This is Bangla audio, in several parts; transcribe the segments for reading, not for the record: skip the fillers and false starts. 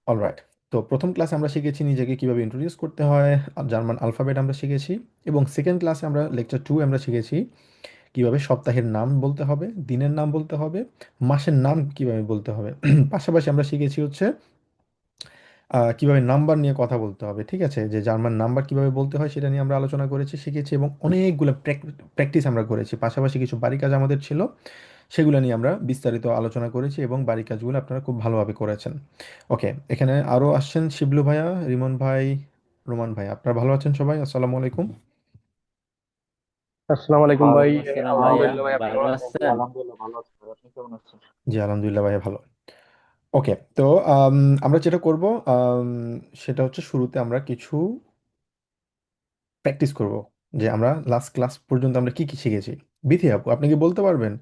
অলরাইট। তো প্রথম ক্লাসে আমরা শিখেছি নিজেকে কিভাবে ইন্ট্রোডিউস করতে হয়, জার্মান আলফাবেট আমরা শিখেছি। এবং সেকেন্ড ক্লাসে আমরা লেকচার 2 আমরা শিখেছি কিভাবে সপ্তাহের নাম বলতে হবে, দিনের নাম বলতে হবে, মাসের নাম কিভাবে বলতে হবে। পাশাপাশি আমরা শিখেছি হচ্ছে কিভাবে নাম্বার নিয়ে কথা বলতে হবে, ঠিক আছে, যে জার্মান নাম্বার কিভাবে বলতে হয় সেটা নিয়ে আমরা আলোচনা করেছি, শিখেছি এবং অনেকগুলো প্র্যাকটিস আমরা করেছি। পাশাপাশি কিছু বাড়ি কাজ আমাদের ছিল, সেগুলো নিয়ে আমরা বিস্তারিত আলোচনা করেছি এবং বাড়ি কাজগুলো আপনারা খুব ভালোভাবে করেছেন। ওকে, এখানে আরও আসছেন শিবলু ভাইয়া, রিমন ভাই, রোমান ভাই। আপনারা ভালো আছেন সবাই? আসসালামু আলাইকুম। আসসালামু আলাইকুম ভাই। ওয়ালাইকুম আসসালাম ভাইয়া, আলহামদুলিল্লাহ ভাই, আপনি ভালো ভালো আছেন? আছেন? আলহামদুলিল্লাহ ভালো আছি ভাই। আপনি কেমন আছেন? জি আলহামদুলিল্লাহ ভাইয়া ভালো। ওকে, তো আমরা যেটা করব, আম, সেটা হচ্ছে শুরুতে আমরা কিছু প্র্যাকটিস করব যে আমরা লাস্ট ক্লাস পর্যন্ত আমরা কি কি শিখেছি। বিথি আপু, আপনি কি বলতে পারবেন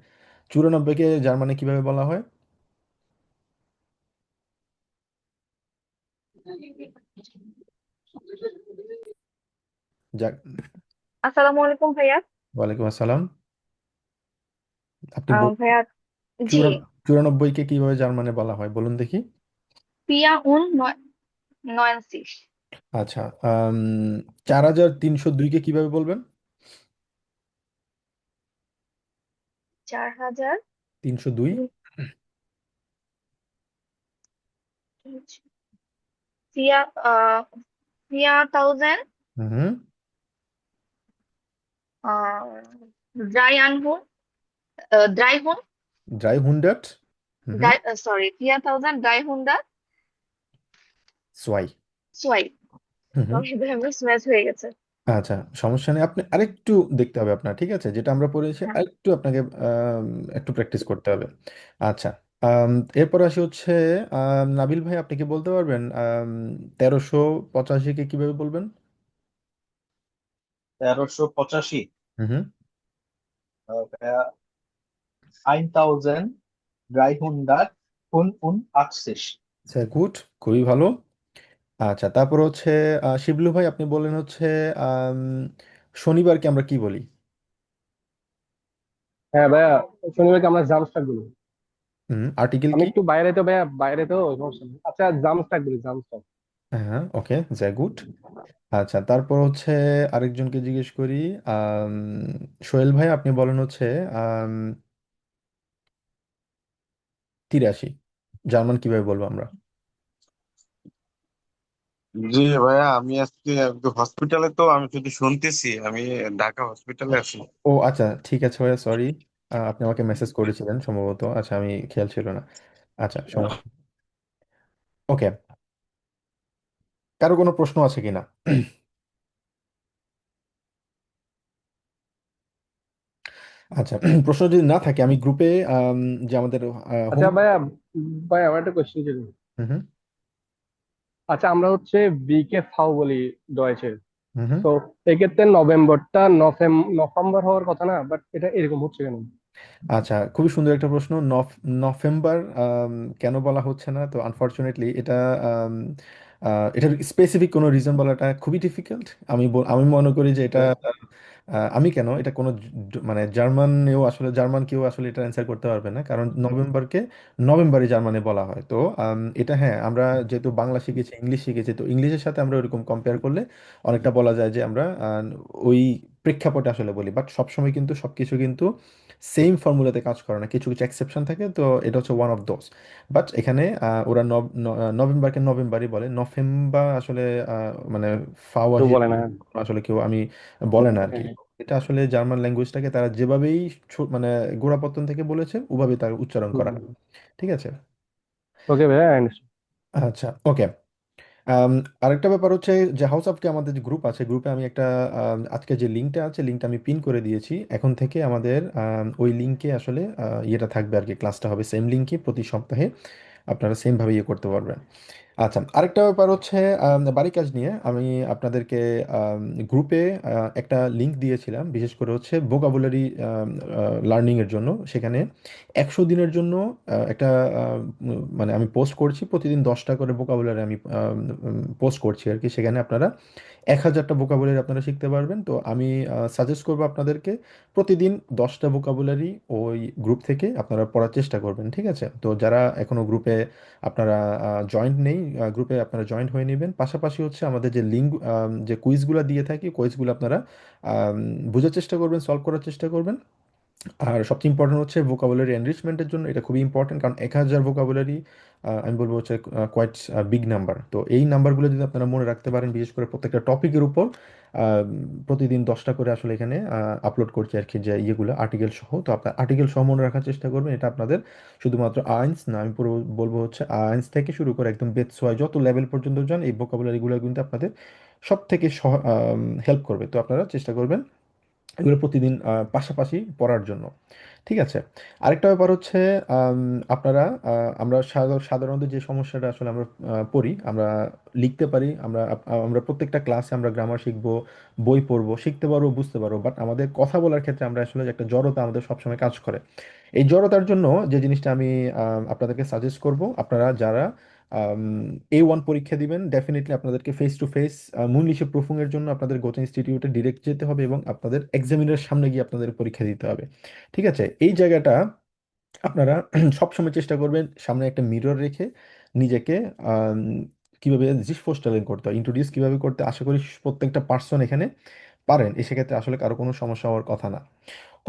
94কে জার্মানে কিভাবে বলা হয়? যা, আসসালামু আলাইকুম ভাইয়া। ওয়ালাইকুম আসসালাম। আপনি ভাইয়া, জি। 94কে কিভাবে জার্মানে বলা হয় বলুন দেখি। পিয়া উন 99। আচ্ছা, 4302কে কিভাবে বলবেন? 4000। 302। পিয়া পিয়া থাউজেন্ড। হুম। ড্রাই আনহুন, ড্রাই হুন। ড্রাই হুন্ডাট। হুম। সরি, পিয়া থাউজেন্ড ড্রাই হুন্ডা সোয়াই। সোয়াই। হুম। সরি ভাই, মিস ম্যাচ হয়ে গেছে। আচ্ছা, সমস্যা নেই, আপনি আরেকটু দেখতে হবে আপনার, ঠিক আছে, যেটা আমরা পড়েছি হ্যাঁ। আরেকটু আপনাকে একটু প্র্যাকটিস করতে হবে। আচ্ছা, আম, এরপর আসি হচ্ছে নাবিল ভাই, আপনি কি বলতে পারবেন 1385কে কিভাবে বলবেন? 1385। হুম। আইন থাউজেন্ড ড্রাইহুন্ডার হুন sehr gut, খুবই ভালো। আচ্ছা, তারপর হচ্ছে শিবলু ভাই, আপনি বললেন হচ্ছে আম, শনিবারকে আমরা কি বলি? হ্যাঁ ভাইয়া, শনিবারকে আমরা জামস্টাক বলি। হুম, আর্টিকেল আমি কি? একটু বাইরে তো ভাইয়া, বাইরে তো সমস্যা নেই। আচ্ছা, জামস্টাক বলি, জামস্টাক। হ্যাঁ, ওকে, sehr gut। আচ্ছা, তারপর হচ্ছে আরেকজনকে জিজ্ঞেস করি। আম, সোহেল ভাই, আপনি বলেন হচ্ছে আম, 83 জার্মান কিভাবে বলবো আমরা? জি ভাইয়া, আমি আজকে হসপিটালে, তো আমি শুধু শুনতেছি। আমি ঢাকা হসপিটালে আছি। ও আচ্ছা, ঠিক আছে ভাইয়া, সরি। আপনি আমাকে মেসেজ করেছিলেন সম্ভবত, আচ্ছা আমি খেয়াল ছিল না। আচ্ছা, সমস্যা। ওকে, কারো কোনো প্রশ্ন আছে কিনা? আচ্ছা, প্রশ্ন যদি না থাকে আমি গ্রুপে যে আমাদের হোম। আচ্ছা ভাইয়া, ভাইয়া আমার একটা কোয়েশ্চেন ছিল। হুম হুম আচ্ছা, আমরা হচ্ছে বি কে ফাও বলি ডয়েচে। হুম হুম। তো এক্ষেত্রে নভেম্বরটা নভেম্বর হওয়ার কথা না, বাট এটা এরকম হচ্ছে কেন? আচ্ছা, খুবই সুন্দর একটা প্রশ্ন। নভেম্বর কেন বলা হচ্ছে না? তো আনফরচুনেটলি এটা আম, এটার স্পেসিফিক কোনো রিজন বলাটা খুবই ডিফিকাল্ট। আমি মনে করি যে এটা আমি কেন এটা কোনো মানে জার্মানেও আসলে জার্মান কেউ আসলে এটা অ্যান্সার করতে পারবে না, কারণ নভেম্বরকে নভেম্বরই জার্মানে বলা হয়। তো এটা হ্যাঁ, আমরা যেহেতু বাংলা শিখেছি, ইংলিশ শিখেছি, তো ইংলিশের সাথে আমরা ওইরকম কম্পেয়ার করলে অনেকটা বলা যায় যে আমরা ওই প্রেক্ষাপটে আসলে বলি। বাট সবসময় কিন্তু সবকিছু কিন্তু সেম ফর্মুলাতে কাজ করে না, কিছু কিছু এক্সেপশন থাকে, তো এটা হচ্ছে ওয়ান অফ দোজ। বাট এখানে ওরা নভেম্বরকে নভেম্বরই বলে, নভেম্বর আসলে মানে ফাওয়া কেউ বলে না। আসলে কেউ আমি বলে না আর কি। হ্যাঁ। এটা আসলে জার্মান ল্যাঙ্গুয়েজটাকে তারা যেভাবেই মানে গোড়াপত্তন থেকে বলেছে ওভাবেই তার উচ্চারণ করা হয়। ঠিক আছে। ওকে ভাইয়া, I understand. আচ্ছা, ওকে। আম, আরেকটা ব্যাপার হচ্ছে যে হাউস অফকে আমাদের যে গ্রুপ আছে, গ্রুপে আমি একটা আজকে যে লিঙ্কটা আছে, লিঙ্কটা আমি পিন করে দিয়েছি। এখন থেকে আমাদের ওই লিঙ্কে আসলে ইয়েটা থাকবে আর কি, ক্লাসটা হবে সেম লিঙ্কে প্রতি সপ্তাহে, আপনারা সেমভাবে ইয়ে করতে পারবেন। আচ্ছা, আরেকটা ব্যাপার হচ্ছে বাড়ি কাজ নিয়ে আমি আপনাদেরকে গ্রুপে একটা লিংক দিয়েছিলাম, বিশেষ করে হচ্ছে ভোকাবুলারি লার্নিংয়ের জন্য। সেখানে 100 দিনের জন্য একটা মানে আমি পোস্ট করছি, প্রতিদিন 10টা করে ভোকাবুলারি আমি পোস্ট করছি আর কি। সেখানে আপনারা 1000টা ভোকাবুলারি আপনারা শিখতে পারবেন। তো আমি সাজেস্ট করবো আপনাদেরকে প্রতিদিন 10টা ভোকাবুলারি ওই গ্রুপ থেকে আপনারা পড়ার চেষ্টা করবেন, ঠিক আছে? তো যারা এখনো গ্রুপে আপনারা জয়েন্ট নেই, গ্রুপে আপনারা জয়েন হয়ে নেবেন। পাশাপাশি হচ্ছে আমাদের যে লিঙ্ক, যে কুইজগুলো দিয়ে থাকি, কুইজগুলো আপনারা আম, বোঝার চেষ্টা করবেন, সলভ করার চেষ্টা করবেন। আর সবচেয়ে ইম্পর্টেন্ট হচ্ছে ভোকাবুলারি এনরিচমেন্টের জন্য এটা খুবই ইম্পর্টেন্ট, কারণ 1000 ভোকাবুলারি আমি বলবো হচ্ছে কোয়াইট বিগ নাম্বার। তো এই নাম্বারগুলো যদি আপনারা মনে রাখতে পারেন, বিশেষ করে প্রত্যেকটা টপিকের উপর আহ, প্রতিদিন 10টা করে আসলে এখানে আপলোড করছি আর কি, যে ইয়েগুলো আর্টিকেল সহ। তো আপনার আর্টিকেল সহ মনে রাখার চেষ্টা করবেন। এটা আপনাদের শুধুমাত্র আইনস না, আমি পুরো বলবো হচ্ছে আইনস থেকে শুরু করে একদম বেতসোয়াই যত লেভেল পর্যন্ত যান, এই ভোকাবুলারিগুলো কিন্তু আপনাদের সব থেকে হেল্প করবে। তো আপনারা চেষ্টা করবেন এগুলো প্রতিদিন পাশাপাশি পড়ার জন্য। ঠিক আছে। আরেকটা ব্যাপার হচ্ছে আম, আপনারা আমরা সাধারণত যে সমস্যাটা আসলে আমরা পড়ি, আমরা লিখতে পারি, আমরা প্রত্যেকটা ক্লাসে আমরা গ্রামার শিখবো, বই পড়বো, শিখতে পারবো, বুঝতে পারবো, বাট আমাদের কথা বলার ক্ষেত্রে আমরা আসলে একটা জড়তা আমাদের সবসময় কাজ করে। এই জড়তার জন্য যে জিনিসটা আমি আপনাদেরকে সাজেস্ট করব, আপনারা যারা A1 পরীক্ষা দিবেন, ডেফিনেটলি আপনাদেরকে ফেস টু ফেস মূল হিসেব প্রুফিং এর জন্য আপনাদের গোচা ইনস্টিটিউটে ডিরেক্ট যেতে হবে এবং আপনাদের এক্সামিনের সামনে গিয়ে আপনাদের পরীক্ষা দিতে হবে। ঠিক আছে। এই জায়গাটা আপনারা সবসময় চেষ্টা করবেন সামনে একটা মিরর রেখে নিজেকে আম, কিভাবে জিনিসপোস্টালিং করতে হয়, ইন্ট্রোডিউস কিভাবে করতে, আশা করি প্রত্যেকটা পার্সন এখানে পারেন। সেক্ষেত্রে আসলে কারো কোনো সমস্যা হওয়ার কথা না।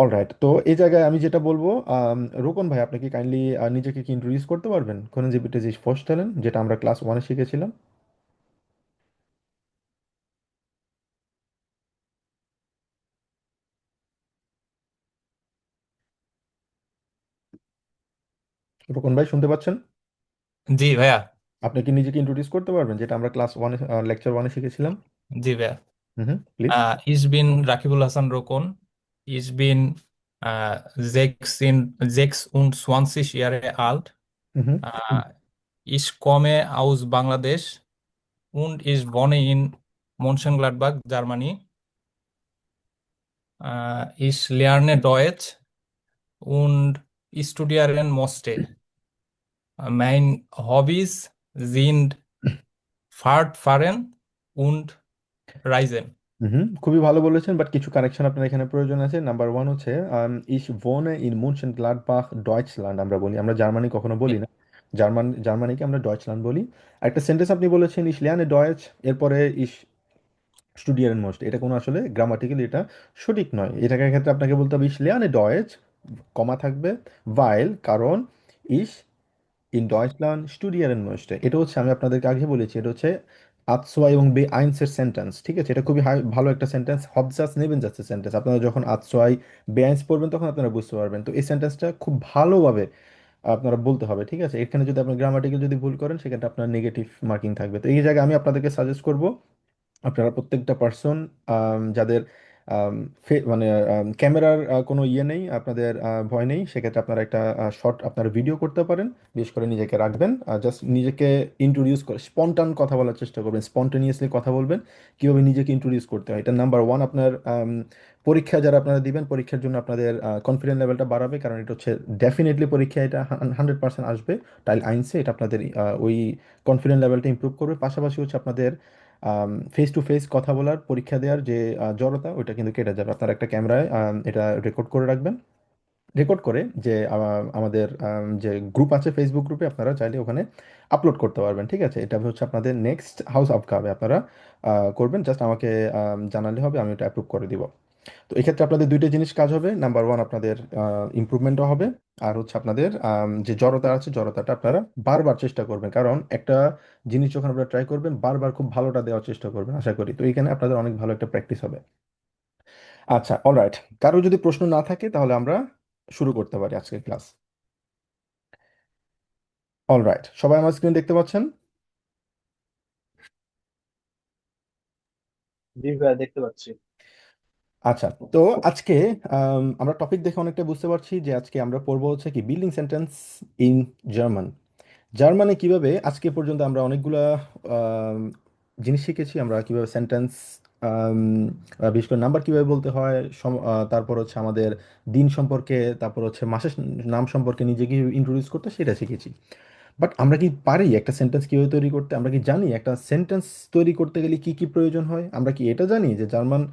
অলরাইট, তো এই জায়গায় আমি যেটা বলবো, রোকন ভাই আপনি কি কাইন্ডলি নিজেকে কি ইন্ট্রোডিউস করতে পারবেন, কোন যে বিটা জিনিসপোস্টালেন যেটা আমরা ক্লাস 1-এ শিখেছিলাম? রোকন ভাই শুনতে পাচ্ছেন? জি ভাইয়া। আপনি কি নিজেকে ইন্ট্রোডিউস করতে পারবেন যেটা আমরা ক্লাস 1-এ, লেকচার 1-এ শিখেছিলাম? জি ভাইয়া। হুম, please. Ich bin Rakibul Hassan Rokon. Ich bin 26 Jahre alt. Hmm Äh, Ich komme aus Bangladesch und ich wohne in Mönchengladbach, Germany. Ich lerne Deutsch und studiere Moste. Meine Hobbys sind Fahrradfahren und Reisen. খুবই ভালো বলেছেন, বাট কিছু কারেকশন আপনার এখানে প্রয়োজন আছে। নাম্বার 1 হচ্ছে ইস ভোনে ইন মুনশেন গ্লাডবাখ ডয়েচল্যান্ড আমরা বলি, আমরা জার্মানি কখনো বলি না। জার্মানিকে আমরা ডয়েচল্যান্ড বলি। একটা সেন্টেন্স আপনি বলেছেন ইস লিয়ানে ডয়েচ, এরপরে ইস স্টুডিয়ারেন মোস্ট, এটা কোনো আসলে গ্রামাটিক্যালি এটা সঠিক নয়। এটাকে ক্ষেত্রে আপনাকে বলতে হবে ইস লিয়ানে ডয়েচ, কমা থাকবে, ভাইল, কারণ ইস ইন ডয়েচল্যান্ড স্টুডিয়ারেন মোস্টে, এটা হচ্ছে আমি আপনাদেরকে আগে বলেছি, এটা হচ্ছে আতসোয়া এবং বে আইনসের সেন্টেন্স। ঠিক আছে, এটা খুবই ভালো একটা সেন্টেন্স, হবজাস নেবেন যাচ্ছে সেন্টেন্স। আপনারা যখন আতসোয়াই বে আইনস পড়বেন তখন আপনারা বুঝতে পারবেন। তো এই সেন্টেন্সটা খুব ভালোভাবে আপনারা বলতে হবে। ঠিক আছে, এখানে যদি আপনি গ্রামাটিক্যাল যদি ভুল করেন সেক্ষেত্রে আপনার নেগেটিভ মার্কিং থাকবে। তো এই জায়গায় আমি আপনাদেরকে সাজেস্ট করব আপনারা প্রত্যেকটা পার্সন যাদের আম, মানে ক্যামেরার কোনো ইয়ে নেই, আপনাদের ভয় নেই, সেক্ষেত্রে আপনারা একটা শর্ট আপনারা ভিডিও করতে পারেন। বিশেষ করে নিজেকে রাখবেন, জাস্ট নিজেকে ইন্ট্রোডিউস করে স্পন্টান কথা বলার চেষ্টা করবেন, স্পন্টেনিয়াসলি কথা বলবেন, কীভাবে নিজেকে ইন্ট্রোডিউস করতে হয়। এটা নাম্বার 1 আপনার পরীক্ষা যারা আপনারা দিবেন, পরীক্ষার জন্য আপনাদের কনফিডেন্স লেভেলটা বাড়াবে, কারণ এটা হচ্ছে ডেফিনেটলি পরীক্ষা এটা 100% আসবে টাইল আইনসে। এটা আপনাদের ওই কনফিডেন্স লেভেলটা ইমপ্রুভ করবে। পাশাপাশি হচ্ছে আপনাদের ফেস টু ফেস কথা বলার, পরীক্ষা দেওয়ার যে জড়তা, ওইটা কিন্তু কেটে যাবে। আপনারা একটা ক্যামেরায় এটা রেকর্ড করে রাখবেন। রেকর্ড করে যে আমাদের যে গ্রুপ আছে ফেসবুক গ্রুপে, আপনারা চাইলে ওখানে আপলোড করতে পারবেন। ঠিক আছে, এটা হচ্ছে আপনাদের নেক্সট হাউস অফ কাবে আপনারা করবেন। জাস্ট আমাকে জানালে হবে, আমি এটা অ্যাপ্রুভ করে দিব। তো এক্ষেত্রে আপনাদের দুইটা জিনিস কাজ হবে। নাম্বার 1 আপনাদের ইমপ্রুভমেন্টও হবে, আর হচ্ছে আপনাদের যে জড়তা আছে জড়তাটা আপনারা বারবার চেষ্টা করবেন, কারণ একটা জিনিস যখন আপনারা ট্রাই করবেন বারবার খুব ভালোটা দেওয়ার চেষ্টা করবেন আশা করি। তো এখানে আপনাদের অনেক ভালো একটা প্র্যাকটিস হবে। আচ্ছা, অলরাইট, কারো যদি প্রশ্ন না থাকে তাহলে আমরা শুরু করতে পারি আজকের ক্লাস। অলরাইট, সবাই আমার স্ক্রিন দেখতে পাচ্ছেন? জি ভাইয়া, দেখতে পাচ্ছি। আচ্ছা, তো আজকে আমরা টপিক দেখে অনেকটা বুঝতে পারছি যে আজকে আমরা পড়বো হচ্ছে কি বিল্ডিং সেন্টেন্স ইন জার্মান। জার্মানে কিভাবে আজকে পর্যন্ত আমরা অনেকগুলা আম, জিনিস শিখেছি, আমরা কিভাবে সেন্টেন্স, বিশেষ করে নাম্বার কিভাবে বলতে হয়, তারপর হচ্ছে আমাদের দিন সম্পর্কে, তারপর হচ্ছে মাসের নাম সম্পর্কে নিজেকে ইন্ট্রোডিউস করতে, সেটা শিখেছি। বাট আমরা কি পারি একটা সেন্টেন্স কিভাবে তৈরি করতে? আমরা কি জানি একটা সেন্টেন্স তৈরি করতে গেলে কি কি প্রয়োজন হয়? আমরা কি এটা জানি যে জার্মান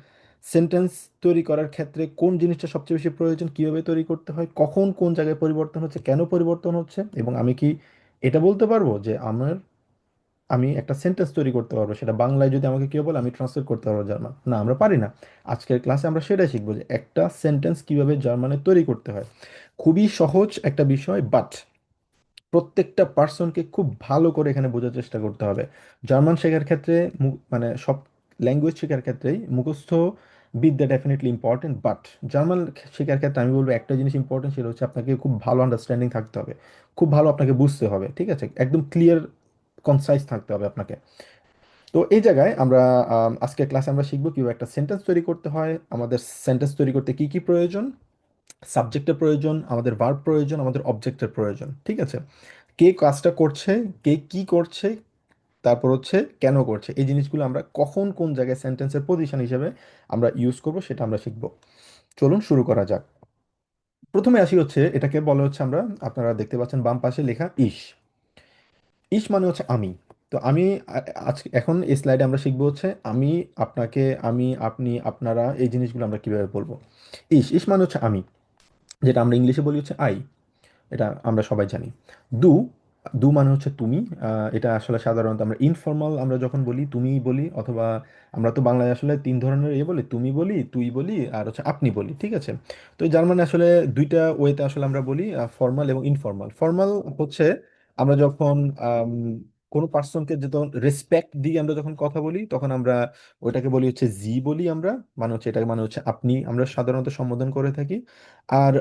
সেন্টেন্স তৈরি করার ক্ষেত্রে কোন জিনিসটা সবচেয়ে বেশি প্রয়োজন, কিভাবে তৈরি করতে হয়, কখন কোন জায়গায় পরিবর্তন হচ্ছে, কেন পরিবর্তন হচ্ছে? এবং আমি কি এটা বলতে পারবো যে আমার আমি একটা সেন্টেন্স তৈরি করতে পারবো, সেটা বাংলায় যদি আমাকে কেউ বলে আমি ট্রান্সলেট করতে পারবো জার্মান, না আমরা পারি না। আজকের ক্লাসে আমরা সেটাই শিখবো যে একটা সেন্টেন্স কিভাবে জার্মানে তৈরি করতে হয়। খুবই সহজ একটা বিষয়, বাট প্রত্যেকটা পার্সনকে খুব ভালো করে এখানে বোঝার চেষ্টা করতে হবে। জার্মান শেখার ক্ষেত্রে মানে সব ল্যাঙ্গুয়েজ শেখার ক্ষেত্রেই মুখস্থ বিদ্যা ডেফিনেটলি ইম্পর্টেন্ট, বাট জার্মান শেখার ক্ষেত্রে আমি বলবো একটা জিনিস ইম্পর্টেন্ট, সেটা হচ্ছে আপনাকে খুব ভালো আন্ডারস্ট্যান্ডিং থাকতে হবে, খুব ভালো আপনাকে বুঝতে হবে, ঠিক আছে, একদম ক্লিয়ার কনসাইজ থাকতে হবে আপনাকে। তো এই জায়গায় আমরা আজকের ক্লাসে আমরা শিখবো কিভাবে একটা সেন্টেন্স তৈরি করতে হয়, আমাদের সেন্টেন্স তৈরি করতে কি কি প্রয়োজন, সাবজেক্টের প্রয়োজন, আমাদের ভার্ব প্রয়োজন, আমাদের অবজেক্টের প্রয়োজন, ঠিক আছে, কে কাজটা করছে, কে কি করছে, তারপর হচ্ছে কেন করছে, এই জিনিসগুলো আমরা কখন কোন জায়গায় সেন্টেন্সের পজিশন হিসেবে আমরা ইউজ করব সেটা আমরা শিখব। চলুন শুরু করা যাক। প্রথমে আসি হচ্ছে এটাকে বলা হচ্ছে আমরা, আপনারা দেখতে পাচ্ছেন বাম পাশে লেখা ইস। ইস মানে হচ্ছে আমি। তো আমি আজকে এখন এই স্লাইডে আমরা শিখবো হচ্ছে আমি, আপনাকে, আমি, আপনি, আপনারা, এই জিনিসগুলো আমরা কিভাবে বলবো। ইস ইস মানে হচ্ছে আমি, যেটা আমরা ইংলিশে বলি হচ্ছে আই, এটা আমরা সবাই জানি। দু, দু মানে হচ্ছে তুমি। এটা আসলে সাধারণত আমরা ইনফর্মাল আমরা যখন বলি তুমি বলি, অথবা আমরা তো বাংলায় আসলে তিন ধরনের বলি, তুমি বলি, তুই বলি, আর হচ্ছে আপনি বলি, ঠিক আছে। তো এই জার্মানে আসলে দুইটা ওয়েতে আসলে আমরা বলি, ফর্মাল এবং ইনফর্মাল। ফর্মাল হচ্ছে আমরা যখন আম, কোনো পার্সনকে যখন রেসপেক্ট দিয়ে আমরা যখন কথা বলি তখন আমরা ওইটাকে বলি হচ্ছে জি বলি আমরা, মানে হচ্ছে এটাকে মানে হচ্ছে আপনি আমরা সাধারণত সম্বোধন করে থাকি। আর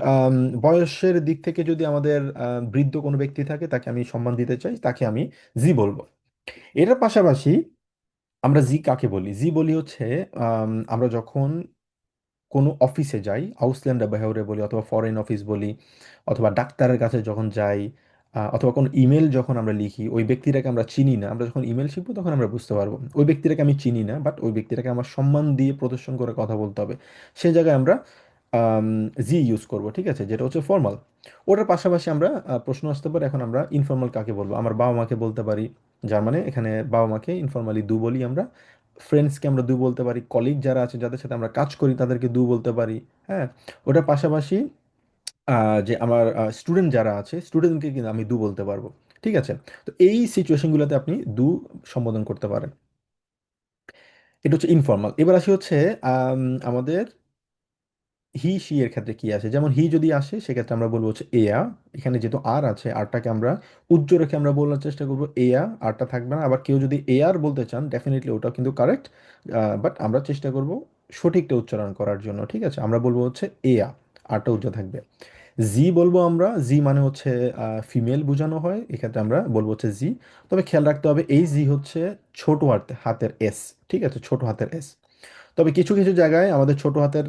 বয়সের দিক থেকে যদি আমাদের বৃদ্ধ কোনো ব্যক্তি থাকে তাকে আমি সম্মান দিতে চাই, তাকে আমি জি বলবো। এটার পাশাপাশি আমরা জি কাকে বলি, জি বলি হচ্ছে আমরা যখন কোনো অফিসে যাই, আউসল্যান্ডার বেহাউরে বলি, অথবা ফরেন অফিস বলি, অথবা ডাক্তারের কাছে যখন যাই, অথবা কোনো ইমেল যখন আমরা লিখি, ওই ব্যক্তিটাকে আমরা চিনি না, আমরা যখন ইমেল শিখবো তখন আমরা বুঝতে পারবো ওই ব্যক্তিটাকে আমি চিনি না, বাট ওই ব্যক্তিটাকে আমার সম্মান দিয়ে প্রদর্শন করে কথা বলতে হবে, সেই জায়গায় আমরা জি ইউজ করব, ঠিক আছে, যেটা হচ্ছে ফর্মাল। ওটার পাশাপাশি আমরা প্রশ্ন আসতে পারে এখন আমরা ইনফর্মাল কাকে বলবো, আমার বাবা মাকে বলতে পারি, যার মানে এখানে বাবা মাকে ইনফর্মালি দু বলি আমরা। ফ্রেন্ডসকে আমরা দু বলতে পারি, কলিগ যারা আছে যাদের সাথে আমরা কাজ করি তাদেরকে দু বলতে পারি। হ্যাঁ, ওটার পাশাপাশি যে আমার স্টুডেন্ট যারা আছে স্টুডেন্টকে কিন্তু আমি দু বলতে পারবো, ঠিক আছে। তো এই সিচুয়েশনগুলোতে আপনি দু সম্বোধন করতে পারেন। এটা হচ্ছে ইনফর্মাল। এবার আসি হচ্ছে আম, আমাদের হি সি এর ক্ষেত্রে কি আসে, যেমন হি যদি আসে সেক্ষেত্রে আমরা বলবো হচ্ছে এয়া। এখানে যেহেতু আর আছে, আরটাকে আমরা উজ্জ্ব রেখে আমরা বলার চেষ্টা করবো এয়া, আরটা থাকবে না। আবার কেউ যদি এয়ার বলতে চান ডেফিনেটলি ওটাও কিন্তু কারেক্ট, বাট আমরা চেষ্টা করব সঠিকটা উচ্চারণ করার জন্য, ঠিক আছে, আমরা বলবো হচ্ছে এয়া, আরটা উজ্জ্ব থাকবে। জি বলবো আমরা, জি মানে হচ্ছে ফিমেল বোঝানো হয়, এক্ষেত্রে আমরা বলবো হচ্ছে জি। তবে খেয়াল রাখতে হবে এই জি হচ্ছে ছোট হাতের এস, ঠিক আছে, ছোট হাতের এস। তবে কিছু কিছু জায়গায় আমাদের ছোট হাতের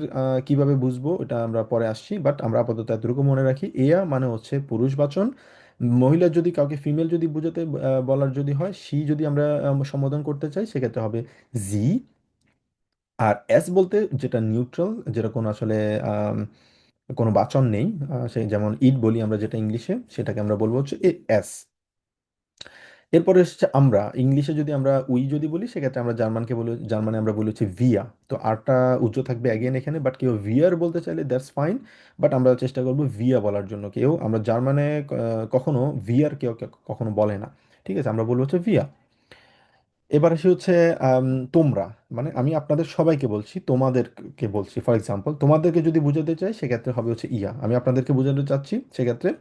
কিভাবে বুঝবো এটা আমরা পরে আসছি, বাট আমরা আপাতত এতটুকু মনে রাখি, এয়া মানে হচ্ছে পুরুষবাচন। মহিলা যদি কাউকে ফিমেল যদি বুঝাতে বলার যদি হয়, সি যদি আমরা সম্বোধন করতে চাই সেক্ষেত্রে হবে জি। আর এস বলতে যেটা নিউট্রাল, যেটা কোনো আসলে আম, কোনো বাচন নেই, সেই যেমন ইট বলি আমরা যেটা ইংলিশে, সেটাকে আমরা বলবো হচ্ছে এস। এরপরে হচ্ছে আমরা ইংলিশে যদি আমরা উই যদি বলি সেক্ষেত্রে আমরা জার্মানকে বলি, জার্মানে আমরা বলি হচ্ছে ভিয়া। তো আরটা উজ্জ্ব থাকবে অ্যাগেন এখানে, বাট কেউ ভিয়ার বলতে চাইলে দ্যাটস ফাইন, বাট আমরা চেষ্টা করবো ভিয়া বলার জন্য। কেউ আমরা জার্মানে কখনো ভিয়ার কেউ কখনো বলে না, ঠিক আছে, আমরা বলবো হচ্ছে ভিয়া। এবার আসি হচ্ছে তোমরা, মানে আমি আপনাদের সবাইকে বলছি, তোমাদেরকে বলছি, ফর এক্সাম্পল তোমাদেরকে যদি বুঝাতে চাই সেক্ষেত্রে হবে হচ্ছে ইয়া। আমি আপনাদেরকে বোঝাতে চাচ্ছি সেক্ষেত্রে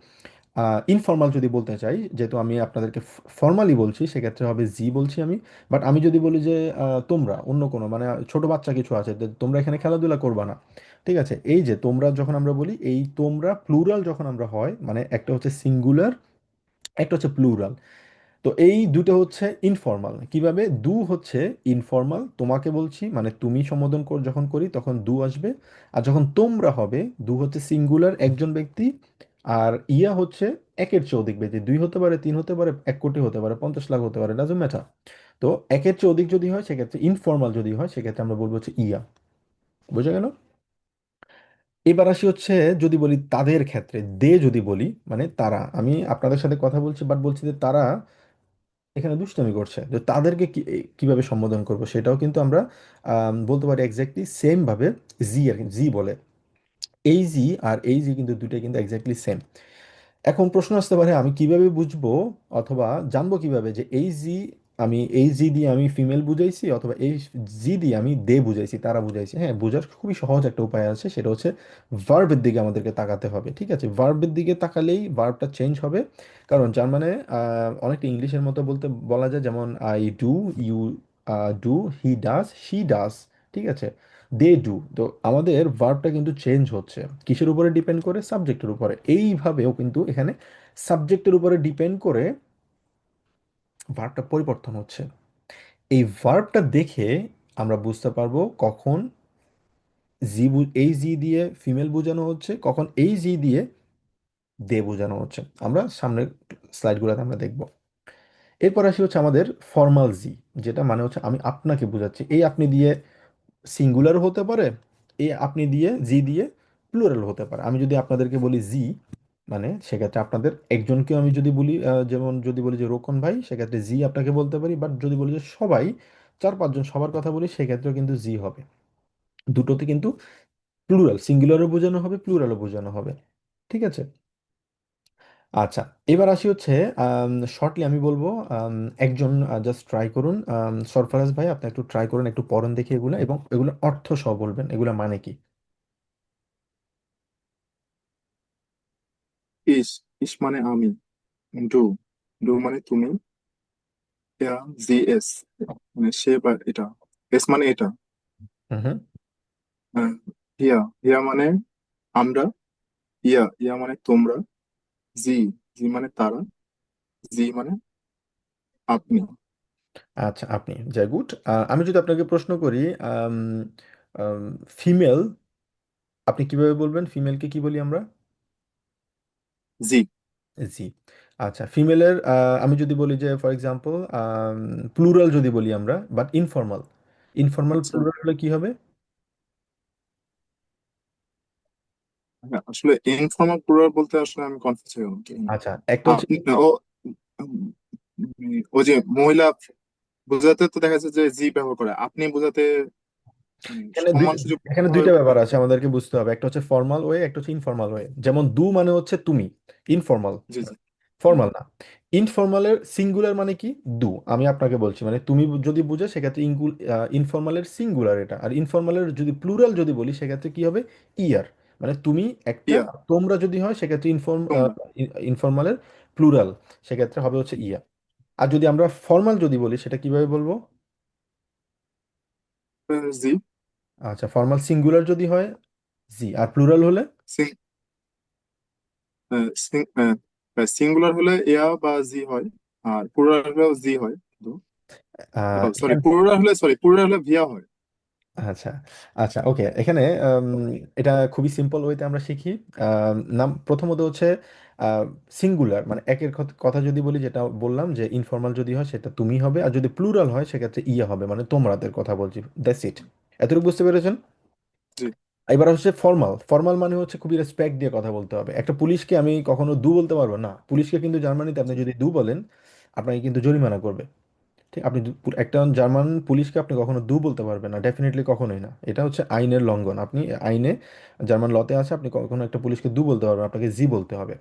ইনফর্মাল যদি বলতে চাই, যেহেতু আমি আপনাদেরকে ফর্মালি বলছি সেক্ষেত্রে হবে জি বলছি আমি। বাট আমি যদি বলি যে তোমরা অন্য কোনো মানে ছোট বাচ্চা কিছু আছে যে তোমরা এখানে খেলাধুলা করবা না, ঠিক আছে, এই যে তোমরা যখন আমরা বলি এই তোমরা প্লুরাল যখন আমরা হয়, মানে একটা হচ্ছে সিঙ্গুলার, একটা হচ্ছে প্লুরাল। তো এই দুটো হচ্ছে ইনফর্মাল। কিভাবে, দু হচ্ছে ইনফর্মাল, তোমাকে বলছি মানে তুমি সম্বোধন যখন করি তখন দু আসবে। আর যখন তোমরা হবে, দু হচ্ছে সিঙ্গুলার একজন ব্যক্তি, আর ইয়া হচ্ছে একের চেয়ে অধিক ব্যক্তি, দুই হতে পারে, তিন হতে পারে, 1 কোটি হতে পারে, 50 লাখ হতে পারে, ডাজন্ট ম্যাটার। তো একের চেয়ে অধিক যদি হয় সেক্ষেত্রে ইনফর্মাল, যদি হয় সেক্ষেত্রে আমরা বলবো হচ্ছে ইয়া। বুঝা গেল? এবার আসি হচ্ছে যদি বলি তাদের ক্ষেত্রে, দে যদি বলি মানে তারা, আমি আপনাদের সাথে কথা বলছি বাট বলছি যে তারা এখানে দুষ্টামি করছে, যে তাদেরকে কিভাবে সম্বোধন করব সেটাও কিন্তু আমরা বলতে পারি এক্স্যাক্টলি সেম ভাবে। জি আর জি বলে, এই জি আর এই জি কিন্তু দুটাই কিন্তু এক্স্যাক্টলি সেম। এখন প্রশ্ন আসতে পারে আমি কিভাবে বুঝবো অথবা জানবো কিভাবে যে এই জি আমি এই জি দিয়ে আমি ফিমেল বুঝাইছি, অথবা এই জি দিয়ে আমি দে বুঝাইছি, তারা বুঝাইছি। হ্যাঁ, বোঝার খুবই সহজ একটা উপায় আছে, সেটা হচ্ছে ভার্বের দিকে আমাদেরকে তাকাতে হবে। ঠিক আছে, ভার্বের দিকে তাকালেই ভার্বটা চেঞ্জ হবে। কারণ যার মানে অনেকটা ইংলিশের মতো বলা যায়, যেমন I do, you do, he does, she does. ঠিক আছে, দে ডু। তো আমাদের ভার্বটা কিন্তু চেঞ্জ হচ্ছে কিসের উপরে ডিপেন্ড করে? সাবজেক্টের উপরে। এইভাবেও কিন্তু এখানে সাবজেক্টের উপরে ডিপেন্ড করে ভার্বটা পরিবর্তন হচ্ছে। এই ভার্বটা দেখে আমরা বুঝতে পারবো কখন এই জি দিয়ে ফিমেল বোঝানো হচ্ছে, কখন এই জি দিয়ে দে বোঝানো হচ্ছে। আমরা সামনের স্লাইডগুলোতে আমরা দেখব। এরপর আসি হচ্ছে আমাদের ফর্মাল জি, যেটা মানে হচ্ছে আমি আপনাকে বোঝাচ্ছি। এই আপনি দিয়ে সিঙ্গুলার হতে পারে, এই আপনি দিয়ে জি দিয়ে প্লুরাল হতে পারে। আমি যদি আপনাদেরকে বলি জি, মানে সেক্ষেত্রে আপনাদের একজনকেও আমি যদি বলি, যেমন যদি বলি যে রোকন ভাই, সেক্ষেত্রে জি আপনাকে বলতে পারি। বাট যদি বলি যে সবাই, 4-5 জন সবার কথা বলি, সেক্ষেত্রেও কিন্তু জি হবে। দুটোতে কিন্তু প্লুরাল, সিঙ্গুলারও বোঝানো হবে, প্লুরালও বোঝানো হবে। ঠিক আছে। আচ্ছা, এবার আসি হচ্ছে শর্টলি আমি বলবো, একজন জাস্ট ট্রাই করুন। সরফরাজ ভাই, আপনি একটু ট্রাই করুন, একটু পড়েন দেখি এগুলো, এবং এগুলোর অর্থ সহ বলবেন এগুলো মানে কি। ইস, ইস মানে আমি। ডু, ডু মানে তুমি। এরা, জি এস মানে সে বা এটা। এস মানে এটা। হুম হুম। আহ, হিয়া, হিয়া মানে আমরা। ইয়া, ইয়া মানে তোমরা। জি, জি মানে তারা। জি মানে আপনি। আচ্ছা, আপনি যাই গুড। আমি যদি আপনাকে প্রশ্ন করি, ফিমেল আপনি কিভাবে বলবেন? ফিমেলকে কি বলি আমরা? জি। জি। আচ্ছা, ফিমেলের আমি যদি বলি যে ফর এক্সাম্পল প্লুরাল যদি বলি আমরা, বাট ইনফর্মাল, ইনফর্মাল আচ্ছা, প্লুরাল হলে কি হবে? হ্যাঁ, আসলে ইনফর্মাল প্লুরাল বলতে আসলে আমি কনফিউজ হয়ে গেলাম কি আচ্ছা, একটা হচ্ছে আপনি ও ও যে মহিলা বোঝাতে তো দেখা যাচ্ছে যে জি ব্যবহার করে, আপনি বোঝাতে এখানে সম্মান সুযোগ এখানে ভাবে। দুইটা ব্যাপার আছে, আমাদেরকে বুঝতে হবে। একটা হচ্ছে ফর্মাল ওয়ে, একটা হচ্ছে ইনফর্মাল ওয়ে। যেমন দু মানে হচ্ছে তুমি, ইনফর্মাল, জি জি। হুম, ফর্মাল না। ইনফর্মালের সিঙ্গুলার মানে কি? দু। আমি আপনাকে বলছি, মানে তুমি যদি বুঝে সেক্ষেত্রে ইনফর্মালের সিঙ্গুলার এটা। আর ইনফর্মালের যদি প্লুরাল যদি বলি, সেক্ষেত্রে কি হবে? ইয়ার। মানে তুমি একটা, ইয়া, তোমরা যদি হয় সেক্ষেত্রে তোমরা। ইনফর্মালের প্লুরাল, সেক্ষেত্রে হবে হচ্ছে ইয়া। আর যদি আমরা ফর্মাল যদি বলি, সেটা কিভাবে বলবো? জি। আচ্ছা, ফর্মাল সিঙ্গুলার যদি হয় জি, আর প্লুরাল হলে সিঙ্গুলার হলে এয়া বা জি হয়, আর প্লুরাল হলেও জি হয় কিন্তু। সরি, এখানে প্লুরাল হলে ভিয়া হয়। আচ্ছা, আচ্ছা, ওকে। এখানে এটা খুবই সিম্পল ওয়েতে আমরা শিখি। নাম প্রথমত হচ্ছে সিঙ্গুলার, মানে একের কথা যদি বলি, যেটা বললাম যে ইনফর্মাল যদি হয় সেটা তুমি হবে, আর যদি প্লুরাল হয় সেক্ষেত্রে ইয়ে হবে, মানে তোমরাদের কথা বলছি। That's it. এতটুকু বুঝতে পেরেছেন? জি এবার হচ্ছে ফর্মাল। ফর্মাল মানে হচ্ছে খুবই রেসপেক্ট দিয়ে কথা বলতে হবে। একটা পুলিশকে আমি কখনো দু বলতে পারবো না। পুলিশকে কিন্তু জার্মানিতে আপনি জি যদি দু বলেন, আপনাকে কিন্তু জরিমানা করবে। ঠিক, আপনি একটা জার্মান পুলিশকে আপনি কখনো দু বলতে পারবেন না, ডেফিনেটলি কখনোই না। এটা হচ্ছে আইনের লঙ্ঘন। আপনি আইনে, জার্মান লতে আছে, আপনি কখনো একটা পুলিশকে দু বলতে পারবেন না, আপনাকে জি বলতে হবে।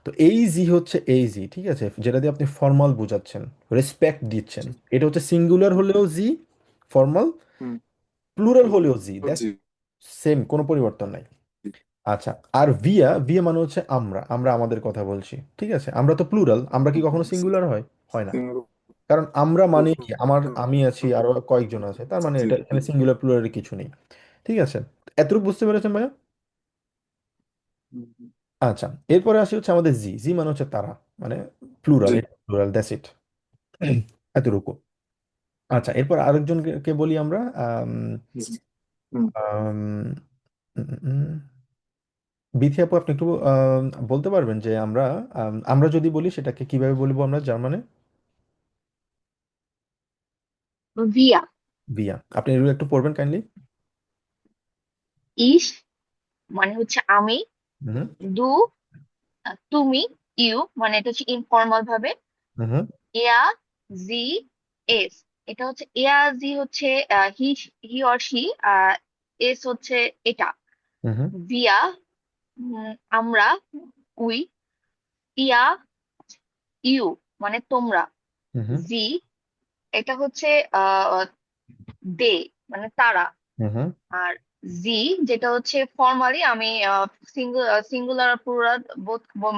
তো এই জি হচ্ছে এই জি, ঠিক আছে, যেটা দিয়ে আপনি ফর্মাল বোঝাচ্ছেন, রেসপেক্ট দিচ্ছেন। জি। এটা হচ্ছে সিঙ্গুলার হুম, হলেও জি ফর্মাল, হুম, প্লুরাল হলেও জি, দ্যাটস জি সেম, কোনো পরিবর্তন নাই। জি। আচ্ছা, আর ভিয়া, ভিয়া মানে হচ্ছে আমরা, আমরা আমাদের কথা বলছি। ঠিক আছে, আমরা তো প্লুরাল, আমরা কি কখনো সিঙ্গুলার হয়? হয় না। কারণ আমরা মানে কি, আমি আছি, আরো কয়েকজন আছে, তার মানে জি এটা জি। এখানে সিঙ্গুলার প্লুরাল কিছু নেই। ঠিক আছে, এতটুকু বুঝতে পেরেছেন ভাইয়া? হুম, হুম, আচ্ছা, এরপরে আসি হচ্ছে আমাদের জি, জি মানে হচ্ছে তারা, মানে প্লুরাল, জি এটা প্লুরাল, দ্যাটস ইট। এতটুকু। আচ্ছা, এরপর আরেকজনকে কে বলি আমরা, জি। হুম। আম, উম, উম, উম, বিথি আপু, আপনি একটু বলতে পারবেন যে আমরা আমরা যদি বলি সেটাকে কিভাবে বলবো আমরা জার্মানে? ভিয়া। ভিয়া। আপনি এগুলো একটু পড়বেন কাইন্ডলি। ইস মানে হচ্ছে আমি। হুম দু তুমি। ইউ মানে এটা হচ্ছে ইনফর্মাল ভাবে। হুম হুম এয়া, জি, এস এটা হচ্ছে এয়া, জি হচ্ছে হি, হি অর সি। এস হচ্ছে এটা, হুম হুম ভিয়া, আমরা, উই। ইয়া, ইউ মানে তোমরা। হুম হুম জি, এটা হচ্ছে দে, মানে তারা। হুম হুম আর জি, যেটা হচ্ছে ফর্মালি আমি সিঙ্গুলার প্লুরাল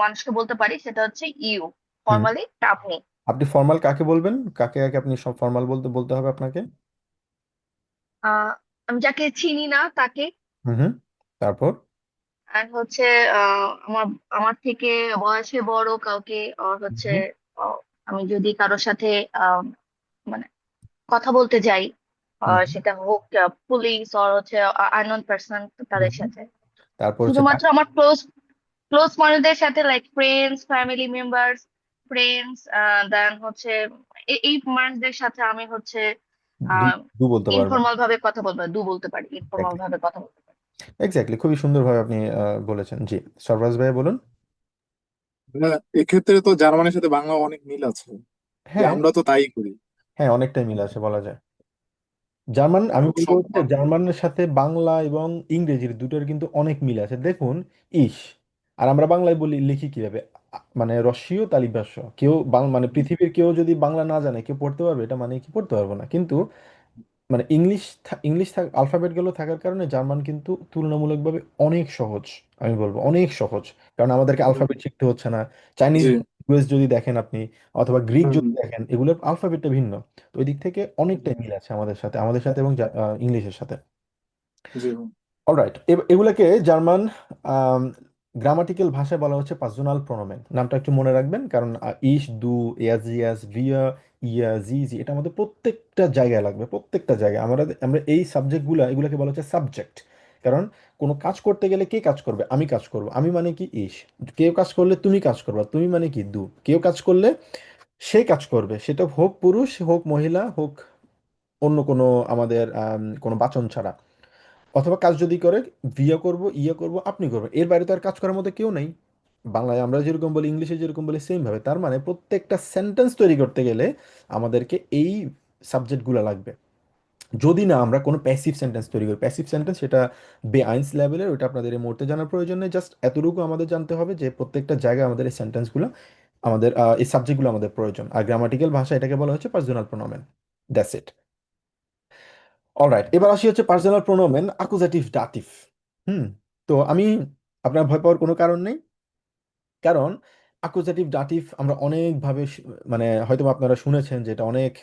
মানুষকে বলতে পারি, সেটা হচ্ছে ইউ। হুম। ফর্মালি আপনি। আপনি ফর্মাল কাকে বলবেন, কাকে কাকে আপনি সব ফর্মাল বলতে বলতে হবে আপনাকে? আহ আমি যাকে চিনি না তাকে। হুম হুম। তারপর? আর হচ্ছে আমার আমার থেকে বয়সে বড় কাউকে, আর হুম হচ্ছে হুম আহ, আমি যদি কারোর সাথে আহ, মানে কথা বলতে যাই, হুম সেটা হোক পুলিশ আর হচ্ছে আননোন পার্সন, হুম তাদের হুম। সাথে। তারপর হচ্ছে শুধুমাত্র আমার ক্লোজ ক্লোজ মানুষদের সাথে, like friends, family members, friends, then হচ্ছে এই মানুষদের সাথে আমি হচ্ছে দু দু বলতে পারবেন। ইনফর্মাল ভাবে কথা বলবো, বলতে পারি, ইনফর্মাল ভাবে কথা বলতে পারি। এক্স্যাক্টলি, খুবই সুন্দরভাবে আপনি বলেছেন। জি, সরফরাজ ভাই বলুন। এক্ষেত্রে তো জার্মানির সাথে বাংলা অনেক মিল আছে, যে হ্যাঁ, আমরা তো তাই করি। হ্যাঁ, অনেকটাই মিল আছে বলা যায়। জার্মান, আমি খুব বলবো সব হচ্ছে জার্মানের সাথে বাংলা এবং ইংরেজির দুটোর কিন্তু অনেক মিল আছে। দেখুন, ইস, আর আমরা বাংলায় বলি, লিখি কিভাবে? মানে রস্বীয় তালিভাষ্য। কেউ মানে পৃথিবীর কেউ যদি বাংলা না জানে, কেউ পড়তে পারবে এটা? মানে কি পড়তে পারবো না, কিন্তু মানে ইংলিশ আলফাবেট গুলো থাকার কারণে জার্মান কিন্তু তুলনামূলকভাবে অনেক সহজ। আমি বলবো অনেক সহজ, কারণ আমাদেরকে আলফাবেট শিখতে হচ্ছে না। চাইনিজ জি। ল্যাঙ্গুয়েজ যদি দেখেন আপনি, অথবা গ্রিক হুম যদি দেখেন, এগুলোর আলফাবেটটা ভিন্ন। তো ওই দিক থেকে অনেকটাই মিল আছে আমাদের সাথে এবং ইংলিশের সাথে। জি। অলরাইট, এগুলোকে জার্মান গ্রামাটিক্যাল ভাষায় বলা হচ্ছে পার্সোনাল প্রোনোমেন। নামটা একটু মনে রাখবেন, কারণ ইস, দু, এস, জিয়াস, ভিয়া, ইয়া, জি, জি, এটা আমাদের প্রত্যেকটা জায়গায় লাগবে, প্রত্যেকটা জায়গায়। আমরা আমরা এই সাবজেক্টগুলো, এগুলোকে বলা হচ্ছে সাবজেক্ট। কারণ কোনো কাজ করতে গেলে কে কাজ করবে? আমি কাজ করব, আমি মানে কি ইস। কেউ কাজ করলে তুমি কাজ করবে, তুমি মানে কি দু। কেউ কাজ করলে সে কাজ করবে, সেটা হোক পুরুষ, হোক মহিলা, হোক অন্য কোনো আমাদের কোনো বাচন ছাড়া। অথবা কাজ যদি করে, ভিয়া করব, ইয়া করব, আপনি করবেন, এর বাইরে তো আর কাজ করার মতো কেউ নেই। বাংলায় আমরা যেরকম বলি, ইংলিশে যেরকম বলি, সেম ভাবে। তার মানে প্রত্যেকটা সেন্টেন্স তৈরি করতে গেলে আমাদেরকে এই সাবজেক্টগুলো লাগবে। যদি না আমরা কোনো প্যাসিভ সেন্টেন্স তৈরি করি, প্যাসিভ সেন্টেন্স সেটা বেআইনস লেভেলের, ওটা আপনাদের এই মুহূর্তে জানার প্রয়োজন নেই। জাস্ট এতটুকু আমাদের জানতে হবে যে প্রত্যেকটা জায়গায় আমাদের এই সেন্টেন্সগুলো, আমাদের এই সাবজেক্টগুলো আমাদের প্রয়োজন। আর গ্রামাটিক্যাল ভাষা এটাকে বলা হচ্ছে পার্সোনাল প্রোনোমেন। That's it. অলরাইট, এবার আসি হচ্ছে পার্সোনাল প্রোনোমেন আকুজাটিভ ডাটিভ। হুম। তো আমি, আপনার ভয় পাওয়ার কোনো কারণ নেই, কারণ আকুজাটিভ ডাটিভ আমরা অনেকভাবে মানে হয়তো বা আপনারা শুনেছেন যে এটা অনেক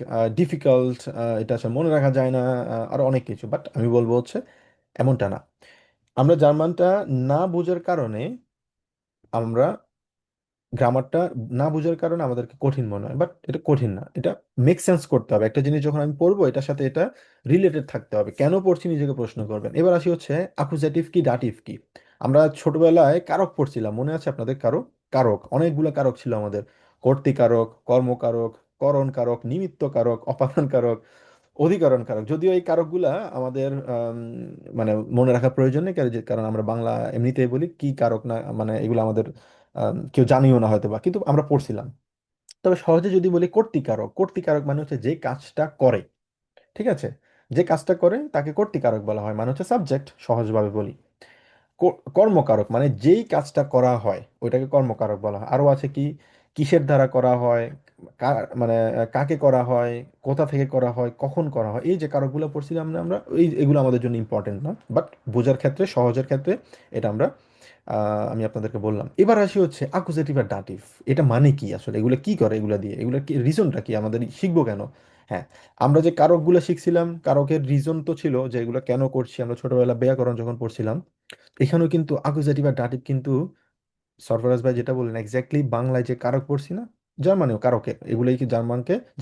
ডিফিকাল্ট, এটা আসলে মনে রাখা যায় না, আরো অনেক কিছু। বাট আমি বলবো হচ্ছে এমনটা না। আমরা জার্মানটা না বোঝার কারণে, আমরা গ্রামারটা না বোঝার কারণে আমাদেরকে কঠিন মনে হয়, বাট এটা কঠিন না। এটা মেক সেন্স করতে হবে। একটা জিনিস যখন আমি পড়বো, এটার সাথে এটা রিলেটেড থাকতে হবে। কেন পড়ছি নিজেকে প্রশ্ন করবেন। এবার আসি হচ্ছে আকুজেটিভ কি ডাটিভ কি। আমরা ছোটবেলায় কারক পড়ছিলাম, মনে আছে আপনাদের? কারক, কারক, অনেকগুলো কারক ছিল আমাদের। কর্তৃকারক, কর্মকারক, করণ কারক, নিমিত্ত কারক, অপাদান কারক, অধিকরণ কারক। যদিও এই কারকগুলা আমাদের মানে মনে রাখার প্রয়োজন নেই, কারণ আমরা বাংলা এমনিতেই বলি কি কারক না, মানে এগুলো আমাদের কেউ জানিও না হয়তো বা, কিন্তু আমরা পড়ছিলাম। তবে সহজে যদি বলি কর্তৃকারক, কর্তৃকারক মানে হচ্ছে যে কাজটা করে। ঠিক আছে, যে কাজটা করে তাকে কর্তৃকারক বলা হয়, মানে হচ্ছে সাবজেক্ট, সহজভাবে বলি। কর্মকারক মানে যেই কাজটা করা হয় ওইটাকে কর্মকারক বলা হয়। আরো আছে কি, কিসের দ্বারা করা হয়, মানে কাকে করা হয়, কোথা থেকে করা হয়, কখন করা হয়। এই যে কারকগুলো পড়ছিলাম না আমরা, এগুলো আমাদের জন্য ইম্পর্টেন্ট না, বাট বোঝার ক্ষেত্রে, সহজের ক্ষেত্রে এটা আমরা আমি আপনাদেরকে বললাম। এবার আসি হচ্ছে আকুজেটিভ আর ডাটিভ। এটা মানে কি আসলে, এগুলো কি করে, এগুলো দিয়ে, এগুলো কি, রিজনটা কি, আমাদের শিখবো কেন? হ্যাঁ, আমরা যে কারকগুলো শিখছিলাম, কারকের রিজন তো ছিল যে এগুলো কেন করছি। আমরা ছোটবেলা ব্যাকরণ যখন পড়ছিলাম, এখানেও কিন্তু আকুজেটিভ আর ডাটিভ কিন্তু, সরফরাজ ভাই যেটা বললেন এক্স্যাক্টলি, বাংলায় যে কারক পড়ছি না, জার্মানিও কারকের, এগুলোই কি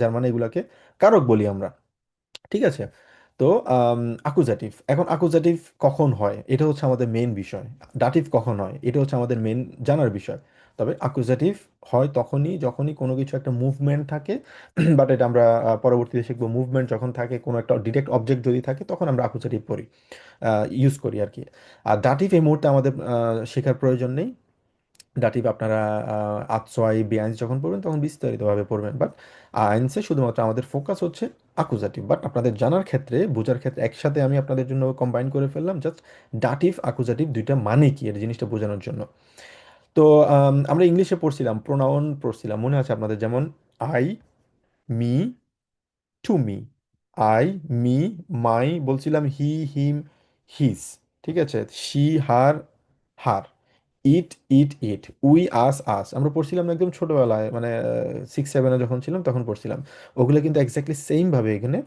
জার্মানে এগুলাকে কারক বলি আমরা। ঠিক আছে। তো আকুজাটিভ, এখন আকুজাটিভ কখন হয় এটা হচ্ছে আমাদের মেইন বিষয়। ডাটিভ কখন হয় এটা হচ্ছে আমাদের মেইন জানার বিষয়। তবে আকুজাটিভ হয় যখনই কোনো কিছু একটা মুভমেন্ট থাকে। বাট এটা আমরা পরবর্তীতে শিখবো। মুভমেন্ট যখন থাকে, কোনো একটা ডিরেক্ট অবজেক্ট যদি থাকে, তখন আমরা আকুজাটিভ পড়ি, ইউজ করি আর কি। আর ডাটিভ এই মুহূর্তে আমাদের শেখার প্রয়োজন নেই। ডাটিভ আপনারা আতসোয়াই বেআইনস যখন পড়বেন তখন বিস্তারিতভাবে পড়বেন। বাট আইনসে শুধুমাত্র আমাদের ফোকাস হচ্ছে আকুজাটিভ। বাট আপনাদের জানার ক্ষেত্রে, বোঝার ক্ষেত্রে একসাথে আমি আপনাদের জন্য কম্বাইন করে ফেললাম, জাস্ট ডাটিভ আকুজাটিভ দুইটা মানে কি এর জিনিসটা বোঝানোর জন্য। তো আমরা ইংলিশে পড়ছিলাম, প্রোনাউন পড়ছিলাম, মনে আছে আপনাদের? যেমন I, me, to me. I, me, my, বলছিলাম হি, হিম, হিজ। ঠিক আছে, she, her, her. It, it, we, আস, আস। আমরা পড়ছিলাম না একদম ছোটবেলায়, মানে 6-7-এ যখন ছিলাম তখন পড়ছিলাম। ওগুলো কিন্তু এক্স্যাক্টলি সেম ভাবে এখানে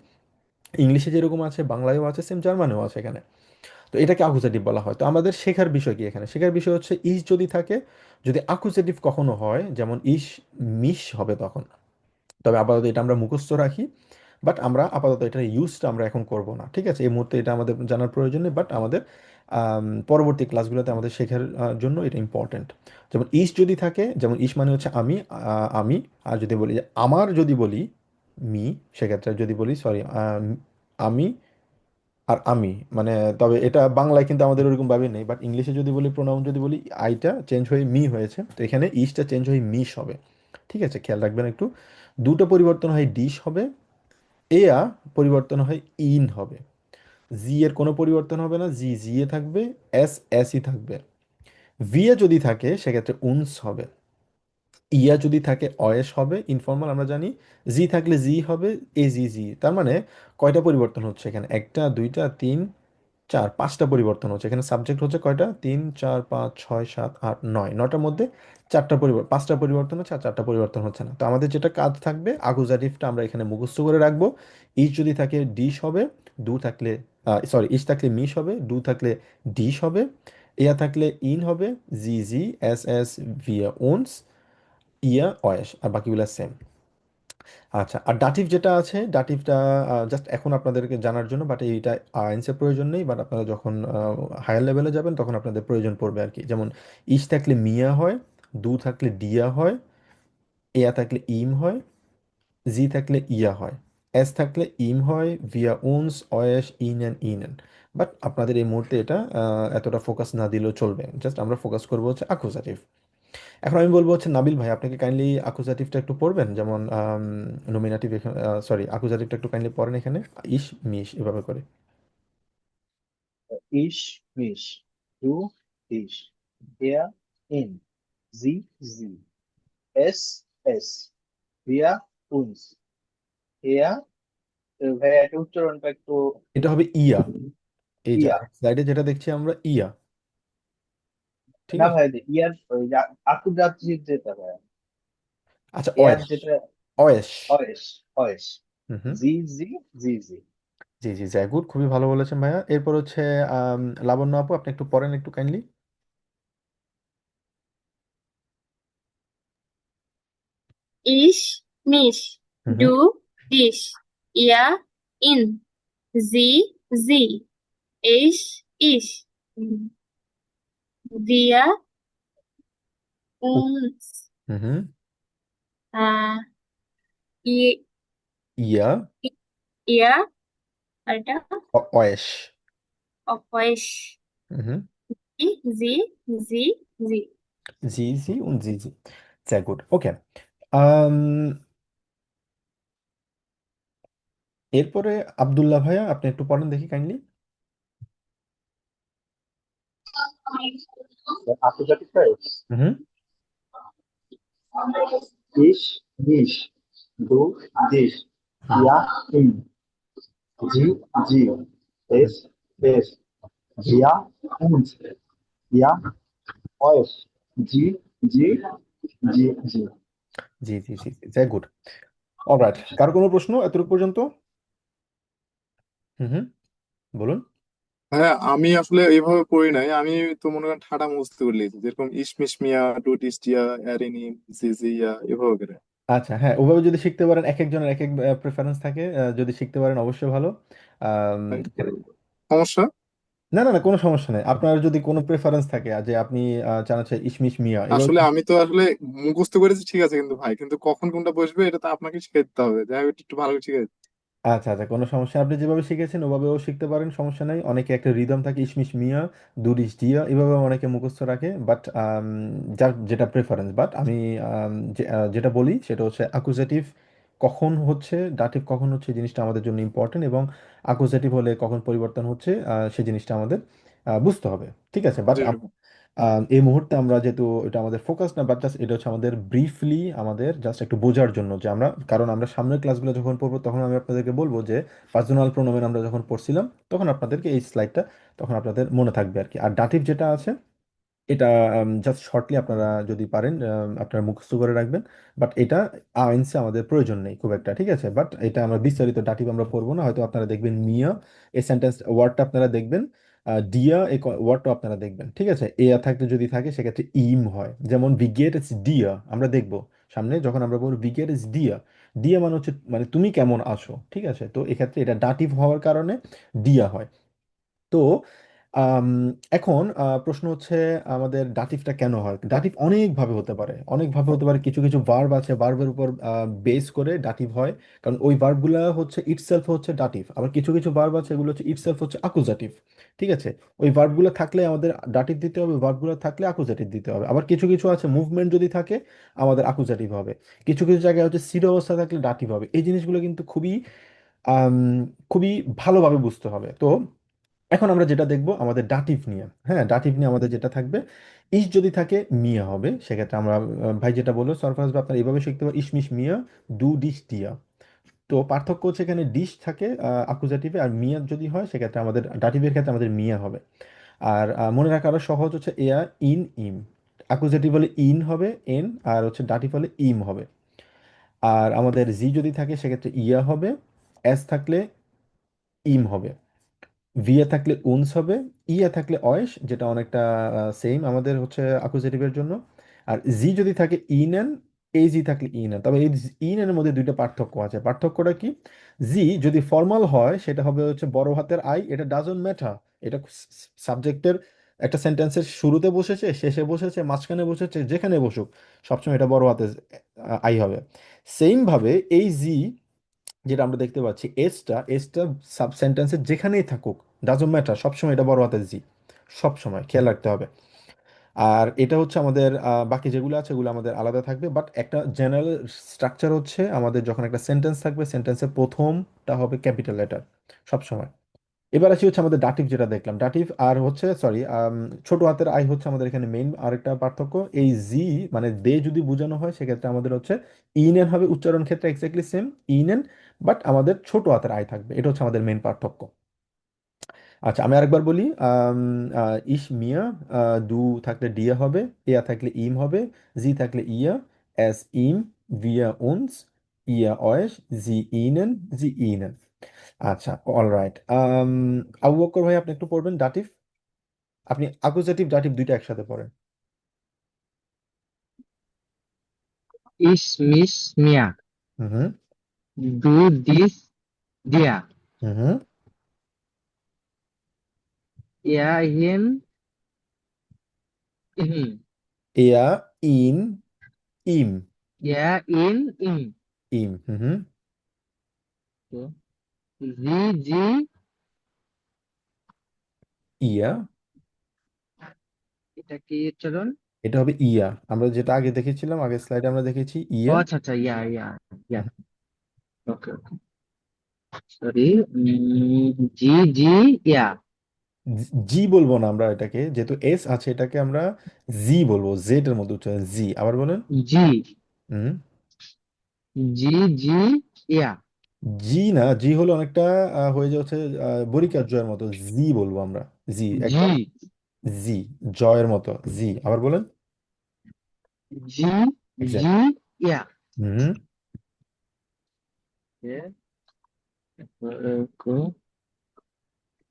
ইংলিশে যেরকম আছে বাংলায়ও আছে, সেম জার্মানেও আছে এখানে। তো এটাকে আকুজেটিভ বলা হয়। তো আমাদের শেখার বিষয় কি এখানে? শেখার বিষয় হচ্ছে ইস যদি থাকে, যদি আকুজেটিভ কখনো হয়, যেমন ইস মিশ হবে তখন। তবে আপাতত এটা আমরা মুখস্থ রাখি, বাট আমরা আপাতত এটা ইউজটা আমরা এখন করব না। ঠিক আছে, এই মুহূর্তে এটা আমাদের জানার প্রয়োজন নেই, বাট আমাদের পরবর্তী ক্লাসগুলোতে আমাদের শেখার জন্য এটা ইম্পর্টেন্ট। যেমন ইস যদি থাকে, যেমন ইস মানে হচ্ছে আমি, আমি। আর যদি বলি যে আমার, যদি বলি মি, সেক্ষেত্রে যদি বলি সরি আমি আর আমি, মানে তবে এটা বাংলায় কিন্তু আমাদের ওরকম ভাবে নেই, বাট ইংলিশে যদি বলি, প্রোনাউন যদি বলি, আইটা চেঞ্জ হয়ে মি হয়েছে, তো এখানে ইসটা চেঞ্জ হয়ে মিশ হবে। ঠিক আছে, খেয়াল রাখবেন একটু। দুটো পরিবর্তন হয় ডিশ হবে, এয়া পরিবর্তন হয় ইন হবে। জি এর কোনো পরিবর্তন হবে না, জি জি এ থাকবে, এস এসই থাকবে। ভি এ যদি থাকে সেক্ষেত্রে উনস হবে। ইয়া যদি থাকে অয়েস হবে, ইনফর্মাল আমরা জানি। জি থাকলে জি হবে, এ জি জি। তার মানে কয়টা পরিবর্তন হচ্ছে এখানে? একটা, দুইটা, তিন, চার, পাঁচটা পরিবর্তন হচ্ছে এখানে। সাবজেক্ট হচ্ছে কয়টা? 3, 4, 5, 6, 7, 8, 9। নটার মধ্যে চারটা পরিবর্তন, পাঁচটা পরিবর্তন হচ্ছে আর চারটা পরিবর্তন হচ্ছে না। তো আমাদের যেটা কাজ থাকবে, আকুজাটিভটা আমরা এখানে মুখস্থ করে রাখবো। ইস যদি থাকে ডিশ হবে, ডু থাকলে সরি, ইস থাকলে মিশ হবে, ডু থাকলে ডিশ হবে, ইয়া থাকলে ইন হবে, জি জি, এস এস, ভিয়া ওনস, ইয়া অয়েস, আর বাকিগুলো সেম। আচ্ছা, আর ডাটিভ যেটা আছে, ডাটিভটা জাস্ট এখন আপনাদেরকে জানার জন্য, বাট এইটা আইনসের প্রয়োজন নেই, বাট আপনারা যখন হায়ার লেভেলে যাবেন তখন আপনাদের প্রয়োজন পড়বে আর কি। যেমন ইস থাকলে মিয়া হয়, দু থাকলে ডিয়া হয়, এয়া থাকলে ইম হয়, জি থাকলে ইয়া হয়, এস থাকলে ইম হয়, ভিয়া উনস, অয়েস, ইন অ্যান্ড ইনেন। বাট আপনাদের এই মুহূর্তে এটা এতটা ফোকাস না দিলেও চলবে, জাস্ট আমরা ফোকাস করবো হচ্ছে আকুজাটিভ। এখন আমি বলবো হচ্ছে নাবিল ভাই, আপনাকে কাইন্ডলি আকুজাটিভটা একটু পড়বেন, যেমন নমিনেটিভ, সরি আকুজাটিভটা একটু কাইন্ডলি পড়েন এখানে, ইস মিশ এভাবে করে। Ich, mich. Du, dich. Er, ihn. Sie, sie. Es, es. Wir, uns. Er, ভাইয়া এটা উচ্চারণটা একটু এটা হবে ইয়া। এই যে ইয়া। স্লাইডে যেটা দেখছি আমরা, ইয়া। ঠিক না আছে, ভাই, ইয়ার ওই আকুজাতিভ যেটা ভাইয়া, আচ্ছা এয়ার অয়েস, যেটা অয়েস। অয়েস, অয়েস। হুম হুম, জি জি, জি জি। জি জি, যাই গুড, খুবই ভালো বলেছেন ভাইয়া। এরপর হচ্ছে লাবণ্য আপু, আপনি একটু পড়েন একটু কাইন্ডলি। Ich, mich. হুম হুম, Du, dich. Ihr, ihn. Sie, sie. Ich. Wir, uns. হুম হুম, Äh, ihr, ইয়া, ihr, Alter, অয়েস। auf euch. হুম হুম, Sie. জি জি und জি জি, sehr gut, ওকে। এরপরে আব্দুল্লাহ ভাইয়া, আপনি একটু পড়েন দেখি কাইন্ডলি। আকুজাটিভটাই হুম ich, mich. Du, dich. Ja, ihn. Sie, sie. হুম, Es, es. Wir, uns. Ja, euch. Sie, sie. Sie, sie. জি জি জি, ভেরি গুড। অলরাইট, কার কোনো প্রশ্ন এতটুকু পর্যন্ত? হুম হুম, বলুন। হ্যাঁ, আমি আসলে এইভাবে পড়ি নাই। আমি তো মনে করেন ঠাডা মুখস্থ করে লিখেছি, যেরকম ইসমিস মিয়া, ডুটিস্টিয়া, অ্যারিনি, জিজিয়া, এভাবে করে। আচ্ছা, হ্যাঁ, ওভাবে যদি শিখতে পারেন, এক একজনের এক এক প্রেফারেন্স থাকে, যদি শিখতে পারেন অবশ্যই ভালো। আম, সমস্যা? না না না, কোনো সমস্যা নেই। আপনার যদি কোনো প্রেফারেন্স থাকে যে আপনি চান হচ্ছে ইসমিশ মিয়া এভাবে। আসলে আমি তো আসলে মুখস্থ করেছি ঠিক আছে, কিন্তু ভাই কিন্তু কখন কোনটা বসবে এটা তো আপনাকে শিখে দিতে হবে। যাই হোক, একটু ভালো করে শিখে দিতে। আচ্ছা আচ্ছা, কোনো সমস্যা নেই। আপনি যেভাবে শিখেছেন ওভাবেও শিখতে পারেন, সমস্যা নেই। অনেকে একটা রিদম থাকে, ইসমিশ মিয়া, দুরিশ দিয়া, এভাবে অনেকে মুখস্থ রাখে, বাট যার যেটা প্রেফারেন্স। বাট আমি যেটা বলি সেটা হচ্ছে আকুজেটিভ কখন হচ্ছে, ডাটিভ কখন হচ্ছে, এই জিনিসটা আমাদের জন্য ইম্পর্টেন্ট, এবং আকুজেটিভ হলে কখন পরিবর্তন হচ্ছে সেই জিনিসটা আমাদের বুঝতে হবে। ঠিক আছে, বাট জি এই মুহূর্তে আমরা যেহেতু এটা আমাদের ফোকাস না, বাট জাস্ট এটা হচ্ছে আমাদের ব্রিফলি আমাদের জাস্ট একটু বোঝার জন্য যে আমরা, কারণ আমরা সামনের ক্লাসগুলো যখন পড়বো তখন আমি আপনাদেরকে বলবো যে পার্সোনাল প্রোনোমেন আমরা যখন পড়ছিলাম তখন আপনাদেরকে এই স্লাইডটা তখন আপনাদের মনে থাকবে আর কি। আর ডাটিভ যেটা আছে এটা জাস্ট শর্টলি আপনারা যদি পারেন আপনারা মুখস্থ করে রাখবেন। বাট এটা আইনসে আমাদের প্রয়োজন নেই খুব একটা, ঠিক আছে? বাট এটা আমরা বিস্তারিত ডাটিভ আমরা পড়বো না, হয়তো আপনারা দেখবেন মিয়া এই সেন্টেন্স ওয়ার্ডটা আপনারা দেখবেন, ডিয়া এই ওয়ার্ডটা আপনারা দেখবেন, ঠিক আছে? এয়া থাকতে যদি থাকে সেক্ষেত্রে ইম হয়, যেমন ভিগেট ইস ডিয়া আমরা দেখবো সামনে যখন আমরা বলবো ভিগেট ইস ডিয়া। ডিয়া মানে হচ্ছে মানে তুমি কেমন আছো, ঠিক আছে? তো এক্ষেত্রে এটা ডাটিভ হওয়ার কারণে ডিয়া হয়। তো আম, এখন প্রশ্ন হচ্ছে আমাদের ডাটিভটা কেন হয়? ডাটিভ অনেকভাবে হতে পারে, অনেকভাবে হতে পারে। কিছু কিছু ভার্ব আছে, ভার্বের উপর বেস করে ডাটিভ হয়, কারণ ওই ভার্বগুলো হচ্ছে ইটসেলফ হচ্ছে ডাটিভ। আবার কিছু কিছু ভার্ব আছে এগুলো হচ্ছে ইটসেলফ হচ্ছে আকুজাটিভ, ঠিক আছে? ওই ভার্বগুলো থাকলে আমাদের ডাটিভ দিতে হবে, ভার্বগুলো থাকলে আকুজাটিভ দিতে হবে। আবার কিছু কিছু আছে মুভমেন্ট যদি থাকে আমাদের আকুজাটিভ হবে, কিছু কিছু জায়গায় হচ্ছে স্থির অবস্থা থাকলে ডাটিভ হবে। এই জিনিসগুলো কিন্তু খুবই আম, খুবই ভালোভাবে বুঝতে হবে। তো এখন আমরা যেটা দেখবো আমাদের ডাটিভ নিয়ে, হ্যাঁ ডাটিভ নিয়ে আমাদের যেটা থাকবে, ইস যদি থাকে মিয়া হবে, সেক্ষেত্রে আমরা ভাই যেটা বললো সরফরাজ ভাই আপনার এইভাবে শিখতে পারো ইসমিস মিয়া দু ডিশ দিয়া। তো পার্থক্য হচ্ছে এখানে ডিশ থাকে আকুজাটিভে, আর মিয়া যদি হয় সেক্ষেত্রে আমাদের ডাটিভের ক্ষেত্রে আমাদের মিয়া হবে। আর মনে রাখা আরো সহজ হচ্ছে এয়া ইন ইম, আকুজাটিভ হলে ইন হবে এন, আর হচ্ছে ডাটিভ হলে ইম হবে। আর আমাদের জি যদি থাকে সেক্ষেত্রে ইয়া হবে, এস থাকলে ইম হবে, ভিয়া থাকলে উনস হবে, ইয়া থাকলে অয়েস, যেটা অনেকটা সেম আমাদের হচ্ছে অ্যাকুজেটিভের জন্য। আর জি যদি থাকে ইনেন, এই জি থাকলে ইনেন। তবে এই ইনেনের মধ্যে দুইটা পার্থক্য আছে। পার্থক্যটা কি? জি যদি ফর্মাল হয় সেটা হবে হচ্ছে বড় হাতের আই, এটা ডাজন্ট ম্যাটার, এটা সাবজেক্টের একটা সেন্টেন্সের শুরুতে বসেছে, শেষে বসেছে, মাঝখানে বসেছে, যেখানে বসুক সবসময় এটা বড় হাতের আই হবে। সেম ভাবে এই জি যেটা আমরা দেখতে পাচ্ছি, এসটা এসটা সাব সেন্টেন্সের যেখানেই থাকুক ডাজন্ট ম্যাটার, সবসময় এটা বড় হাতের জি, সবসময় খেয়াল রাখতে হবে। আর এটা হচ্ছে আমাদের বাকি যেগুলো আছে এগুলো আমাদের আলাদা থাকবে, বাট একটা জেনারেল স্ট্রাকচার হচ্ছে আমাদের যখন একটা সেন্টেন্স থাকবে সেন্টেন্সের প্রথমটা হবে ক্যাপিটাল লেটার সবসময়। এবার আসি হচ্ছে আমাদের ডাটিভ যেটা দেখলাম, ডাটিভ আর হচ্ছে সরি ছোট হাতের আই হচ্ছে আমাদের এখানে মেইন আরেকটা পার্থক্য। এই জি মানে দে যদি বোঝানো হয় সেক্ষেত্রে আমাদের হচ্ছে ইনেন হবে, উচ্চারণ ক্ষেত্রে এক্স্যাক্টলি সেম ইনেন, বাট আমাদের ছোট হাতের আই থাকবে। এটা হচ্ছে আমাদের মেইন পার্থক্য। আচ্ছা আমি আরেকবার বলি, ইস মিয়া দু থাকলে ডিয়া হবে, এয়া থাকলে ইম হবে, জি থাকলে ইয়া, এস ইম, ভিয়া উনস, ইয়া অয়েস, জি ইনেন, জি ইনেন। আচ্ছা অলরাইট, আবু বকর ভাই আপনি একটু পড়বেন ডাটিভ, আপনি আকুজেটিভ ডাটিভ দুইটা একসাথে পড়েন। ইস মিস মিয়া হুম হুম ডু দিস দিয়া হুম ইয়া হিম ইহিম এয়া ইন ইম, ইয়া ইন ইম ইম হুম জি জি ইয়া, এটা কি উচ্চারণ? এটা হবে ইয়া। আমরা যেটা আগে দেখেছিলাম, আগের স্লাইডে আমরা দেখেছি ও ইয়া। আচ্ছা আচ্ছা ইয়া ইয়া ইয়া ওকে ওকে সরি জি জি ইয়া জি বলবো না আমরা এটাকে, যেহেতু এস আছে এটাকে আমরা জি বলবো, জেড এর মধ্যে উচ্চারণ জি। আবার বলেন। জি হুম জি জি ইয়া জি না, জি হলো অনেকটা হয়ে যাচ্ছে বরিকার জয়ের মতো, জি বলবো আমরা, জি জি একদম জি, জয়ের মতো জি। আবার বলেন। জি এক্সাক্ট। জি ইয়া হুম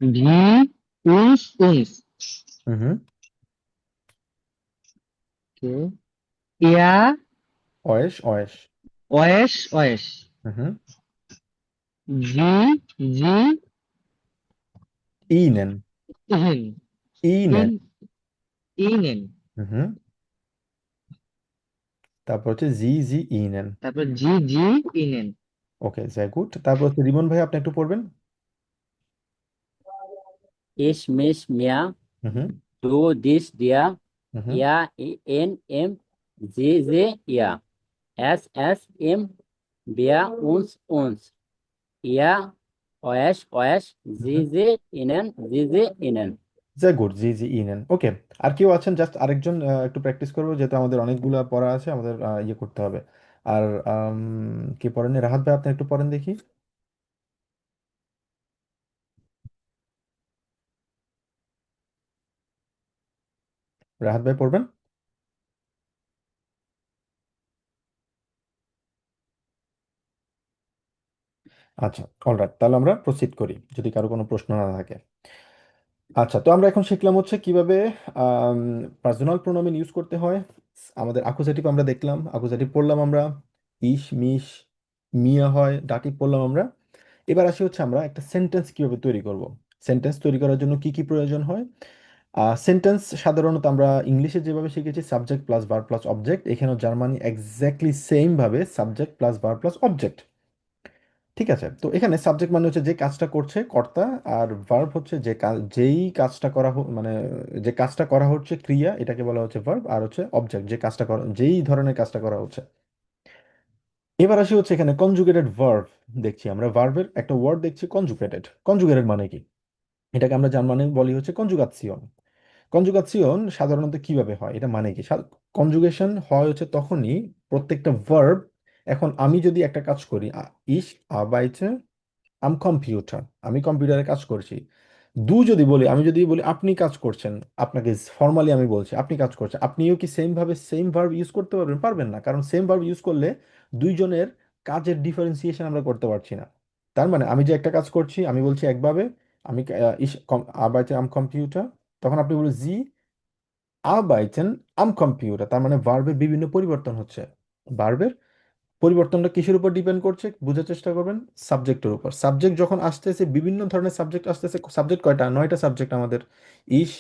ভি উনস উনস হুম ওকে ইয়া অয়েস অয়েস। ওয়েস ওয়েস হুম জি জি ই নেন, ইহিন ই নেন। ইন ইনেন হুম তারপর হচ্ছে জি জি ই নেন। তারপর জি জি ইনেন ওকে ভেরি গুড। তারপর হচ্ছে রিমন ভাই আপনি একটু পড়বেন। ইস মিস মিয়া হুম ডু দিস দিয়া হুম ইয়া এন এম জি জে ইয়া এস এস এম বিয়া উনস উনস ইয়া ওয়েস ওয়েস জি জে ইনেন জি জে ইনেন। গুড, জি জি ইনেন। ওকে, আর কেউ আছেন? জাস্ট আরেকজন একটু প্র্যাকটিস করবো, যেহেতু আমাদের অনেকগুলা পড়া আছে, আমাদের ইয়ে করতে হবে। আর কে পড়েন? রাহাত ভাই, আপনি একটু পড়েন দেখি। রাহাত ভাই পড়বেন? আচ্ছা, অলরাইট, তাহলে আমরা প্রসিড করি যদি কারো কোনো প্রশ্ন না থাকে। আচ্ছা, তো আমরা এখন শিখলাম হচ্ছে কিভাবে পার্সোনাল প্রোনাউন ইউজ করতে হয়। আমাদের আকুজেটিভ আমরা দেখলাম, আকুজেটিভ পড়লাম আমরা, ইস, মিস, মিয়া হয়, ডাটিভ পড়লাম আমরা। এবার আসি হচ্ছে আমরা একটা সেন্টেন্স কিভাবে তৈরি করব। সেন্টেন্স তৈরি করার জন্য কি কি প্রয়োজন হয়? সেন্টেন্স সাধারণত আমরা ইংলিশে যেভাবে শিখেছি subject plus verb plus object, এখানেও জার্মানি এক্স্যাক্টলি সেম ভাবে subject plus verb plus object. ঠিক আছে, তো এখানে সাবজেক্ট মানে হচ্ছে যে কাজটা করছে কর্তা, আর ভার্ব হচ্ছে যেই কাজটা করা মানে যে কাজটা করা হচ্ছে ক্রিয়া, এটাকে বলা হচ্ছে ভার্ব, আর হচ্ছে অবজেক্ট যে কাজটা করা, যেই ধরনের কাজটা করা হচ্ছে। এবার আসি হচ্ছে এখানে কনজুগেটেড ভার্ব। দেখছি আমরা ভার্বের একটা ওয়ার্ড দেখছি কনজুগেটেড। কনজুগেটেড মানে কি? এটাকে আমরা জার্মানি বলি হচ্ছে কনজুগাসিয়ন। কনজুগাসিয়ন সাধারণত কিভাবে হয়, এটা মানে কি? কনজুগেশন হয় হচ্ছে তখনই প্রত্যেকটা ভার্ব, এখন আমি যদি একটা কাজ করি, ইস আবাইতে আম কম্পিউটার, আমি কম্পিউটারে কাজ করছি। যদি বলি, আমি যদি বলি আপনি কাজ করছেন, আপনাকে ফর্মালি আমি বলছি আপনি কাজ করছেন, আপনিও কি সেম ভাবে সেম ভার্ব ইউজ করতে পারবেন? পারবেন না, কারণ সেম ভার্ব ইউজ করলে দুইজনের কাজের ডিফারেন্সিয়েশন আমরা করতে পারছি না। তার মানে আমি যে একটা কাজ করছি, আমি বলছি একভাবে, আমি আবাইতে আম কম্পিউটার, তখন আপনি বলবেন জি আবাইতেন আম কম্পিউটার, তার মানে ভার্বের বিভিন্ন পরিবর্তন হচ্ছে। ভার্বের পরিবর্তনটা কিসের উপর ডিপেন্ড করছে বোঝার চেষ্টা করবেন? সাবজেক্টের উপর। সাবজেক্ট যখন আসতেছে, বিভিন্ন ধরনের সাবজেক্ট আসতেছে। সাবজেক্ট কয়টা? 9টা সাবজেক্ট আমাদের। ইস,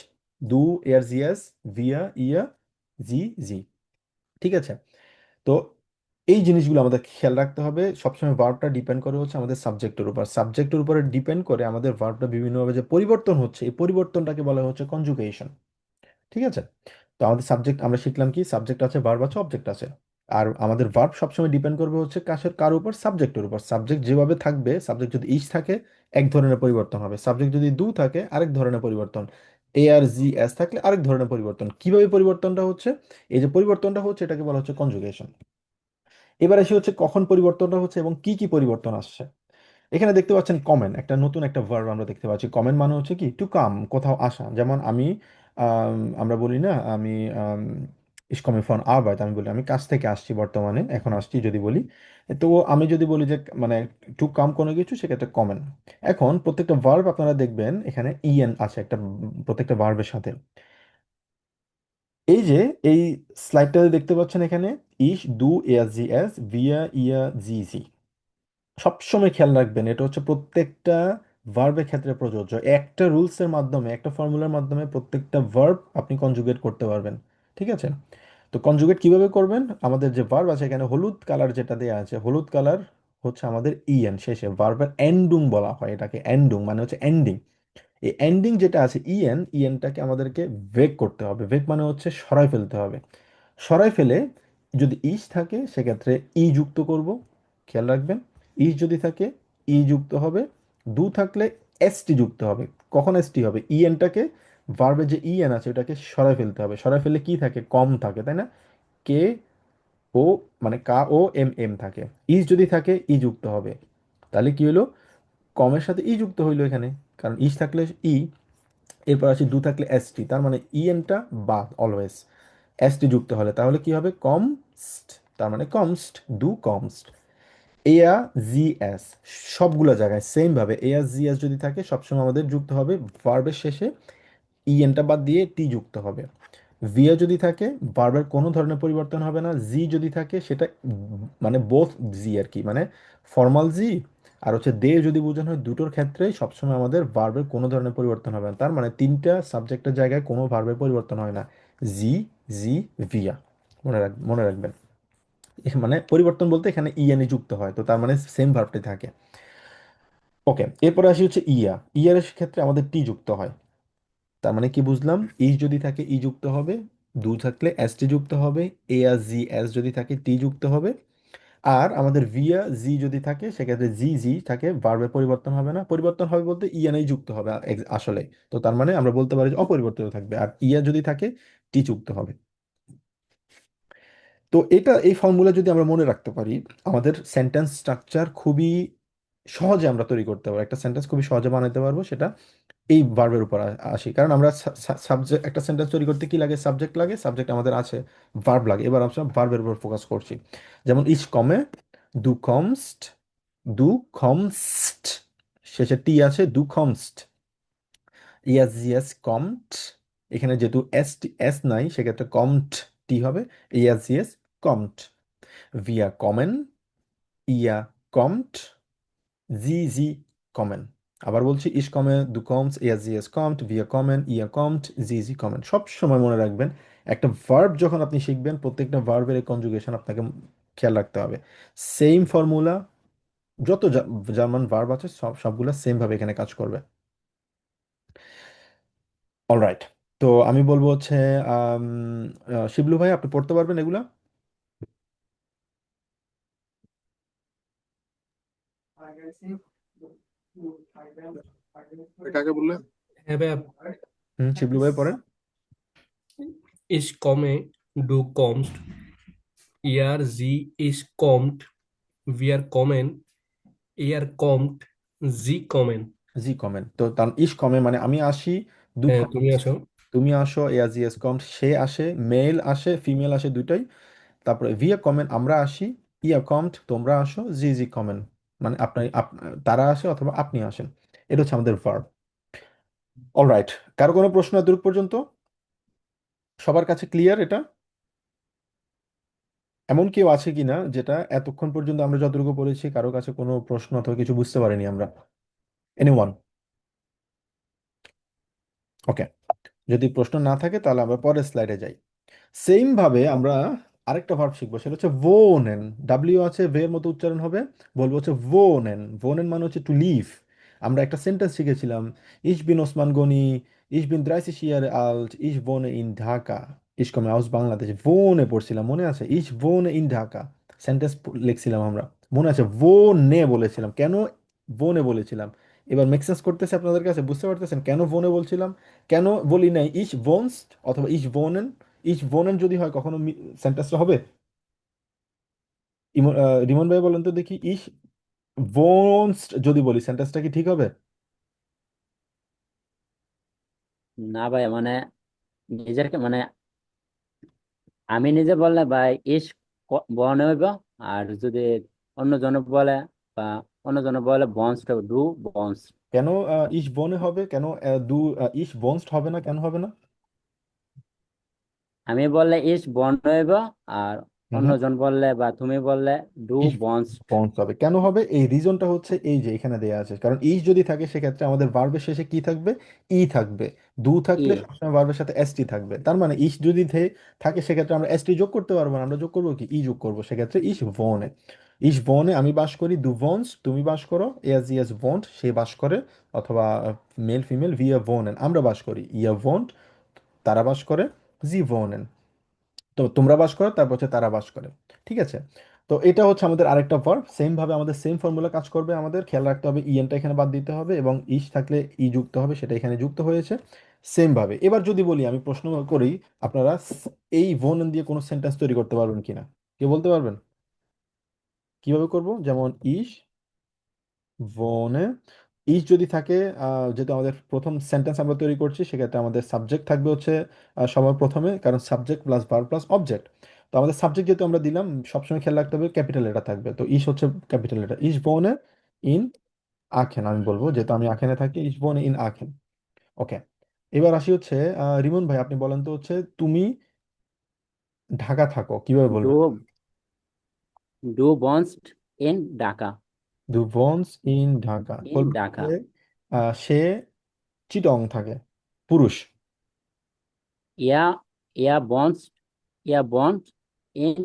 দু, এর জিএস, ভিয়া, ইয়া, জি, জি। ঠিক আছে, তো এই জিনিসগুলো আমাদের খেয়াল রাখতে হবে। সবসময় ভার্বটা ডিপেন্ড করে হচ্ছে আমাদের সাবজেক্টের উপর। সাবজেক্টের উপরে ডিপেন্ড করে আমাদের ভার্বটা বিভিন্নভাবে যে পরিবর্তন হচ্ছে, এই পরিবর্তনটাকে বলা হচ্ছে কনজুগেশন। ঠিক আছে, তো আমাদের সাবজেক্ট আমরা শিখলাম কি, সাবজেক্ট আছে, ভার্ব আছে, অবজেক্ট আছে। আর আমাদের ভার্ব সবসময় ডিপেন্ড করবে হচ্ছে কার উপর? সাবজেক্টের উপর। সাবজেক্ট যেভাবে থাকবে, সাবজেক্ট যদি ইস থাকে এক ধরনের পরিবর্তন হবে, সাবজেক্ট যদি দু থাকে আরেক ধরনের পরিবর্তন, এ আর জি এস থাকলে আরেক ধরনের পরিবর্তন। কিভাবে পরিবর্তনটা হচ্ছে? এই যে পরিবর্তনটা হচ্ছে, এটাকে বলা হচ্ছে কনজুগেশন। এবার এসে হচ্ছে কখন পরিবর্তনটা হচ্ছে এবং কি কি পরিবর্তন আসছে। এখানে দেখতে পাচ্ছেন কমেন, একটা নতুন একটা ভার্ব আমরা দেখতে পাচ্ছি। কমেন মানে হচ্ছে কি, টু কাম, কোথাও আসা। যেমন আমি, আমরা বলি না, আমি ইস কমিং ফ্রম আরবাইট, আমি বলি আমি কাজ থেকে আসছি, বর্তমানে এখন আসছি যদি বলি। তো আমি যদি বলি যে মানে টু কাম কোনো কিছু, সেক্ষেত্রে কমেন। এখন প্রত্যেকটা ভার্ব আপনারা দেখবেন এখানে ইএন আছে একটা, প্রত্যেকটা ভার্বের সাথে। এই যে এই স্লাইডটা দেখতে পাচ্ছেন এখানে, ইস, দু, এস জি এস, ভিয়া, ইয়া, জি জি। সবসময় খেয়াল রাখবেন, এটা হচ্ছে প্রত্যেকটা ভার্বের ক্ষেত্রে প্রযোজ্য। একটা রুলসের মাধ্যমে, একটা ফর্মুলার মাধ্যমে প্রত্যেকটা ভার্ব আপনি কনজুগেট করতে পারবেন। ঠিক আছে, তো কনজুগেট কিভাবে করবেন? আমাদের যে ভার্ব আছে এখানে হলুদ কালার যেটা দেয়া আছে, হলুদ কালার হচ্ছে আমাদের ইএন শেষে, ভার্বের এন্ডুং বলা হয় এটাকে। এন্ডুং মানে হচ্ছে এন্ডিং। এই এন্ডিং যেটা আছে ইএন, ইএনটাকে আমাদেরকে ভেগ করতে হবে। ভেগ মানে হচ্ছে সরাই ফেলতে হবে। সরাই ফেলে যদি ইস থাকে সেক্ষেত্রে ই যুক্ত করব, খেয়াল রাখবেন। ইস যদি থাকে ই যুক্ত হবে, দু থাকলে এসটি যুক্ত হবে। কখন এসটি হবে? ইএনটাকে, ভার্বে যে ইএন আছে ওটাকে সরাই ফেলতে হবে। সরাই ফেললে কি থাকে? কম থাকে, তাই না? কে ও, মানে কা ও এম এম থাকে। ইস যদি থাকে ই যুক্ত হবে, তাহলে কি হলো? কমের সাথে ই যুক্ত হইলো এখানে, কারণ ইস থাকলে ই। এরপর আসি দু থাকলে এসটি, তার মানে ইএনটা বাদ অলওয়েজ। এসটি যুক্ত হলে তাহলে কি হবে? কমস্ট, তার মানে কমস্ট, দু কমস্ট। এয়া জি এস, সবগুলো জায়গায় সেম ভাবে এয়া জি এস যদি থাকে সবসময় আমাদের যুক্ত হবে ভার্বের শেষে, ইএনটা বাদ দিয়ে টি যুক্ত হবে। ভিয়া যদি থাকে ভার্বের কোনো ধরনের পরিবর্তন হবে না। জি যদি থাকে সেটা মানে বোথ জি আর কি, মানে ফর্মাল জি আর হচ্ছে দে যদি বোঝানো হয়, দুটোর ক্ষেত্রেই সবসময় আমাদের ভার্বের কোনো ধরনের পরিবর্তন হবে না। তার মানে তিনটা সাবজেক্টের জায়গায় কোনো ভার্বের পরিবর্তন হয় না। জি, জি, ভিয়া, মনে রাখবেন। মানে পরিবর্তন বলতে এখানে ইএনই যুক্ত হয়, তো তার মানে সেম ভার্বটি থাকে। ওকে, এরপরে আসি হচ্ছে ইয়া। ইয়ার ক্ষেত্রে আমাদের টি যুক্ত হয়। তার মানে কি বুঝলাম? ইস যদি থাকে ই যুক্ত হবে, দু থাকলে এস টি যুক্ত হবে, এ আর জি এস যদি থাকে টি যুক্ত হবে, আর আমাদের ভিয়া জি যদি থাকে সেক্ষেত্রে জি জি থাকে, ভার্বে পরিবর্তন হবে না। পরিবর্তন হবে বলতে ইয়ানেই যুক্ত হবে আসলে। তো তার মানে আমরা বলতে পারি যে অপরিবর্তিত থাকবে, আর ইয়া যদি থাকে টি যুক্ত হবে। তো এই ফর্মুলা যদি আমরা মনে রাখতে পারি, আমাদের সেন্টেন্স স্ট্রাকচার খুবই সহজে আমরা তৈরি করতে পারবো, একটা সেন্টেন্স খুবই সহজে বানাতে পারবো। সেটা এই ভার্বের উপর আসি, কারণ আমরা সাবজেক্ট, একটা সেন্টেন্স তৈরি করতে কি লাগে, সাবজেক্ট লাগে, সাবজেক্ট আমাদের আছে, ভার্ব লাগে। এবার আমরা ভার্বের উপর ফোকাস করছি। যেমন ইস কমে, দু কমস্ট, দু কমস্ট, শেষে টি আছে, দু কমস্ট। ইয়াস ইয়েস কমট, এখানে যেহেতু এস নাই সেক্ষেত্রে কমট টি হবে, ইয়াস ইয়েস কমট। Wir kommen, ihr kommt, sie kommen। আবার বলছি, ich komme, du kommst, er sie es kommt, wir kommen, ihr kommt, sie kommen। সব সময় মনে রাখবেন, একটা ভার্ব যখন আপনি শিখবেন, প্রত্যেকটা ভার্বের এই কনজুগেশন আপনাকে খেয়াল রাখতে হবে। সেম ফর্মুলা, যত জার্মান ভার্ব আছে সবগুলা সেম ভাবে এখানে কাজ করবে। অলরাইট, তো আমি বলবো হচ্ছে শিবলু ভাই, আপনি পড়তে পারবেন এগুলা? কাকে বললেন? হ্যাঁ ভাইয়া, শিবলু ভাই পড়েন। ich komme, du kommst, ihr, sie, ich kommt, wir kommen, ihr kommt, sie kommen। জি কমেন্ট, তো তার ইস কমে মানে আমি আসি, দু হ্যাঁ, তুমি আসো। তুমি আসো, এয়া জি এস কম সে আসে, মেল আসে ফিমেল আসে দুইটাই। তারপরে ভিয়া কমেন্ট আমরা আসি, ইয়া কমট তোমরা আসো, জি জি কমেন্ট মানে তারা আসে অথবা আপনি আসেন। এটা হচ্ছে আমাদের ভার্ব। অলরাইট, কারো কোনো প্রশ্ন এতটুকু পর্যন্ত? সবার কাছে ক্লিয়ার এটা? এমন কেউ আছে কিনা যেটা এতক্ষণ পর্যন্ত আমরা যতটুকু পড়েছি কারো কাছে কোনো প্রশ্ন অথবা কিছু বুঝতে পারিনি আমরা? এনিওয়ান? ওকে, যদি প্রশ্ন না থাকে তাহলে আমরা পরের স্লাইডে যাই। সেম ভাবে আমরা আরেকটা ভার্ব শিখবো, সেটা হচ্ছে ভোনেন। ডাব্লিউ আছে, ভের মতো উচ্চারণ হবে, বলবো হচ্ছে ভোনেন। ভোনেন মানে হচ্ছে টু লিভ। আমরা একটা সেন্টেন্স শিখেছিলাম, ইশ বিন ওসমান গনি, ইশ বিন 30 Jahre alt, ich wohne in Dhaka, ইশ komme aus বাংলাদেশ। ভোনে পড়ছিলাম মনে আছে, ইশ wohne in ঢাকা, সেন্টেন্স লিখছিলাম আমরা, মনে আছে? ভোনে বলেছিলাম, কেন ভোনে বলেছিলাম? এবার মেক সেন্স করতেছে আপনাদের কাছে? বুঝতে পারতেছেন কেন ভোনে বলছিলাম, কেন বলি নাই ইশ ভোনস্ট অথবা ইশ ভোনেন? ইশ ভোনেন যদি হয় কখনো সেন্টেন্সটা হবে? রিমন ভাই বলেন তো দেখি, ইশ ভোনস্ট যদি বলি সেন্টেন্সটা কি ঠিক হবে? না ভাই, মানে নিজের মানে আমি নিজে বললে ভাই ইস বর্ণ হইব, আর যদি অন্যজন বলে বা অন্যজন বলে বন্স, ডু বন্স। কেন ইশ ভোনে হবে, কেন ইশ ভোনস্ট হবে না, কেন হবে না? আমি বললে ইস বর্ণ হইব, আর হুম, অন্যজন বললে বা তুমি বললে ডু ইশ বন্স। বন্স হবে। কেন হবে? এই রিজনটা হচ্ছে এই যে এখানে দেয়া আছে, কারণ ইশ যদি থাকে সেক্ষেত্রে আমাদের ভার্বের শেষে কি থাকবে, ই থাকবে। দু ই থাকলে সবসময় ভার্বের সাথে এসটি থাকবে। তার মানে ইশ যদি থাকে সেক্ষেত্রে আমরা এসটি যোগ করতে পারবো না, আমরা যোগ করবো কি, ই যোগ করবো। সেক্ষেত্রে ইশ ভনে, ইশ ভনে আমি বাস করি, দু ভনস তুমি বাস করো, এস ইয়েস ভন্ট সে বাস করে, অথবা মেল ফিমেল ভিয়া ভনেন আমরা বাস করি, ইয়া ভন্ট তারা বাস করে, জি ভনেন তো তোমরা বাস করো, তারপর হচ্ছে তারা বাস করে। ঠিক আছে, তো এটা হচ্ছে আমাদের আরেকটা ভার্ব। সেম ভাবে আমাদের সেম ফর্মুলা কাজ করবে। আমাদের খেয়াল রাখতে হবে ইএনটা এখানে বাদ দিতে হবে, এবং ইশ থাকলে ই যুক্ত হবে, সেটা এখানে যুক্ত হয়েছে সেম ভাবে। এবার যদি বলি, আমি প্রশ্ন করি, আপনারা এই ভোনেন দিয়ে কোনো সেন্টেন্স তৈরি করতে পারবেন কিনা? কেউ বলতে পারবেন কিভাবে করব? যেমন ইশ ভনে, ইশ যদি থাকে, যেহেতু আমাদের প্রথম সেন্টেন্স আমরা তৈরি করছি, সেক্ষেত্রে আমাদের সাবজেক্ট থাকবে হচ্ছে সবার প্রথমে, কারণ subject plus verb plus object. তো আমাদের সাবজেক্ট যেহেতু আমরা দিলাম, সবসময় খেয়াল রাখতে হবে ক্যাপিটাল লেটার থাকবে। তো ইশ হচ্ছে ক্যাপিটাল লেটার, ইশ ভনে ইন আখেন আমি বলবো, যেহেতু আমি আখেনে থাকি, ইশ ভনে ইন আখেন। ওকে, এবার আসি হচ্ছে রিমন ভাই, আপনি বলেন তো হচ্ছে তুমি ঢাকা থাকো কিভাবে ডু বলবেন? ডু বন্স ইন ঢাকা। দু ভনস ইন ঢাকা ইন বলবো ঢাকা। যে, সে চিটং থাকে, পুরুষ। ইয়া ইয়া বন্স ইয়া বন্স ইন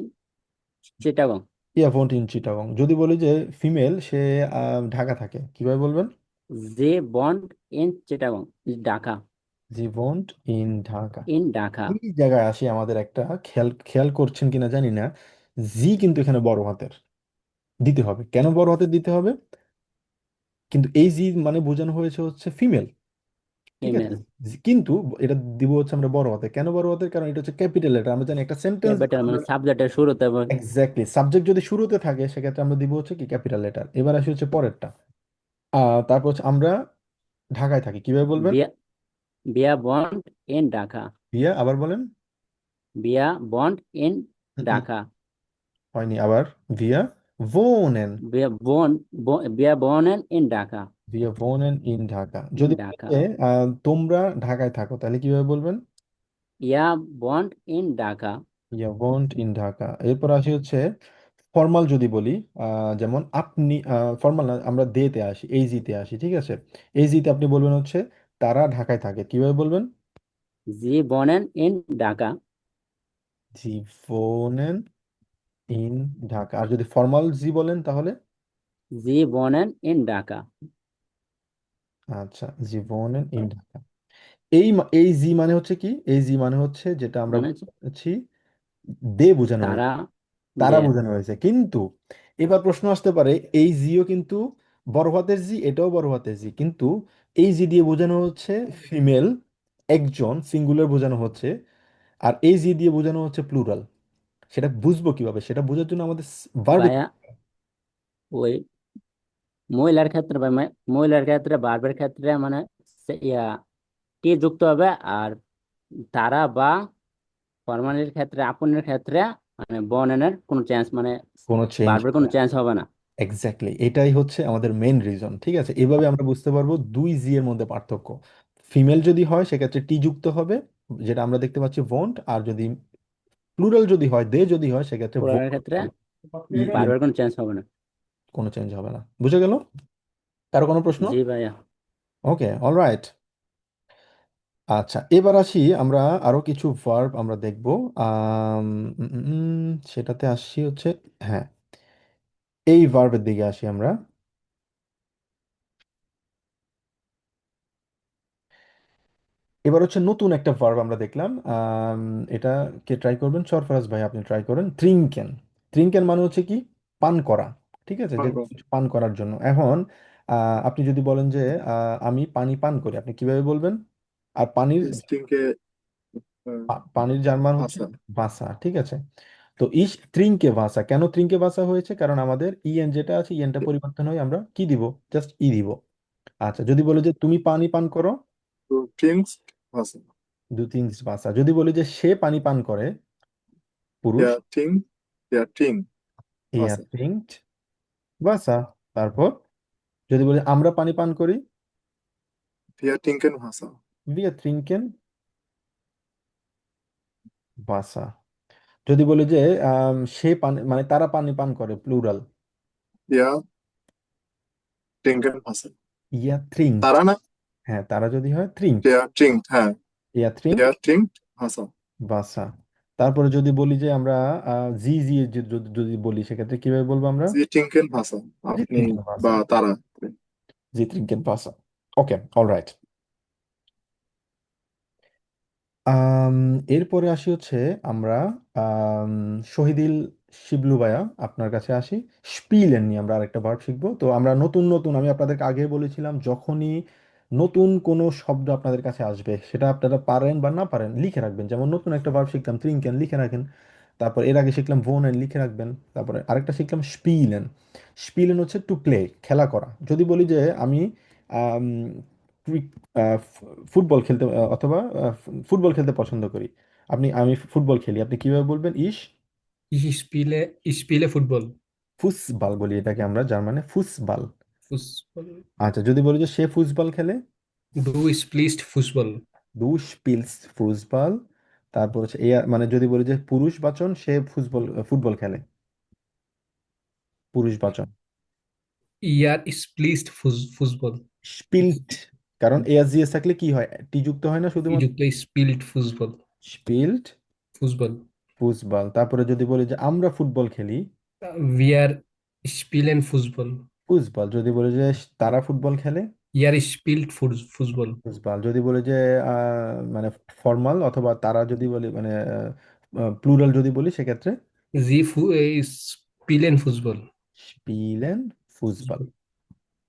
চিটাগং। ইয়া ভন্ট ইন চিটাগং। যদি বলি যে ফিমেল, সে ঢাকা থাকে, কিভাবে বলবেন? যে বন্ড ইন চিটাগং, ঢাকা। জি ভন্ট ইন ঢাকা। ইন ঢাকা। এই জায়গায় আসি, আমাদের একটা খেয়াল খেয়াল করছেন কিনা জানি না, জি কিন্তু এখানে বড় হাতের। দিতে হবে। কেন বড় হাতের দিতে হবে? কিন্তু এই জি মানে বোঝানো হয়েছে হচ্ছে ফিমেল, ঠিক আছে? ফিমেল। কিন্তু এটা দিব হচ্ছে আমরা বড় হাতে। কেন বড় হাতের? কারণ এটা হচ্ছে ক্যাপিটাল লেটার। আমরা জানি একটা সেন্টেন্স, ক্যাপিটাল মানে সাবজেক্টের শুরুতে এক্স্যাক্টলি সাবজেক্ট যদি শুরুতে থাকে সেক্ষেত্রে আমরা দিব হচ্ছে কি ক্যাপিটাল লেটার। এবার আসি হচ্ছে পরেরটা। তারপর হচ্ছে আমরা ঢাকায় থাকি, কিভাবে বলবেন? বিয়া বিয়া বন্ড ইন ঢাকা। বিয়া, আবার বলেন। বিয়া বন্ড ইন হুম, ঢাকা। হয়নি, আবার। ভিয়া ভোনেন। বিয়া বর্ন ইন ঢাকা। ভিয়া ভোনেন ইন ঢাকা। ইন যদি বলি ঢাকা। যে, তোমরা ঢাকায় থাকো, তাহলে কিভাবে বলবেন? ইয়া বন্ড ইন ঢাকা। ইয়া ভন্ট ইন ঢাকা। এরপর আসি হচ্ছে ফর্মাল যদি বলি, যেমন আপনি, ফর্মাল না, আমরা দে তে আসি, এই জি তে আসি, ঠিক আছে? এই জি তে আপনি বলবেন হচ্ছে তারা ঢাকায় থাকে, কিভাবে বলবেন? জি বর্নেন ইন ঢাকা। জি ভোনেন ইন ঢাকা। আর যদি ফর্মাল জি বলেন তাহলে? জি বর্নেন ইন ঢাকা। আচ্ছা, জি ভোনেন ইন ঢাকা। এই জি মানে হচ্ছে কি? এই জি মানে হচ্ছে যেটা আমরা মানে বলছি দে বোঝানো তারা হয়েছে, তারা দে বোঝানো হয়েছে। কিন্তু এবার প্রশ্ন আসতে পারে, এই জিও কিন্তু বড় হাতের জি, এটাও বড় হাতের জি, কিন্তু এই জি দিয়ে বোঝানো হচ্ছে ফিমেল, একজন, সিঙ্গুলার বোঝানো হচ্ছে। আর এই জি দিয়ে বোঝানো হচ্ছে প্লুরাল। সেটা বুঝবো কিভাবে? সেটা বোঝার জন্য আমাদের ভার্ব। ভাইয়া ওই মহিলার ক্ষেত্রে বা মহিলার ক্ষেত্রে বার্বের ক্ষেত্রে মানে ইয়া টি যুক্ত হবে। আর তারা বা ফরমালির ক্ষেত্রে আপনের ক্ষেত্রে মানে বর্ণনের কোনো চেঞ্জ মানে কোনো চেঞ্জ বার্বের হবে কোনো না। চেঞ্জ হবে না। এক্স্যাক্টলি, এটাই হচ্ছে আমাদের মেইন রিজন, ঠিক আছে? এভাবে আমরা বুঝতে পারবো দুই জি এর মধ্যে পার্থক্য। ফিমেল যদি হয় সেক্ষেত্রে টি যুক্ত হবে, যেটা আমরা দেখতে পাচ্ছি ভন্ট। আর যদি প্লুরাল যদি হয়, দে যদি হয়, সেক্ষেত্রে পুরানের ভোট ক্ষেত্রে হবে। বার্বের কোনো চেঞ্জ হবে না। কোনো চেঞ্জ হবে না। বুঝে গেল? কারো কোনো প্রশ্ন? জি ভাইয়া। ওকে, অলরাইট। আচ্ছা, এবার আসি আমরা আরো কিছু ভার্ব আমরা দেখব। আম, উম, উম, উম, সেটাতে আসি হচ্ছে, হ্যাঁ, এই ভার্বের দিকে আসি আমরা। এবার হচ্ছে নতুন একটা ভার্ব আমরা দেখলাম। এটা কে ট্রাই করবেন? সরফরাজ ভাই, আপনি ট্রাই করেন। ট্রিঙ্কেন। ট্রিঙ্কেন মানে হচ্ছে কি? পান করা, ঠিক আছে? যে পারবো। কিছু পান করার জন্য। এখন আপনি যদি বলেন যে আমি পানি পান করি, আপনি কিভাবে বলবেন? আর পানির, স্ট্রিংকে পানির জার্মান হচ্ছে ভাষা। ভাষা, ঠিক আছে? তো ইস ত্রিঙ্কে ভাষা, কেন ত্রিঙ্কে ভাষা হয়েছে? কারণ আমাদের ইএন যেটা আছে, ইএনটা পরিবর্তন হয়ে আমরা কি দিব? জাস্ট ই দিব। আচ্ছা, যদি বলি যে তুমি পানি পান করো, তো ড্রিঙ্কস ভাষা। দু তিন ভাষা। যদি বলি যে সে পানি পান করে, পুরুষ, Der Trinkt, der Trinkt ইয়া ভাষা। ট্রিঙ্কড ভাষা। তারপর যদি বলি আমরা পানি পান করি, Wir trinken ভাষা। wir trinken ভাষা। যদি বলি যে সে পানি মানে তারা পানি পান করে, প্লুরাল, Wir trinken ভাষা। ইয়া ট্রিঙ্কড। তারা না, হ্যাঁ, তারা যদি হয় ট্রিঙ্কড, der trinkt, হ্যাঁ, ইয়া ট্রিঙ্কড der trinkt ভাষা। ভাষা। তারপরে যদি বলি যে আমরা জি জি যদি বলি, সেক্ষেত্রে কিভাবে বলবো আমরা? Sie trinken ভাষা, জি আপনি ট্রিঙ্কেন ভাষা। বা তারা। জি ট্রিঙ্কেন ভাষা। ওকে, অলরাইট। আম, এরপরে আসি হচ্ছে আমরা আম, শহীদুল শিবলু ভাইয়া, আপনার কাছে আসি। স্পিলেন নিয়ে আমরা আরেকটা ভার্ব শিখবো। তো আমরা নতুন নতুন, আমি আপনাদেরকে আগে বলেছিলাম, যখনই নতুন কোনো শব্দ আপনাদের কাছে আসবে, সেটা আপনারা পারেন বা না পারেন লিখে রাখবেন। যেমন নতুন একটা ভার্ব শিখলাম ট্রিঙ্কেন, লিখে রাখেন। তারপর এর আগে শিখলাম ভোনেন, লিখে রাখবেন। তারপরে আরেকটা শিখলাম স্পিলেন। স্পিলেন হচ্ছে টু প্লে, খেলা করা। যদি বলি যে আমি আম, ফুটবল খেলতে, অথবা ফুটবল খেলতে পছন্দ করি, আমি ফুটবল খেলি, আপনি কিভাবে বলবেন? Ich spiele Football. ফুসবাল বলি এটাকে আমরা জার্মানে, ফুসবাল। Fußball. আচ্ছা, যদি বলি যে সে ফুসবাল খেলে, Du spielst Fußball. দু স্পিলস ফুসবাল। তারপর হচ্ছে এ মানে যদি বলি যে পুরুষ বাচন, সে ফুটবল খেলে, পুরুষ বাচন। Er spielt Fußball. স্পিল্ট, কারণ এ এস জি এস থাকলে কি হয়? টি যুক্ত হয় না শুধুমাত্র? যুক্ত spielt Fußball. Spilt Fußball. ফুসবাল। তারপরে যদি বলি যে আমরা ফুটবল খেলি, Wir spielen Fußball. ফুসবাল। যদি বলি যে তারা ফুটবল খেলে, Er spielt Fußball. বুঝবাল। যদি বলি যে মানে ফর্মাল, অথবা তারা যদি বলি মানে প্লুরাল যদি বলি, সেক্ষেত্রে Sie spielen Fußball. স্পিলেন ফুসবল।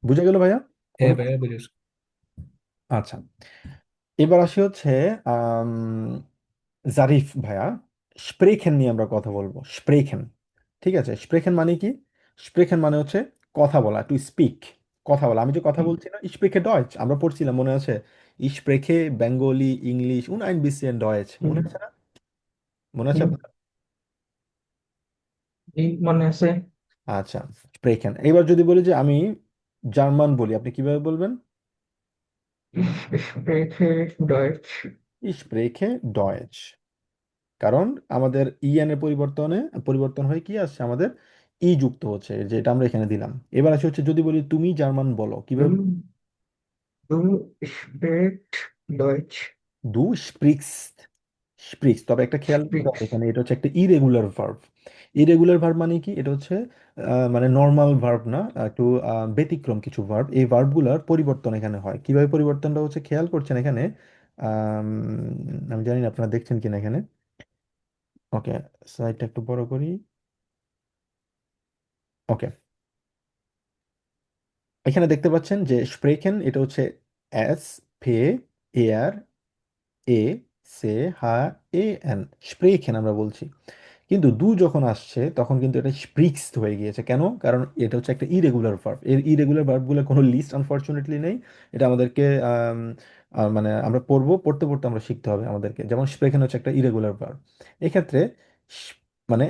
বুঝে গেল ভাইয়া? কোনো হ্যাঁ ভাইয়া বুঝেছি। আচ্ছা, এবার আসি হচ্ছে আম, জারিফ ভাইয়া, স্প্রেখেন নিয়ে আমরা কথা বলবো। স্প্রেখেন, ঠিক আছে? স্প্রেখেন মানে কি? স্প্রেখেন মানে হচ্ছে কথা বলা, টু স্পিক, কথা বলা। আমি যে কথা বলছি না, স্প্রেখে ডয়েচ আমরা পড়ছিলাম, মনে আছে? স্প্রেখে বেঙ্গলি ইংলিশ উন আইন বিসিয়েন ডয়েচ, মনে আছে না? মনে আছে আপনার? মনে আছে। আচ্ছা, স্প্রেখেন। এবার যদি বলি যে আমি জার্মান বলি, আপনি কিভাবে বলবেন? Ich spreche Deutsch. স্প্রেখে ডয়েচ। কারণ আমাদের ইএন এর পরিবর্তন হয়ে কি আসছে আমাদের? ই যুক্ত হচ্ছে, যেটা আমরা এখানে দিলাম। এবার আসে হচ্ছে যদি বলি তুমি জার্মান বলো, কিভাবে? Du, du sprichst Deutsch. দু স্প্রিক্স, স্প্রিক্স। তবে একটা খেয়াল করতে হবে Sprichst. এখানে, এটা হচ্ছে একটা ইরেগুলার ভার্ব। ইরেগুলার ভার্ব মানে কি? এটা হচ্ছে মানে নর্মাল ভার্ব না, একটু ব্যতিক্রম কিছু ভার্ব। এই ভার্বগুলোর পরিবর্তন এখানে হয়। কিভাবে পরিবর্তনটা হচ্ছে খেয়াল করছেন এখানে? আম, আমি জানি না আপনারা দেখছেন কিনা এখানে। ওকে, স্লাইডটা একটু বড় করি। ওকে, এখানে দেখতে পাচ্ছেন যে স্প্রেকেন, এটা হচ্ছে এস ফে air A say Ha A N, স্প্রেকেন আমরা বলছি। কিন্তু দু যখন আসছে তখন কিন্তু এটা স্প্রিক্স হয়ে গিয়েছে। কেন? কারণ এটা হচ্ছে একটা ইরেগুলার ভার্ব। এর ইরেগুলার ভার্বগুলোর কোনো লিস্ট আনফরচুনেটলি নেই। এটা আমাদেরকে মানে আমরা পড়তে পড়তে আমরা শিখতে হবে আমাদেরকে। যেমন স্প্রেকেন হচ্ছে একটা ইরেগুলার ভার্ব। এক্ষেত্রে স- মানে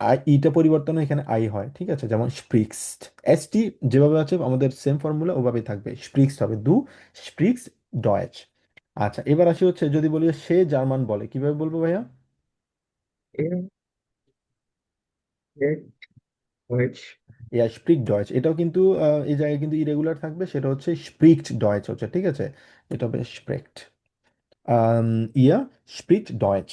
আই ইটা পরিবর্তন হয়ে এখানে আই হয়, ঠিক আছে? যেমন স্প্রিক্সড, এসটি যেভাবে আছে আমাদের সেম ফর্মুলা ওভাবেই থাকবে, স্প্রিক্সড হবে দু স্প্রিক্স ডয়েচ। আচ্ছা, এবার আসি হচ্ছে যদি বলি সে জার্মান বলে, কিভাবে বলবো ভাইয়া? Er spricht Deutsch. ইয়া স্প্রিক ডয়েচ, এটাও কিন্তু এই জায়গায় কিন্তু ইরেগুলার থাকবে, সেটা হচ্ছে স্প্রিকড ডয়েচ হচ্ছে, ঠিক আছে? এটা হবে স্প্রেক্ট। ইয়া স্প্রিকড ডয়েচ।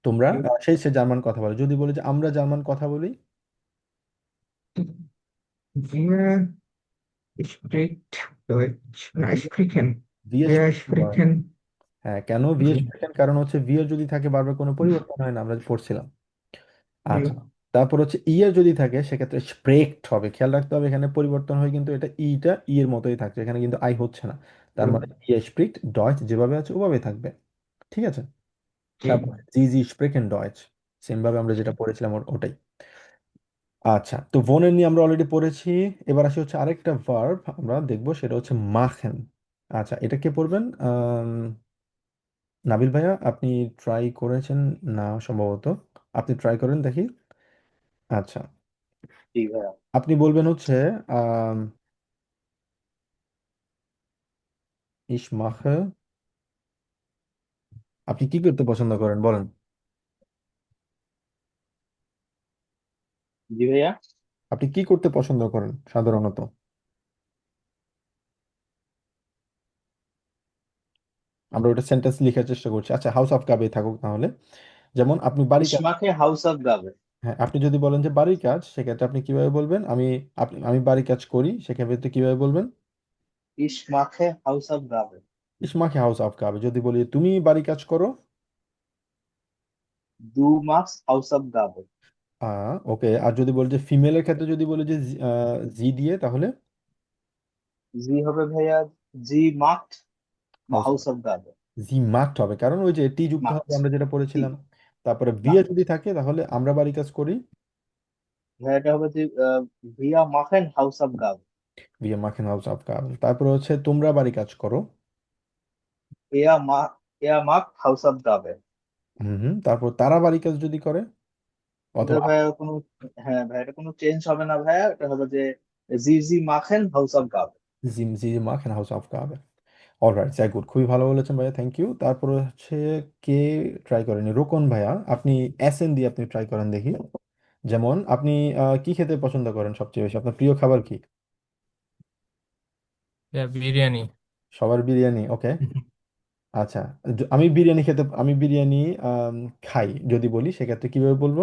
তোমরা সে জার্মান কথা বলে। যদি বলি যে আমরা জার্মান কথা বলি, Wir spricht Deutsch. Na, sprechen. ভিএস Wir ডয়েচ। sprechen. হ্যাঁ, কেন ভিএস? Wir. কারণ হচ্ছে ভিএর যদি থাকে বারবার কোনো পরিবর্তন হয় না, আমরা পড়ছিলাম। আচ্ছা, Wir. তারপর হচ্ছে ইয়ার যদি থাকে সেক্ষেত্রে স্প্রেক্ট হবে। খেয়াল রাখতে হবে এখানে পরিবর্তন হয় কিন্তু এটা ইটা ই এর মতোই থাকছে, এখানে কিন্তু আই হচ্ছে না। তার মানে ইয়া স্প্রিক্ট ডয়েচ যেভাবে আছে ওভাবে থাকবে, ঠিক আছে? তারপর জি জি স্প্রেকেন ডয়েচ, সেম ভাবে আমরা যেটা পড়েছিলাম ওটাই। আচ্ছা, তো ভনের নিয়ে আমরা অলরেডি পড়েছি। এবার আসি হচ্ছে আরেকটা ভার্ব আমরা দেখবো, সেটা হচ্ছে মাখেন। আচ্ছা, এটা কে পড়বেন? নাবিল ভাইয়া, আপনি ট্রাই করেছেন না সম্ভবত? আপনি ট্রাই করেন দেখি। আচ্ছা, জি ভাইয়া। আপনি বলবেন হচ্ছে আম, ইস মাখে। আপনি কি করতে পছন্দ করেন বলেন? জি ভাইয়া। আপনি কি করতে পছন্দ করেন সাধারণত? আমরা ওটা সেন্টেন্স লেখার চেষ্টা করছি। আচ্ছা, হাউস অফ কাবে থাকুক তাহলে। যেমন আপনি বাড়ি Ich কাজ, mache Hausaufgabe. হ্যাঁ, আপনি যদি বলেন যে বাড়ির কাজ, সেক্ষেত্রে আপনি কিভাবে বলবেন? আমি বাড়ির কাজ করি, সেক্ষেত্রে কিভাবে বলবেন? Ich mache Hausaufgabe. ইসমাকে হাউস অফ কাবে। যদি বলি তুমি বাড়ি কাজ করো, Du machst Hausaufgabe. ওকে। আর যদি বলি যে ফিমেলের ক্ষেত্রে যদি বলি যে জি দিয়ে, তাহলে Sie হবে ভাইয়া Sie macht হাউস, Hausaufgabe. জি মাকড হবে, কারণ ওই যে টি যুক্ত হবে, Macht. আমরা যেটা জি পড়েছিলাম। তারপরে বিয়ে macht. যদি থাকে তাহলে আমরা বাড়ি কাজ করি, ভাইয়া এটা হবে যে wir machen Hausaufgabe. বিয়ে মাখেন হাউস অফ কাবে। তারপরে হচ্ছে তোমরা বাড়ি কাজ করো। Er macht Hausaufgabe. হুম হুম। তারপর তারা বাড়ি কাজ যদি করে, এটা অথবা ভাইয়া কোনো, হ্যাঁ ভাইয়া এটা কোনো চেঞ্জ হবে না ভাইয়া, এটা হবে যে Sie machen Hausaufgabe. জিম জি মাখেন হাউস অফ কাবে। অলরাইট, যাই গুড, খুবই ভালো বলেছেন ভাইয়া, থ্যাংক ইউ। তারপরে হচ্ছে কে ট্রাই করেনি? রোকন ভাইয়া, আপনি এসএন দিয়ে আপনি ট্রাই করেন দেখি। যেমন আপনি কি খেতে পছন্দ করেন সবচেয়ে বেশি? আপনার প্রিয় খাবার কি? বিরিয়ানি। সবার বিরিয়ানি, ওকে। আচ্ছা, আমি বিরিয়ানি খাই যদি বলি, সেক্ষেত্রে কিভাবে বলবো?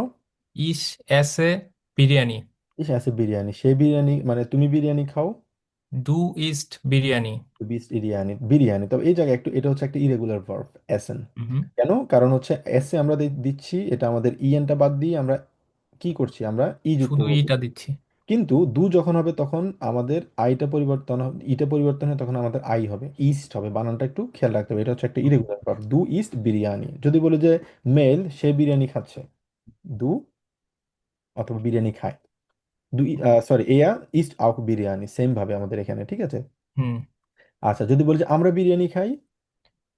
ইস এসে বিরিয়ানি। ইস আছে বিরিয়ানি, সেই বিরিয়ানি মানে তুমি বিরিয়ানি খাও। Do east biryani. বিস বিরিয়ানি, বিরিয়ানি। তবে এই জায়গায় একটু, এটা হচ্ছে একটা ইরেগুলার ভার্ব এসএন। হুম। কেন? কারণ হচ্ছে এসে আমরা দিচ্ছি, এটা আমাদের ইএনটা বাদ দিয়ে আমরা কি করছি? আমরা ই যুক্ত শুধু করছি, ইটা দিচ্ছি। কিন্তু দু যখন হবে তখন আমাদের ইটা পরিবর্তন হয়, তখন আমাদের আই হবে, ইস্ট হবে। বানানটা একটু খেয়াল রাখতে হবে, এটা হচ্ছে একটা ইরেগুলার ভার্ব। দু ইস্ট বিরিয়ানি। যদি বলি যে মেল সে বিরিয়ানি খাচ্ছে, দু অথবা বিরিয়ানি খায়, দুই, সরি, এয়া ইস্ট আউক বিরিয়ানি, সেম ভাবে আমাদের এখানে, ঠিক আছে। হুম। আচ্ছা, যদি বলি যে আমরা বিরিয়ানি খাই,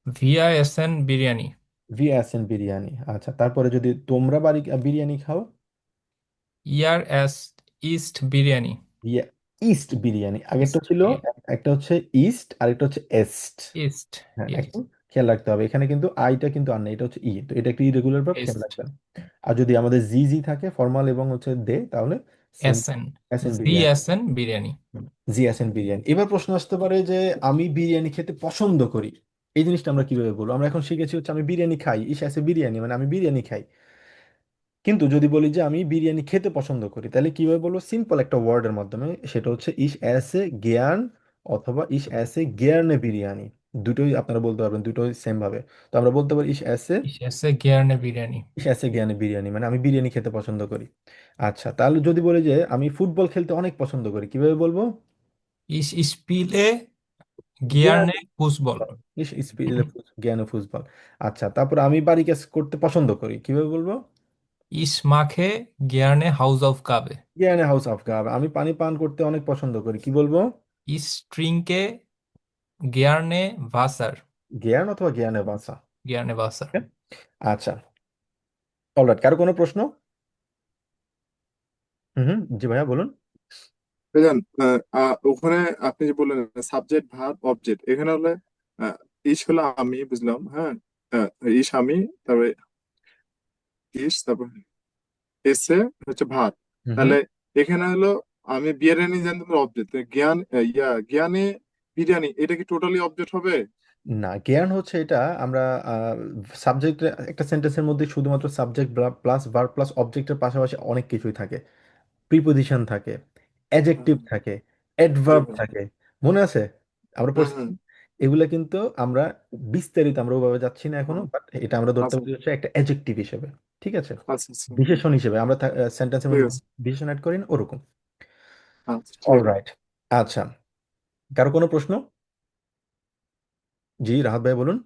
VISN biryani. V S N biryani. আচ্ছা, তারপরে যদি তোমরা বিরিয়ানি খাও, ERS ইস্ট বিরিয়ানি। ইয়া ইস্ট বিরিয়ানি। আগেরটা ইস্ট ছিল, বিরিয়ানি। একটা হচ্ছে ইস্ট আর একটা হচ্ছে এস্ট। ইস্ট। হ্যাঁ, ইয়েস। একটু খেয়াল রাখতে হবে, এখানে কিন্তু আইটা কিন্তু আর নেই, এটা হচ্ছে ই, তো এটা একটু ইরেগুলার ভার্ব, খেয়াল ইস্ট। রাখবেন। আর যদি আমাদের জি জি থাকে ফর্মাল এবং হচ্ছে দে, তাহলে same, SN। S N biryani. ZSN biryani. G S N biryani. এবার প্রশ্ন আসতে পারে যে আমি বিরিয়ানি খেতে পছন্দ করি, এই জিনিসটা আমরা কিভাবে বলবো? আমরা এখন শিখেছি হচ্ছে আমি বিরিয়ানি খাই, ইস এসে বিরিয়ানি, মানে আমি বিরিয়ানি খাই। কিন্তু যদি বলি যে আমি বিরিয়ানি খেতে পছন্দ করি, তাহলে কিভাবে বলবো? সিম্পল একটা ওয়ার্ডের মাধ্যমে, সেটা হচ্ছে ইস এসে জ্ঞান অথবা ইস এসে জ্ঞানে বিরিয়ানি। দুটোই আপনারা বলতে পারবেন, দুটোই সেম ভাবে। তো আমরা বলতে পারি ইস এসে, এসে গিয়ারনে বিরিয়ানি। ইস এসে জ্ঞানে বিরিয়ানি, মানে আমি বিরিয়ানি খেতে পছন্দ করি। আচ্ছা, তাহলে যদি বলি যে আমি ফুটবল খেলতে অনেক পছন্দ করি, কিভাবে বলবো? Ich spiele জ্ঞান, gerne Fußball. ইস জ্ঞানে ফুটবল। আচ্ছা, তারপর আমি বাড়ি কাজ করতে পছন্দ করি, কিভাবে বলবো? Ich mache gerne Hausaufgabe. জ্ঞানে হাউস অফ গাব। আমি পানি পান করতে অনেক পছন্দ করি, কি বলবো? Ich trinke gerne Wasser. জ্ঞান অথবা জ্ঞানে বাঁচা। Gerne Wasser. Okay? আচ্ছা, অলরাইট, কারো কোনো প্রশ্ন? হুম, জি ভাইয়া বলুন। ভাইজান, ওখানে আপনি যে বললেন সাবজেক্ট ভার্ব অবজেক্ট, এখানে হলে আহ, ইস হলো আমি, বুঝলাম, হ্যাঁ। আহ, ইস আমি, তারপরে ইস, তারপর এসে হচ্ছে ভাত। হুম, তাহলে এখানে হলো আমি বিরিয়ানি জানতাম অবজেক্ট, জ্ঞান জ্ঞানে বিরিয়ানি, এটা কি টোটালি অবজেক্ট হবে? না, জ্ঞান হচ্ছে এটা আমরা সাবজেক্ট, একটা সেন্টেন্সের মধ্যে শুধুমাত্র সাবজেক্ট প্লাস ভার্ব প্লাস অবজেক্টের পাশাপাশি অনেক কিছুই থাকে। প্রিপোজিশন থাকে, হুম, অ্যাডজেক্টিভ থাকে, অ্যাডভার্ব হুম, থাকে, মনে আছে? আমরা হুম, পড়ছি। হুম, এগুলা কিন্তু আমরা বিস্তারিত আমরা ওভাবে যাচ্ছি না এখনো, হুম। বাট এটা আমরা ধরতে আচ্ছা, পারি হচ্ছে একটা অ্যাডজেক্টিভ হিসেবে, ঠিক আছে। আচ্ছা, আচ্ছা, বিশেষণ হিসেবে আমরা সেন্টেন্সের ঠিক মধ্যে আছে। বিশেষণ অ্যাড করি না, ওরকম। আচ্ছা, ঠিক আছে। অলরাইট। আচ্ছা, কারো কোনো প্রশ্ন? জি, রাহাত ভাই বলুন।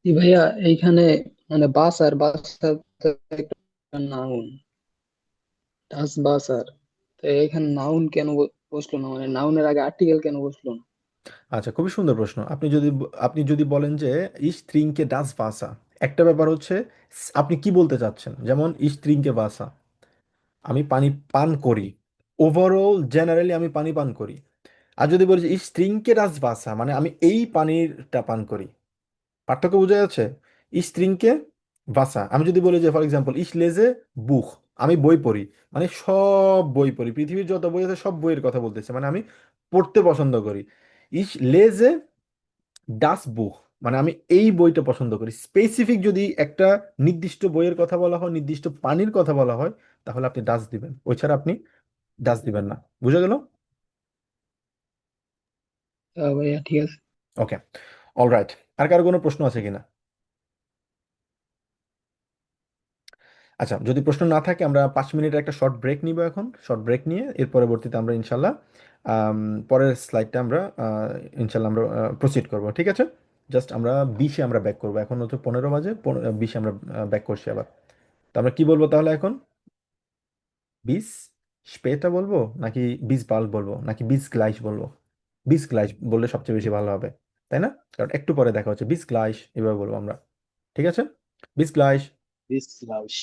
জি ভাইয়া, এইখানে মানে বাস আর বাসার তো একটা নাউন, ডাস বাস আর, তো এখানে নাউন কেন বসলো না, মানে নাউনের আগে আর্টিকেল কেন বসলো না? আচ্ছা, খুবই সুন্দর প্রশ্ন। আপনি যদি বলেন যে ইস ত্রিনকে ডাস ভাষা, একটা ব্যাপার হচ্ছে আপনি কি বলতে চাচ্ছেন। যেমন ইস ত্রিনকে ভাষা, আমি পানি পান করি, ওভারঅল জেনারেলি আমি পানি পান করি। আর যদি বলি যে ইস ত্রিনকে ডাস ভাষা, মানে আমি এই পানিরটা পান করি। পার্থক্য বোঝা যাচ্ছে? ইস ত্রিনকে ভাষা, আমি যদি বলি যে ফর এক্সাম্পল ইস লেজে বুক, আমি বই পড়ি, মানে সব বই পড়ি, পৃথিবীর যত বই আছে সব বইয়ের কথা বলতেছে, মানে আমি পড়তে পছন্দ করি। ইস লেজে ডাস বুক, মানে আমি এই বইটা পছন্দ করি। স্পেসিফিক যদি একটা নির্দিষ্ট বইয়ের কথা বলা হয়, নির্দিষ্ট পানির কথা বলা হয়, তাহলে আপনি ডাস দিবেন, ওই ছাড়া আপনি ডাস দিবেন না। বুঝা গেল? ভাইয়া ঠিক আছে। ওকে, অলরাইট। আর কারো কোনো প্রশ্ন আছে কিনা? আচ্ছা, যদি প্রশ্ন না থাকে আমরা 5 মিনিটের একটা শর্ট ব্রেক নিব এখন। শর্ট ব্রেক নিয়ে এর পরবর্তীতে আমরা ইনশাল্লাহ আম, পরের স্লাইডটা আমরা ইনশাল্লাহ আমরা প্রসিড করব, ঠিক আছে। জাস্ট আমরা 20-এ আমরা ব্যাক করবো, এখন হচ্ছে 15 বাজে, 20-এ আমরা ব্যাক করছি আবার। তো আমরা কি বলবো তাহলে এখন? 20 স্পেটা বলবো, নাকি 20 বাল্ব বলবো, নাকি 20 গ্লাইস বলবো? 20 গ্লাইস বললে সবচেয়ে বেশি ভালো হবে, তাই না? কারণ একটু পরে দেখা হচ্ছে, 20 গ্লাইস এভাবে বলবো আমরা, ঠিক আছে। 20 গ্লাইস। বিসলাউস।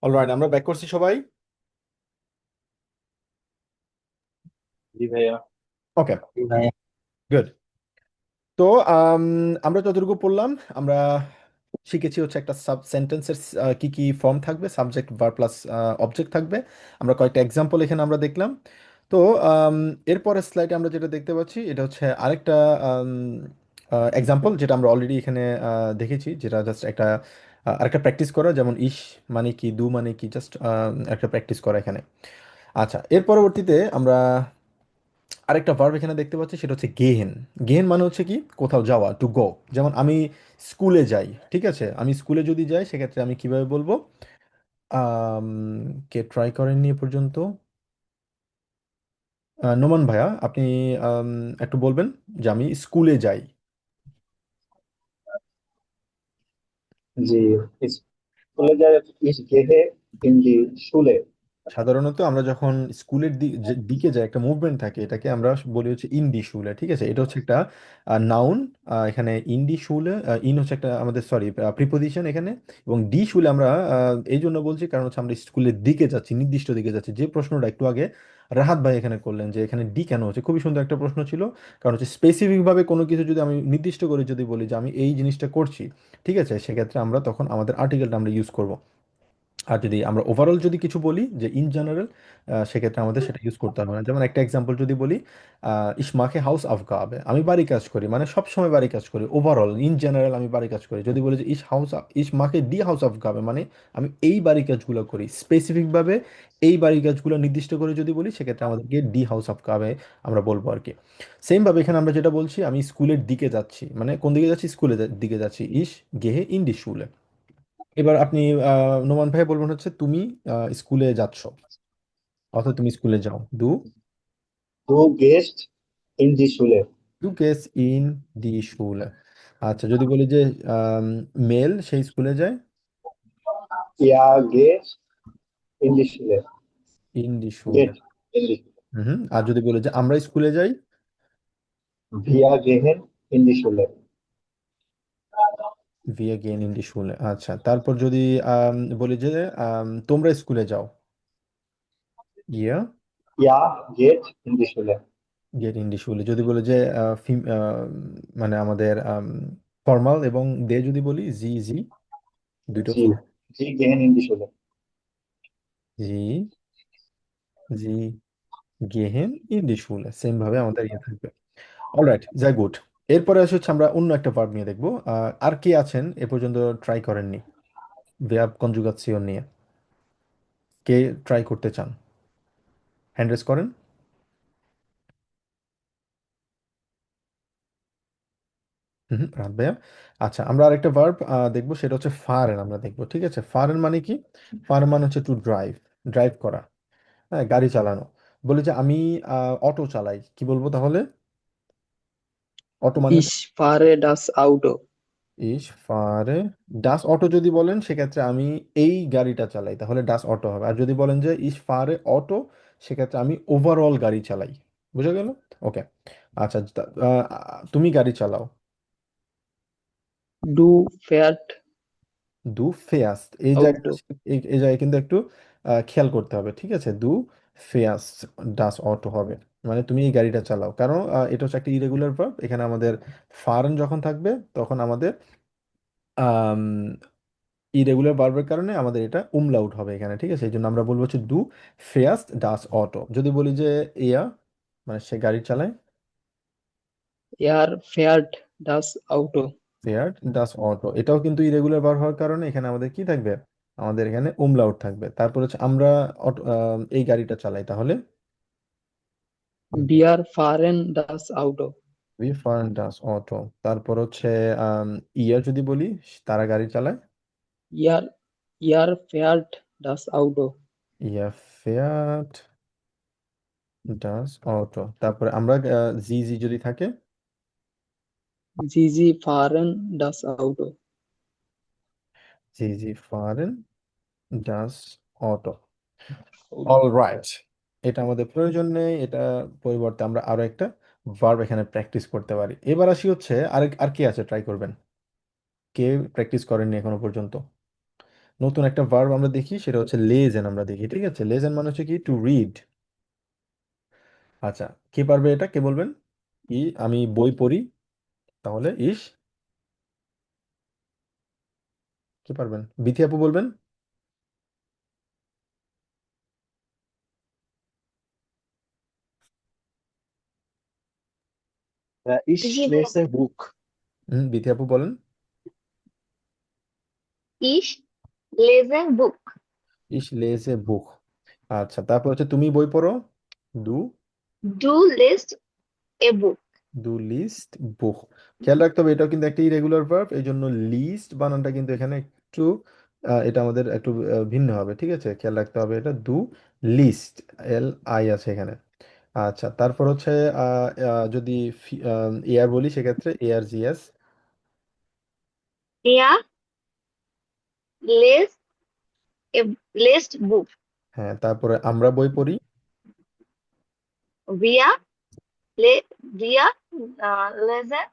অলরাইট, আমরা ব্যাক করছি সবাই। জি ভাইয়া। ওকে, ভাইয়া গুড। তো আমরা যতটুকু পড়লাম, আমরা শিখেছি হচ্ছে একটা সাব সেন্টেন্সের কি কি ফর্ম থাকবে, সাবজেক্ট ভার্ব প্লাস অবজেক্ট থাকবে। আমরা কয়েকটা এক্সাম্পল এখানে আমরা দেখলাম। তো এরপরের স্লাইডে আমরা যেটা দেখতে পাচ্ছি এটা হচ্ছে আরেকটা এক্সাম্পল, যেটা আমরা অলরেডি এখানে দেখেছি, যেটা জাস্ট একটা আরেকটা প্র্যাকটিস করা, যেমন ইস মানে কি, দু মানে কি, জাস্ট একটা প্র্যাকটিস করা এখানে। আচ্ছা, এর পরবর্তীতে আমরা আরেকটা ভার্ব এখানে দেখতে পাচ্ছি, সেটা হচ্ছে গেহেন। গেহেন মানে হচ্ছে কি, কোথাও যাওয়া, টু গো। যেমন আমি স্কুলে যাই, ঠিক আছে, আমি স্কুলে যদি যাই সেক্ষেত্রে আমি কিভাবে বলবো? আম, কে ট্রাই করেননি এ পর্যন্ত? নোমান ভাইয়া, আপনি আম, একটু বলবেন যে আমি স্কুলে যাই। জি, স্কুলে যায় ich gehe in die Schule। সাধারণত আমরা যখন স্কুলের দিকে যাই, একটা মুভমেন্ট থাকে, এটাকে আমরা বলি হচ্ছে ইন দি শুলে, ঠিক আছে, এটা হচ্ছে একটা নাউন। এখানে ইন দি শুলে, ইন হচ্ছে একটা আমাদের, সরি, প্রিপোজিশন এখানে। এবং ডি শুলে আমরা এই জন্য বলছি কারণ হচ্ছে আমরা স্কুলের দিকে যাচ্ছি, নির্দিষ্ট দিকে যাচ্ছি। যে প্রশ্নটা একটু আগে রাহাত ভাই এখানে করলেন যে এখানে ডি কেন হচ্ছে, খুবই সুন্দর একটা প্রশ্ন ছিল। কারণ হচ্ছে স্পেসিফিকভাবে কোনো কিছু যদি আমি নির্দিষ্ট করে যদি বলি যে আমি এই জিনিসটা করছি, ঠিক আছে, সেক্ষেত্রে আমরা তখন আমাদের আর্টিকেলটা আমরা ইউজ করব। আর যদি আমরা ওভারঅল যদি কিছু বলি যে ইন জেনারেল, সেক্ষেত্রে আমাদের সেটা ইউজ করতে হবে না। যেমন একটা এক্সাম্পল যদি বলি, ইসমাকে হাউস আফগাবে, আমি বাড়ি কাজ করি, মানে সব সময় বাড়ি কাজ করি, ওভারঅল ইন জেনারেল আমি বাড়ি কাজ করি। যদি বলি যে ইসমাকে ডি হাউস আফগাবে, মানে আমি এই বাড়ি কাজগুলো করি, স্পেসিফিকভাবে এই বাড়ি কাজগুলো নির্দিষ্ট করে যদি বলি, সেক্ষেত্রে আমাদেরকে ডি হাউস আফগাবে আমরা বলবো আর কি। সেম ভাবে এখানে আমরা যেটা বলছি, আমি স্কুলের দিকে যাচ্ছি, মানে কোন দিকে যাচ্ছি, স্কুলের দিকে যাচ্ছি, ইস গেহে ইন দি শুলে। এবার আপনি নোমান ভাই বলবেন হচ্ছে তুমি স্কুলে যাচ্ছ, অর্থাৎ তুমি স্কুলে যাও, Du gehst in die Schule। Do guess in দি শুলে। আচ্ছা, যদি বলি যে মেল সেই স্কুলে যায়, Er geht in die Schule। In দি শুলে। Geht in die Schule। হুম। আর যদি বলি যে আমরা স্কুলে যাই, Wir gehen in die Schule। ভিয়া গেন ইন দি শুলে। আচ্ছা, তারপর যদি বলি যে তোমরা স্কুলে যাও, ইয়া Er geht in die Schule। গেট ইন দি শুলে। যদি বলি যে মানে আমাদের ফর্মাল এবং দে যদি বলি, জি জি, দুটো Sie, sie gehen in die Schule। জি জি গেহেন ইন দি শুলে, সেম ভাবে আমাদের ইয়ে থাকবে। অলরাইট, যাই গুড। এরপরে আসে হচ্ছে আমরা অন্য একটা ভার্ব নিয়ে দেখবো। আর কে আছেন এ পর্যন্ত ট্রাই করেননি ভার্ব কনজুগাসিয়ন নিয়ে? কে ট্রাই করতে চান, হ্যান্ড রেজ করেন। হুম, রাত ভাইয়া। আচ্ছা, আমরা আরেকটা ভার্ব দেখবো, সেটা হচ্ছে ফারেন আমরা দেখবো, ঠিক আছে। ফারেন মানে কি? ফারেন মানে হচ্ছে টু ড্রাইভ, ড্রাইভ করা, হ্যাঁ, গাড়ি চালানো। বলি যে আমি অটো চালাই, কি বলবো তাহলে? অটো মানে Ich fahre das Auto। ইস ফারে ডাস অটো যদি বলেন, সেক্ষেত্রে আমি এই গাড়িটা চালাই, তাহলে ডাস অটো হবে। আর যদি বলেন যে ইস ফারে অটো, সেক্ষেত্রে আমি ওভারঅল গাড়ি চালাই। বুঝা গেল? ওকে। আচ্ছা, তুমি গাড়ি চালাও, Du fährt দু ফেয়াস্ট। এই জায়গাটা Auto। এই জায়গায় কিন্তু একটু খেয়াল করতে হবে, ঠিক আছে। দু ফেয়াস্ট ডাস অটো হবে, মানে তুমি এই গাড়িটা চালাও। কারণ এটা হচ্ছে একটা ইরেগুলার ভার্ব, এখানে আমাদের ফারেন যখন থাকবে তখন আমাদের ইরেগুলার ভার্বের কারণে আমাদের এটা উমলাউট হবে এখানে, ঠিক আছে। এই জন্য আমরা বলবো হচ্ছে দু ফেয়াস্ট ডাস অটো। যদি বলি যে ইয়া, মানে সে গাড়ি চালায়, Er fährt das Auto। ফেয়ার্ড ডাস অটো, এটাও কিন্তু ইরেগুলার ভার্ব হওয়ার কারণে এখানে আমাদের কি থাকবে, আমাদের এখানে উমলাউট থাকবে। তারপর হচ্ছে আমরা অটো, এই গাড়িটা চালাই, তাহলে Wir fahren das Auto। We fern does auto. তারপর হচ্ছে ইয়া যদি বলি, তারা গাড়ি চালায়, Er, er fährt das Auto। ইয়া ফেয়ার্ড ডাস অটো। তারপরে আমরা জি জি যদি থাকে, Sie fahren das Auto। জি জি ফারেন ডাস অটো। অল রাইট, এটা আমাদের প্রয়োজন নেই, এটা পরিবর্তে আমরা আরো একটা ভার্ব এখানে প্র্যাকটিস করতে পারি। এবার আসি হচ্ছে আর কি আছে ট্রাই করবেন, কে প্র্যাকটিস করেননি এখনো পর্যন্ত? নতুন একটা ভার্ব আমরা দেখি, সেটা হচ্ছে লেজেন আমরা দেখি, ঠিক আছে? লেজেন মানে হচ্ছে কি টু রিড। আচ্ছা, কে পারবে এটা, কে বলবেন? কি আমি বই পড়ি, তাহলে ইস, কে পারবেন? বিথি আপু বলবেন। Ich জি ভাইয়া। lese Buch. বিথি আপু বলেন। ইস লেজেন বুক। ইস লেজে বুক। আচ্ছা, তারপর হচ্ছে তুমি বই পড়ো, ডু ডু লিস্ট এ বুক। ডু লিস্ট বুক। খেয়াল রাখতে হবে এটাও কিন্তু একটা ইরেগুলার ভার্ব, এই জন্য লিস্ট বানানটা কিন্তু এখানে একটু এটা আমাদের একটু ভিন্ন হবে, ঠিক আছে? খেয়াল রাখতে হবে এটা ডু লিস্ট, এল আই আছে এখানে। আচ্ছা, তারপর হচ্ছে যদি এয়ার বলি সেক্ষেত্রে এয়ার জিএস। ইয়া লেস এ লেস্ট বুক। হ্যাঁ, তারপরে আমরা বই পড়ি। ভিয়া লে ভিয়া লেজেন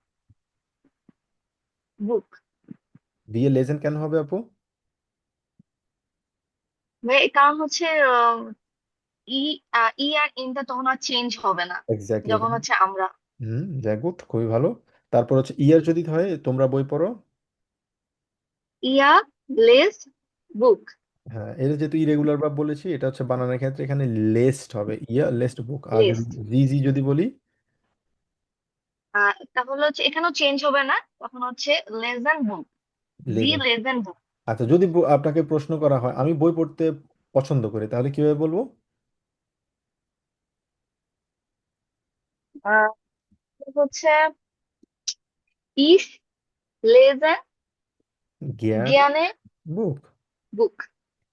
বুক। দিয়ে লেজেন্ড কেন হবে আপু? ভাই কারণ হচ্ছে ই ই আর ইনটা তখন আর চেঞ্জ হবে না এক্স্যাক্টলি। যখন হচ্ছে আমরা। যাই, গুড, খুবই ভালো। তারপর হচ্ছে ইয়ার যদি হয় তোমরা বই পড়ো। ইয়া লেস বুক। হ্যাঁ, এটা যেহেতু ইরেগুলার ভার্ব বলেছি, এটা হচ্ছে বানানোর ক্ষেত্রে এখানে লেস্ট হবে, ইয়া লেস্ট বুক। আর যদি লেস্ট। জি জি যদি বলি, তাহলে হচ্ছে এখানেও চেঞ্জ হবে না, তখন হচ্ছে লেস দেন বুক। জি লেজেন্ড। লেস দেন বুক। আচ্ছা, যদি আপনাকে প্রশ্ন করা হয় আমি বই পড়তে পছন্দ করি, তাহলে কিভাবে বলবো? হচ্ছে ইস লেজেন জ্ঞান জ্ঞানে বুক। বুক।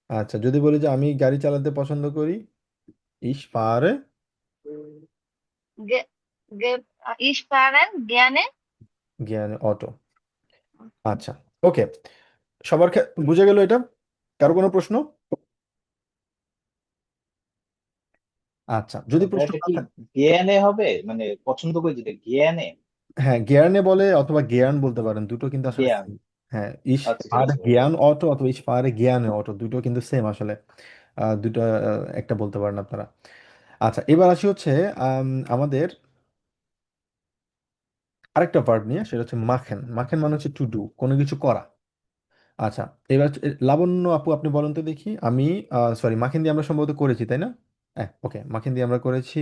আচ্ছা, যদি বলি যে আমি গাড়ি চালাতে পছন্দ করি, ইস ফারে ইস পারেন জ্ঞানে। জ্ঞানে অটো। আচ্ছা, ওকে, সবার বুঝে গেল এটা? কারো কোনো প্রশ্ন? আচ্ছা, যদি ভাই প্রশ্ন এটা না কি থাকে। জ্ঞানে হবে, মানে পছন্দ করে যেটা জ্ঞানে? হ্যাঁ, জ্ঞানে বলে অথবা জ্ঞান বলতে পারেন, দুটো কিন্তু আসলে জ্ঞান। same। হ্যাঁ, ইস আচ্ছা ঠিক আর আছে ভাই। জ্ঞান অটো অথবা ইস আর জ্ঞানে অটো, দুটো কিন্তু সেম আসলে। দুটো একটা বলতে পারেন আপনারা। আচ্ছা, এবার আসি হচ্ছে আমাদের আরেকটা ভার্ব নিয়ে, সেটা হচ্ছে মাখেন। মাখেন মানে হচ্ছে টু ডু, কোনো কিছু করা। আচ্ছা, এবার লাবণ্য আপু আপনি বলেন তো দেখি, আমি সরি, মাখিন দিয়ে আমরা সম্ভবত করেছি তাই না? হ্যাঁ, ওকে, মাখিন দিয়ে আমরা করেছি।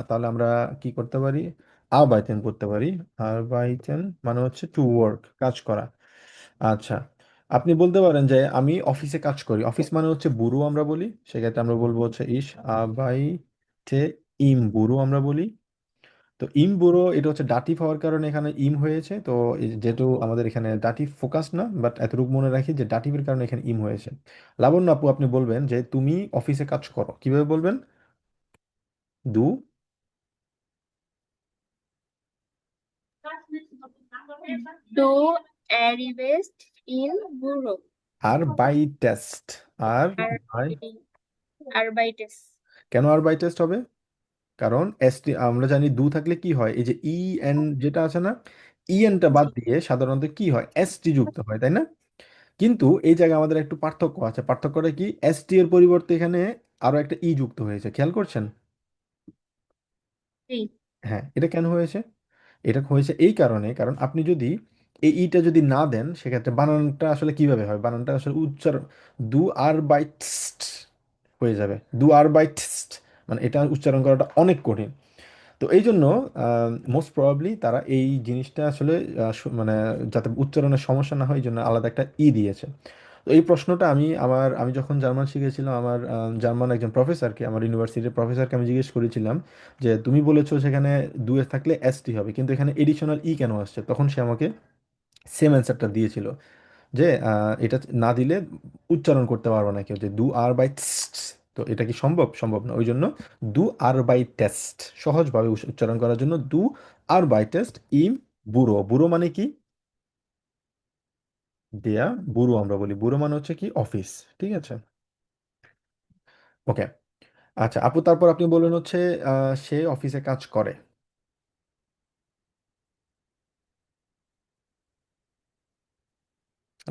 তাহলে আমরা কি করতে পারি? আরবাইতেন করতে পারি। আরবাইতেন মানে হচ্ছে টু ওয়ার্ক, কাজ করা। আচ্ছা, আপনি বলতে পারেন যে আমি অফিসে কাজ করি, অফিস মানে হচ্ছে বুড়ো আমরা বলি, সেক্ষেত্রে আমরা বলবো হচ্ছে ইস আরবাইটে ইম বুড়ো আমরা বলি। তো ইম বুড়ো এটা হচ্ছে ডাটিভ হওয়ার কারণে এখানে ইম হয়েছে, তো যেহেতু আমাদের এখানে ডাটিভ ফোকাস না, বাট এতটুকু মনে রাখি যে ডাটিভের কারণে এখানে ইম হয়েছে। লাবণ্য আপু আপনি বলবেন যে তুমি অফিসে কাজ করো, কিভাবে বলবেন? দু ডু অ্যারিবেস্ট ইন ব্যুরো। আর বাই টেস্ট, আর আর বাই। আরবাইটেস। কেন আর বাই টেস্ট হবে? কারণ এস টি আমরা জানি দু থাকলে কি হয়, এই যে ই এন যেটা আছে না, ই এনটা বাদ জি দিয়ে সাধারণত কি হয়, এস টি যুক্ত হয়, তাই না? কিন্তু এই জায়গায় আমাদের একটু পার্থক্য আছে, পার্থক্যটা কি, এস টি এর পরিবর্তে এখানে আরো একটা ই যুক্ত হয়েছে, খেয়াল করছেন? জি হ্যাঁ, এটা কেন হয়েছে? এটা হয়েছে এই কারণে, কারণ আপনি যদি এই ইটা যদি না দেন সেক্ষেত্রে বানানটা আসলে কিভাবে হয়, বানানটা আসলে উচ্চারণ দু আর বাইটস্ট হয়ে যাবে, দু আর বাইটস্ট, মানে এটা উচ্চারণ করাটা অনেক কঠিন। তো এই জন্য মোস্ট প্রবাবলি তারা এই জিনিসটা আসলে মানে যাতে উচ্চারণের সমস্যা না হয় এই জন্য আলাদা একটা ই দিয়েছে। তো এই প্রশ্নটা আমি যখন জার্মান শিখেছিলাম, আমার জার্মান একজন প্রফেসরকে, আমার ইউনিভার্সিটির প্রফেসরকে আমি জিজ্ঞেস করেছিলাম যে তুমি বলেছো সেখানে দুয়ে থাকলে এসটি হবে, কিন্তু এখানে এডিশনাল ই কেন আসছে, তখন সে আমাকে সেম অ্যান্সারটা দিয়েছিল যে এটা না দিলে উচ্চারণ করতে পারবো না কেউ, যে দু আর বাই টেস্ট। তো এটা কি সম্ভব? সম্ভব না, ওই জন্য দু আর বাই টেস্ট, সহজভাবে উচ্চারণ করার জন্য দু আর বাই টেস্ট ইম বুড়ো। বুড়ো মানে কি? দেয়া বুড়ো আমরা বলি, বুড়ো মানে হচ্ছে কি অফিস, ঠিক আছে? ওকে। আচ্ছা আপু, তারপর আপনি বললেন হচ্ছে সে অফিসে কাজ করে।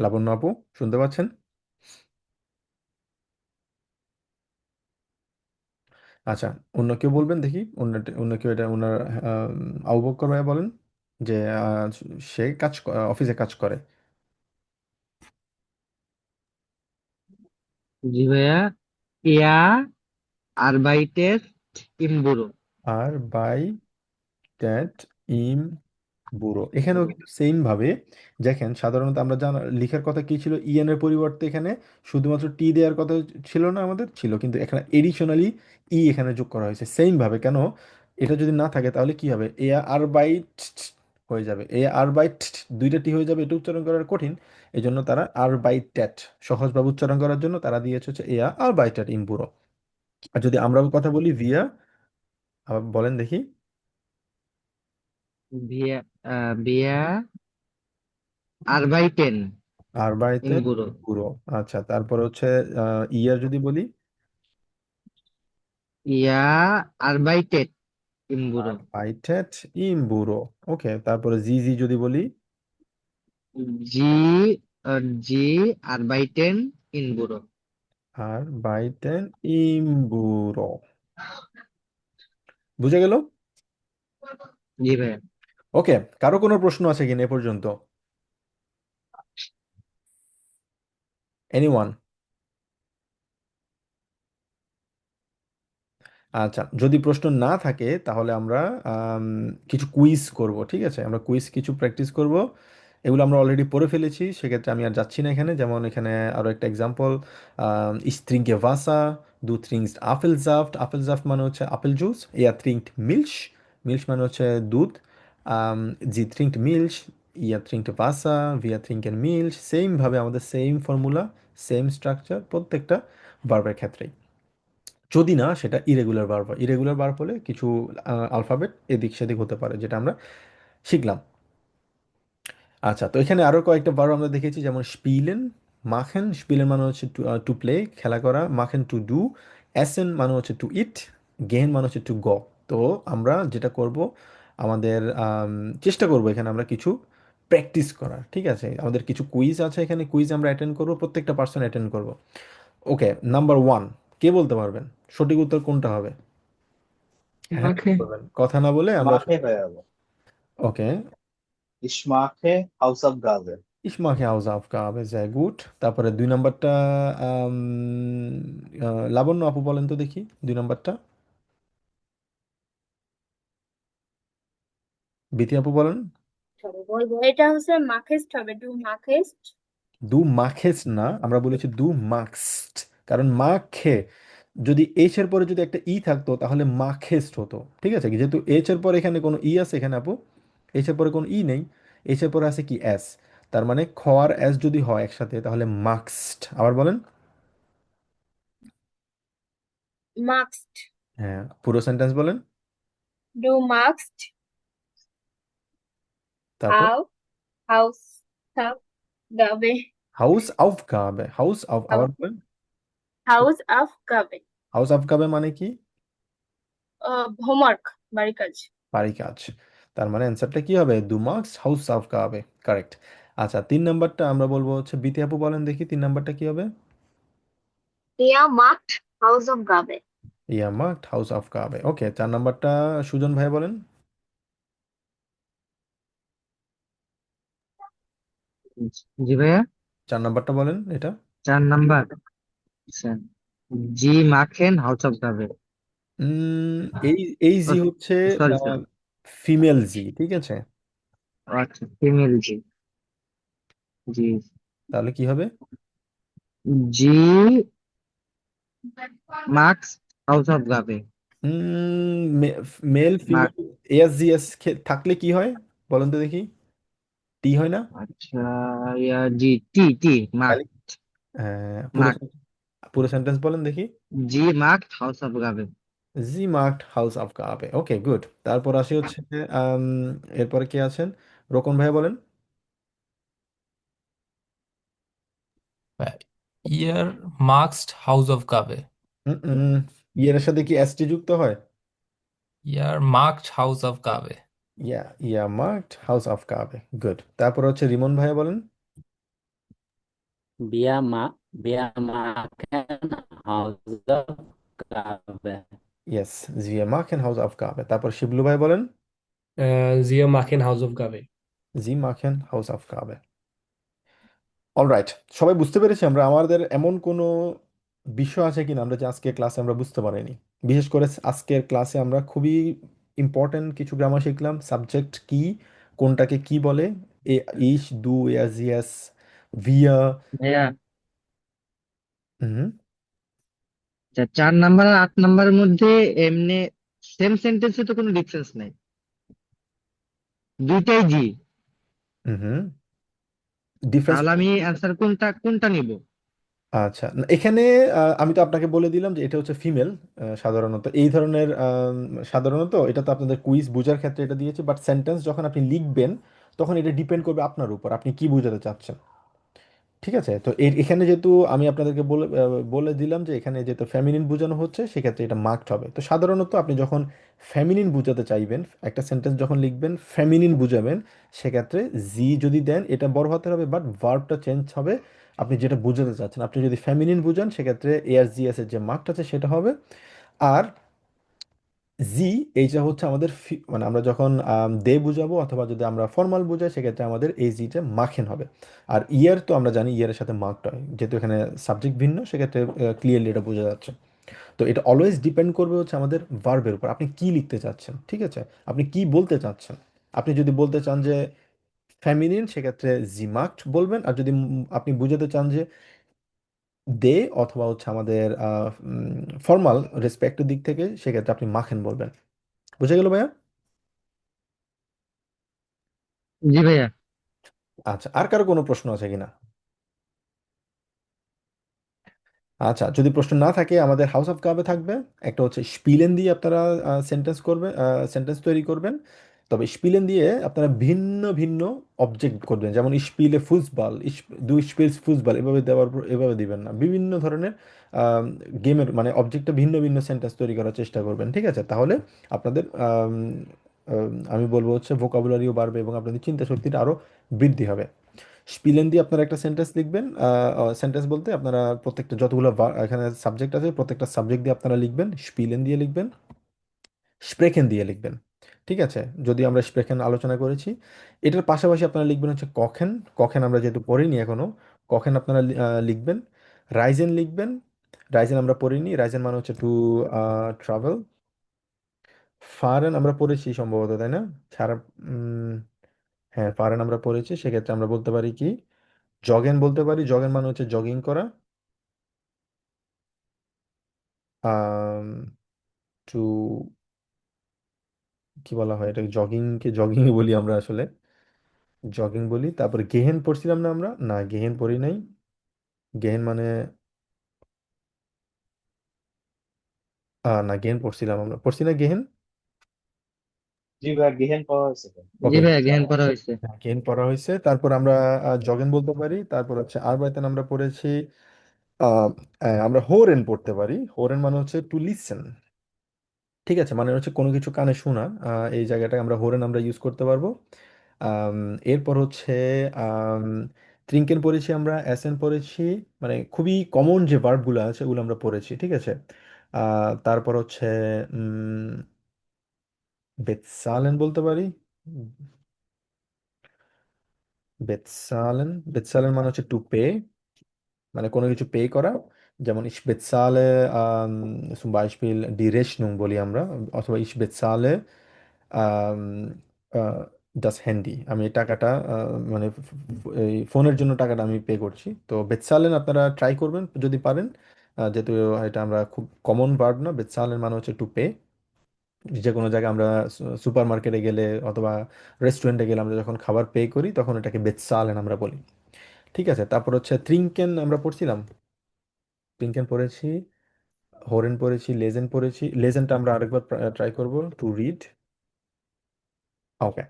লাবণ্য আপু শুনতে পাচ্ছেন? আচ্ছা, অন্য কেউ বলবেন দেখি, অন্য কেউ এটা ওনার আবু বকর ভাইয়া বলেন যে আহ, সে অফিসে কাজ করে। জি ভাইয়া, er arbeitet im Büro. আর বাই দ্যাট ইম বুড়ো, এখানেও কিন্তু সেম ভাবে দেখেন, সাধারণত আমরা জানা লিখার কথা কি ছিল, ইএন এর পরিবর্তে এখানে শুধুমাত্র টি দেওয়ার কথা ছিল না, আমাদের ছিল, কিন্তু এখানে এডিশনালি ই এখানে যোগ করা হয়েছে সেম ভাবে। কেন? এটা যদি না থাকে তাহলে কি হবে, এ আর বাই হয়ে যাবে, এ আর বাই দুইটা টি হয়ে যাবে, এটা উচ্চারণ করার কঠিন। এই জন্য তারা আর বাই ট্যাট সহজভাবে উচ্চারণ করার জন্য তারা দিয়েছে হচ্ছে এ আর বাই ট্যাট ইম বুড়ো। আর যদি আমরা কথা বলি ভিয়া, আবার বলেন দেখি। Wir arbeiten আর বাড়িতে im Büro. পুরো। আচ্ছা, তারপর হচ্ছে ইয়ার যদি বলি, Er arbeitet im Büro. আইটেট ইম বুড়ো। ওকে, তারপরে জি জি যদি বলি, Sie arbeiten im Büro. আর বাইটেন ইম বুড়ো। বুঝে গেল? জি ভাইয়া। ওকে, কারো কোনো প্রশ্ন আছে কিনা এ পর্যন্ত? এনিওয়ান? আচ্ছা, যদি প্রশ্ন না থাকে তাহলে আমরা আম, কিছু কুইজ করব, ঠিক আছে? আমরা কুইজ কিছু প্র্যাকটিস করব, এগুলো আমরা অলরেডি পড়ে ফেলেছি, সেক্ষেত্রে আমি আর যাচ্ছি না এখানে। যেমন এখানে আরো একটা example, ich trinke Wasser, du trinkst Apfelsaft, Apfelsaft মানে হচ্ছে apple juice, er trinkt Milch, Milch মানে হচ্ছে দুধ, sie trinkt Milch, ihr trinkt Wasser, wir trinken Milch, same ভাবে আমাদের সেম ফর্মুলা, সেম স্ট্রাকচার প্রত্যেকটা ভার্বের ক্ষেত্রেই। যদি না সেটা ইরেগুলার ভার্ব হয়, ইরেগুলার ভার্ব হলে কিছু আলফাবেট এদিক সেদিক হতে পারে, যেটা আমরা শিখলাম। আচ্ছা, তো এখানে আরো কয়েকটা ভার্ব আমরা দেখেছি, যেমন স্পিলেন, মাখেন, স্পিলেন মানে হচ্ছে টু প্লে, খেলা করা, মাখেন টু ডু, এসেন মানে হচ্ছে টু ইট, গেন মানে হচ্ছে টু গো। তো আমরা যেটা করব, আমাদের চেষ্টা করব এখানে আমরা কিছু প্র্যাকটিস করার, ঠিক আছে? আমাদের কিছু কুইজ আছে এখানে, কুইজ আমরা অ্যাটেন্ড করব, প্রত্যেকটা পার্সন অ্যাটেন্ড করব। ওকে, নাম্বার ওয়ান, কে বলতে পারবেন সঠিক উত্তর কোনটা হবে? হ্যাঁ, মাখে। বলবেন, কথা না বলে আমরা। মাখে ভাইয়া, ওকে, ich mache Hausaufgabe. Ich mache Hausaufgabe, sehr gut। তারপরে দুই নাম্বারটা, লাবণ্য আপু বলেন তো দেখি, দুই নাম্বারটা বিথি আপু বলেন। বলবো এটা হচ্ছে মাখেস্ট হবে, ডু মাখেস্ট। দু মাখেস না, আমরা বলেছি দু মাখস্ট, কারণ মাখে যদি এইচ এর পরে যদি একটা ই থাকতো তাহলে মাখেস্ট হতো, ঠিক আছে? যেহেতু এইচ এর পরে এখানে কোনো ই আছে এখানে আপু, এইচ এর পরে কোনো ই নেই, এইচ এর পরে আছে কি এস, তার মানে খ আর এস যদি হয় একসাথে তাহলে মাখস্ট। আবার বলেন। মাখস্ট, হ্যাঁ, পুরো সেন্টেন্স বলেন। ডু মাখস্ট তারপর আও হাউস গাবে, হাউস আউফগাবে, আবার বলেন। হাউস অফ গাবে, হাউস আফগাবে মানে কি? হোমওয়ার্ক, বাড়ি কাজ। বাড়ি কাজ। তার মানে অ্যান্সারটা কি হবে? দু মার্কস হাউস আফগাবে, কারেক্ট। আচ্ছা, তিন নাম্বারটা আমরা বলবো হচ্ছে, বিতি আপু বলেন দেখি তিন নাম্বারটা কি হবে? Er macht Hausaufgabe. ইয়া মার্কড হাউস আফগাবে। ওকে, চার নাম্বারটা সুজন ভাই বলেন। জি ভাইয়া। চার নাম্বারটা বলেন এটা। 4 নাম্বার। আচ্ছা, জি মাখেন Hausaufgabe. উম, এই এই জি হচ্ছে সরি স্যার। ফিমেল জি, ঠিক আছে? আচ্ছা, ফিমেল জি। জি, তাহলে কি হবে? জি মার্কস Hausaufgabe. মেল মার্ক। ফিমেল, এস জি এস থাকলে কি হয় বলেন তো দেখি? টি হয় না? আচ্ছা, জি টি টি মার্ক। তাহলে পুরো মার্ক। পুরো সেন্টেন্স বলেন দেখি। জি মার্ক Hausaufgabe. জি মার্কড হাউস আফগাবে। ওকে, গুড। তারপর আসি হচ্ছে আম, এরপরে কে আছেন? রোকন ভাই বলেন। ইয়ার মার্কসড হাউস অফ কাবে। ইয়ের সাথে কি এস টি যুক্ত হয়? ইয়ার মার্কড হাউস অফ কাবে। ইয়া ইয়া মার্কড হাউস আফগাবে, গুড। তারপর হচ্ছে রিমন ভাই বলেন। Wir ma wir machen Hausaufgaben. Yes, wir machen Hausaufgabe। তারপর শিবলু ভাই বলেন। Wir machen Hausaufgabe। Sie machen Hausaufgabe। Alright, সবাই বুঝতে পেরেছি আমরা? আমাদের এমন কোনো বিষয় আছে কিনা আমরা যে আজকের ক্লাসে আমরা বুঝতে পারিনি? বিশেষ করে আজকের ক্লাসে আমরা খুবই ইম্পর্টেন্ট কিছু গ্রামার শিখলাম। সাবজেক্ট কি, কোনটাকে কি বলে, এ ইস, দু, er, sie, es, wir। ভাইয়া, হুম। 4 নাম্বার আর 8 নাম্বারের মধ্যে এমনি সেম সেন্টেন্সে তো কোনো ডিফারেন্স নাই, দুইটাই জি। হুম। ডিফারেন্স। তাহলে আমি অ্যান্সার কোনটা কোনটা নিব? আচ্ছা, না, এখানে আমি তো আপনাকে বলে দিলাম যে এটা হচ্ছে ফিমেল। সাধারণত এই ধরনের সাধারণত এটা তো আপনাদের কুইজ বোঝার ক্ষেত্রে এটা দিয়েছে, বাট সেন্টেন্স যখন আপনি লিখবেন তখন এটা ডিপেন্ড করবে আপনার উপর, আপনি কি বোঝাতে চাচ্ছেন। ঠিক আছে, তো এখানে যেহেতু আমি আপনাদেরকে বলে দিলাম যে এখানে যেহেতু ফ্যামিলিন বোঝানো হচ্ছে, সেক্ষেত্রে এটা মার্কড হবে। তো সাধারণত আপনি যখন ফ্যামিলিন বোঝাতে চাইবেন, একটা সেন্টেন্স যখন লিখবেন ফ্যামিলিন বুঝাবেন, সেক্ষেত্রে জি যদি দেন এটা বড় হাতের হবে, বাট ভার্বটা চেঞ্জ হবে। আপনি যেটা বোঝাতে চাচ্ছেন, আপনি যদি ফ্যামিলিন বুঝান সেক্ষেত্রে এআর জি এস এর যে মার্কটা আছে সেটা হবে। আর জি, এইটা হচ্ছে আমাদের মানে আমরা যখন দে বুঝাবো অথবা যদি আমরা ফর্মাল বুঝাই সেক্ষেত্রে আমাদের এই জিটা মাখেন হবে। আর ইয়ার তো আমরা জানি ইয়ারের সাথে মার্কড হয়, যেহেতু এখানে সাবজেক্ট ভিন্ন সেক্ষেত্রে ক্লিয়ারলি এটা বোঝা যাচ্ছে। তো এটা অলওয়েজ ডিপেন্ড করবে হচ্ছে আমাদের ভার্বের উপর, আপনি কি লিখতে চাচ্ছেন। ঠিক আছে, আপনি কি বলতে চাচ্ছেন। আপনি যদি বলতে চান যে ফ্যামিলিন, সেক্ষেত্রে জি মার্কড বলবেন। আর যদি আপনি বুঝাতে চান যে দে অথবা হচ্ছে আমাদের ফর্মাল রেসপেক্টের দিক থেকে, সেক্ষেত্রে আপনি মাখেন বলবেন। বুঝে গেল ভাইয়া? জি ভাইয়া। আচ্ছা, আর কারো কোনো প্রশ্ন আছে কিনা? আচ্ছা, যদি প্রশ্ন না থাকে আমাদের হাউস অফ কাবে থাকবে। একটা হচ্ছে স্পিলেন দিয়ে আপনারা সেন্টেন্স করবেন, সেন্টেন্স তৈরি করবেন। তবে স্পিলেন দিয়ে আপনারা ভিন্ন ভিন্ন অবজেক্ট করবেন, যেমন স্পিলে ফুটবল, দু স্পিলস ফুটবল, এভাবে দেওয়ার এভাবে দিবেন না। বিভিন্ন ধরনের গেমের মানে অবজেক্টে ভিন্ন ভিন্ন সেন্টেন্স তৈরি করার চেষ্টা করবেন। ঠিক আছে, তাহলে আপনাদের আমি বলবো হচ্ছে ভোকাবুলারিও বাড়বে এবং আপনাদের চিন্তা শক্তিটা আরও বৃদ্ধি হবে। স্পিলেন দিয়ে আপনারা একটা সেন্টেন্স লিখবেন। সেন্টেন্স বলতে আপনারা প্রত্যেকটা যতগুলো এখানে সাবজেক্ট আছে প্রত্যেকটা সাবজেক্ট দিয়ে আপনারা লিখবেন, স্পিলেন দিয়ে লিখবেন, স্প্রেখেন দিয়ে লিখবেন। ঠিক আছে, যদি আমরা স্প্রেখেন আলোচনা করেছি, এটার পাশাপাশি আপনারা লিখবেন হচ্ছে কখেন। কখেন আমরা যেহেতু পড়িনি এখনো, কখেন আপনারা লিখবেন। রাইজেন লিখবেন। রাইজেন আমরা পড়িনি, রাইজেন মানে হচ্ছে টু ট্রাভেল। ফারেন আমরা পড়েছি সম্ভবত, তাই না? সারা উম, হ্যাঁ, ফারেন আমরা পড়েছি, সেক্ষেত্রে আমরা বলতে পারি কি, জগেন বলতে পারি। জগেন মানে হচ্ছে জগিং করা। টু, কি বলা হয় এটা, জগিংকে জগিং বলি আমরা আসলে, জগিং বলি। তারপরে গেহেন পড়ছিলাম না আমরা? না, গেহেন পড়ি নাই। গেহেন মানে না, গেহেন পড়ছিলাম আমরা, পড়ছি না গেহেন? জি ভাই, গেহেন পাওয়া হয়েছে তো। জি ওকে, ভাইয়া, জ্ঞান করা হয়েছে। গেহেন পড়া হয়েছে। তারপর আমরা জগেন বলতে পারি। তারপর হচ্ছে আরবাইতেন আমরা পড়েছি। আহ, আমরা হোরেন পড়তে পারি। হোরেন মানে হচ্ছে টু লিসেন। ঠিক আছে, মানে হচ্ছে কোনো কিছু কানে শোনা। এই জায়গাটায় আমরা হোরেন আমরা ইউজ করতে পারবো। আম, এরপর হচ্ছে আম, ত্রিঙ্কেন পড়েছি আমরা, অ্যাসেন পড়েছি। মানে খুবই কমন যে ভার্বগুলো আছে ওগুলো আমরা পড়েছি। ঠিক আছে, তারপর হচ্ছে বেতসালেন বলতে পারি। বেতসালেন, বেতসালেন মানে হচ্ছে টু পে, মানে কোনো কিছু পে করা। যেমন ich bezahle zum Beispiel die Rechnung বলি আমরা, অথবা ich bezahle আম, আহ, das Handy, আমি এই টাকাটা মানে এই ফোনের জন্য টাকাটা আমি পে করছি। তো বেতসালেন আপনারা ট্রাই করবেন যদি পারেন। যেহেতু এটা আমরা খুব কমন ভার্ব না, বেতসালেন মানে হচ্ছে টু পে। যে কোনো জায়গায় আমরা সুপার মার্কেটে গেলে অথবা রেস্টুরেন্টে গেলে আমরা যখন খাবার পে করি তখন এটাকে বেতসালেন আমরা বলি। ঠিক আছে, তারপর হচ্ছে ত্রিঙ্কেন আমরা পড়ছিলাম, ত্রিঙ্কেন পড়েছি। হোরেন পড়েছি, লেজেন্ড পড়েছি। লেজেন্ডটা আমরা আরেকবার ট্রাই করব, টু রিড। ওকে,